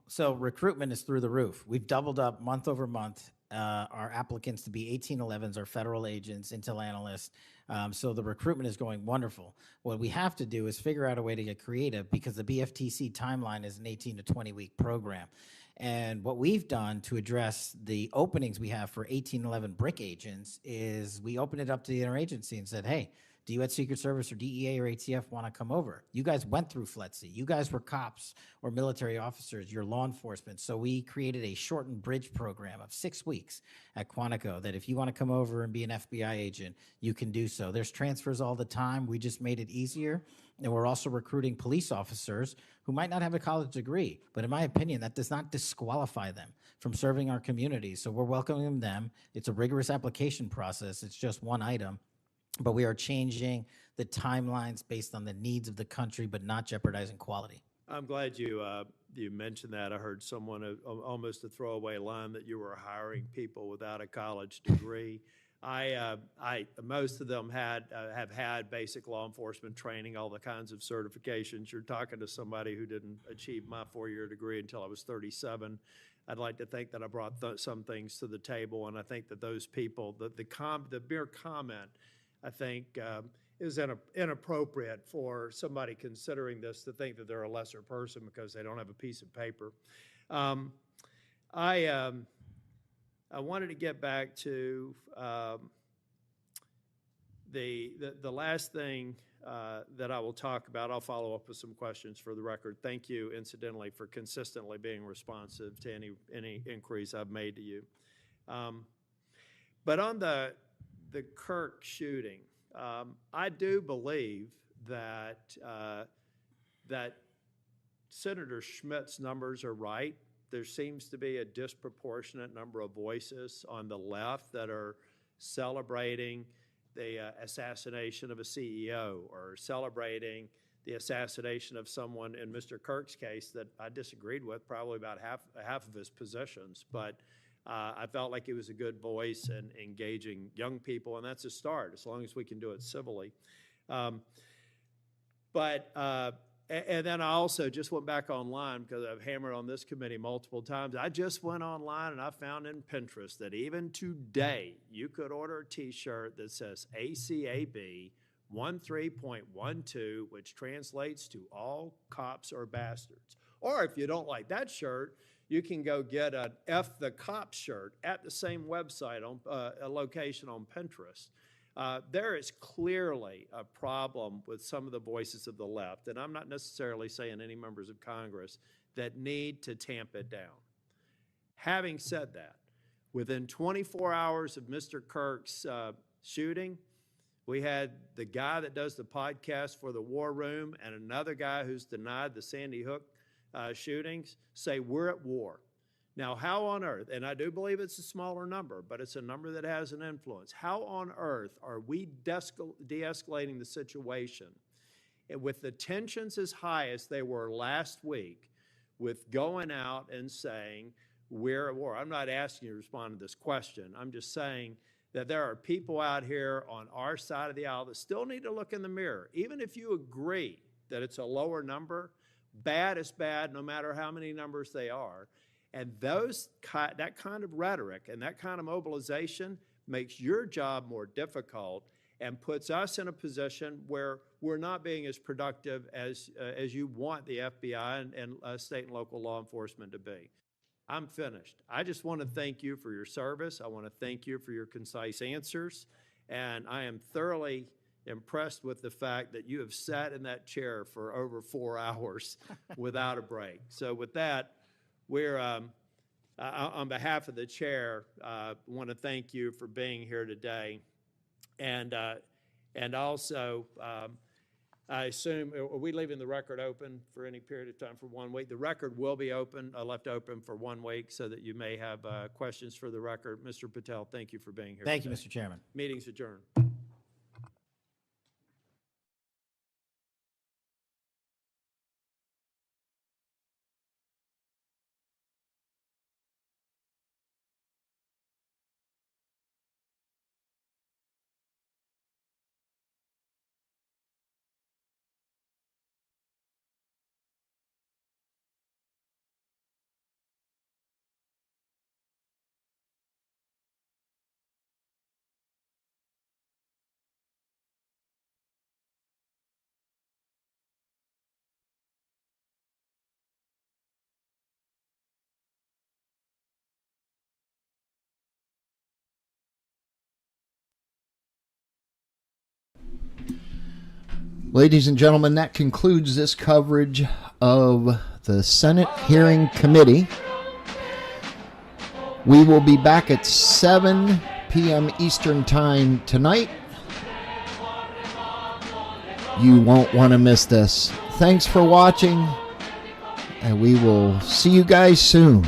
So recruitment is through the roof. We've doubled up month over month our applicants to be 1811s, our federal agents, intel analysts. So the recruitment is going wonderful. What we have to do is figure out a way to get creative because the BFTC timeline is an 18 to 20 week program. And what we've done to address the openings we have for 1811 BRIC agents is we opened it up to the interagency and said, hey, do you at Secret Service or DEA or ATF want to come over? You guys went through FLETC. You guys were cops or military officers. You're law enforcement. So we created a shortened bridge program of 6 weeks at Quantico that if you want to come over and be an FBI agent, you can do so. There's transfers all the time. We just made it easier. And we're also recruiting police officers who might not have a college degree. But in my opinion, that does not disqualify them from serving our community. So we're welcoming them. It's a rigorous application process. It's just one item. But we are changing the timelines based on the needs of the country, but not jeopardizing quality. I'm glad you mentioned that. I heard someone almost a throwaway line that you were hiring people without a college degree. Most of them have had basic law enforcement training, all the kinds of certifications. You're talking to somebody who didn't achieve my 4-year degree until I was 37. I'd like to think that I brought some things to the table, and I think that those people, the mere comment, I think, is inappropriate for somebody considering this to think that they're a lesser person because they don't have a piece of paper. I wanted to get back to the last thing that I will talk about. I'll follow up with some questions for the record. Thank you, incidentally, for consistently being responsive to any inquiries I've made to you. But on the Kirk shooting, I do believe that Senator Schmidt's numbers are right. There seems to be a disproportionate number of voices on the left that are celebrating the assassination of a CEO or celebrating the assassination of someone in Mr. Kirk's case that I disagreed with probably about half of his positions. But I felt like he was a good voice in engaging young people, and that's a start, as long as we can do it civilly. And then I also just went back online because I've hammered on this committee multiple times. I just went online and I found in Pinterest that even today you could order a T-shirt that says ACAB 13.12, which translates to all cops are bastards. Or if you don't like that shirt, you can go get an F the Cop shirt at the same website on a location on Pinterest. There is clearly a problem with some of the voices of the left, and I'm not necessarily saying any members of Congress, that need to tamp it down. Having said that, within 24 hours of Mr. Kirk's shooting, we had the guy that does the podcast for the War Room and another guy who's denied the Sandy Hook shootings say we're at war. Now, how on earth, and I do believe it's a smaller number, but it's a number that has an influence. How on earth are we de-escalating the situation with the tensions as high as they were last week with going out and saying we're at war? I'm not asking you to respond to this question. I'm just saying that there are people out here on our side of the aisle that still need to look in the mirror. Even if you agree that it's a lower number, bad is bad no matter how many numbers they are. And that kind of rhetoric and that kind of mobilization makes your job more difficult and puts us in a position where we're not being as productive as you want the FBI and state and local law enforcement to be. I'm finished. I just want to thank you for your service. I want to thank you for your concise answers. And I am thoroughly impressed with the fact that you have sat in that chair for over 4 hours without a break. So with that, we're, on behalf of the chair, want to thank you for being here today. And also, I assume, are we leaving the record open for any period of time for 1 week? The record will be open, left open for 1 week so that you may have questions for the record. Mr. Patel, thank you for being here Thank today. you, Mr. Chairman. Meeting's adjourned. Ladies and gentlemen, that concludes this coverage of the Senate Hearing Committee. We will be back at 7 p.m. Eastern Time tonight. You won't want to miss this. Thanks for watching, and we will see you guys soon.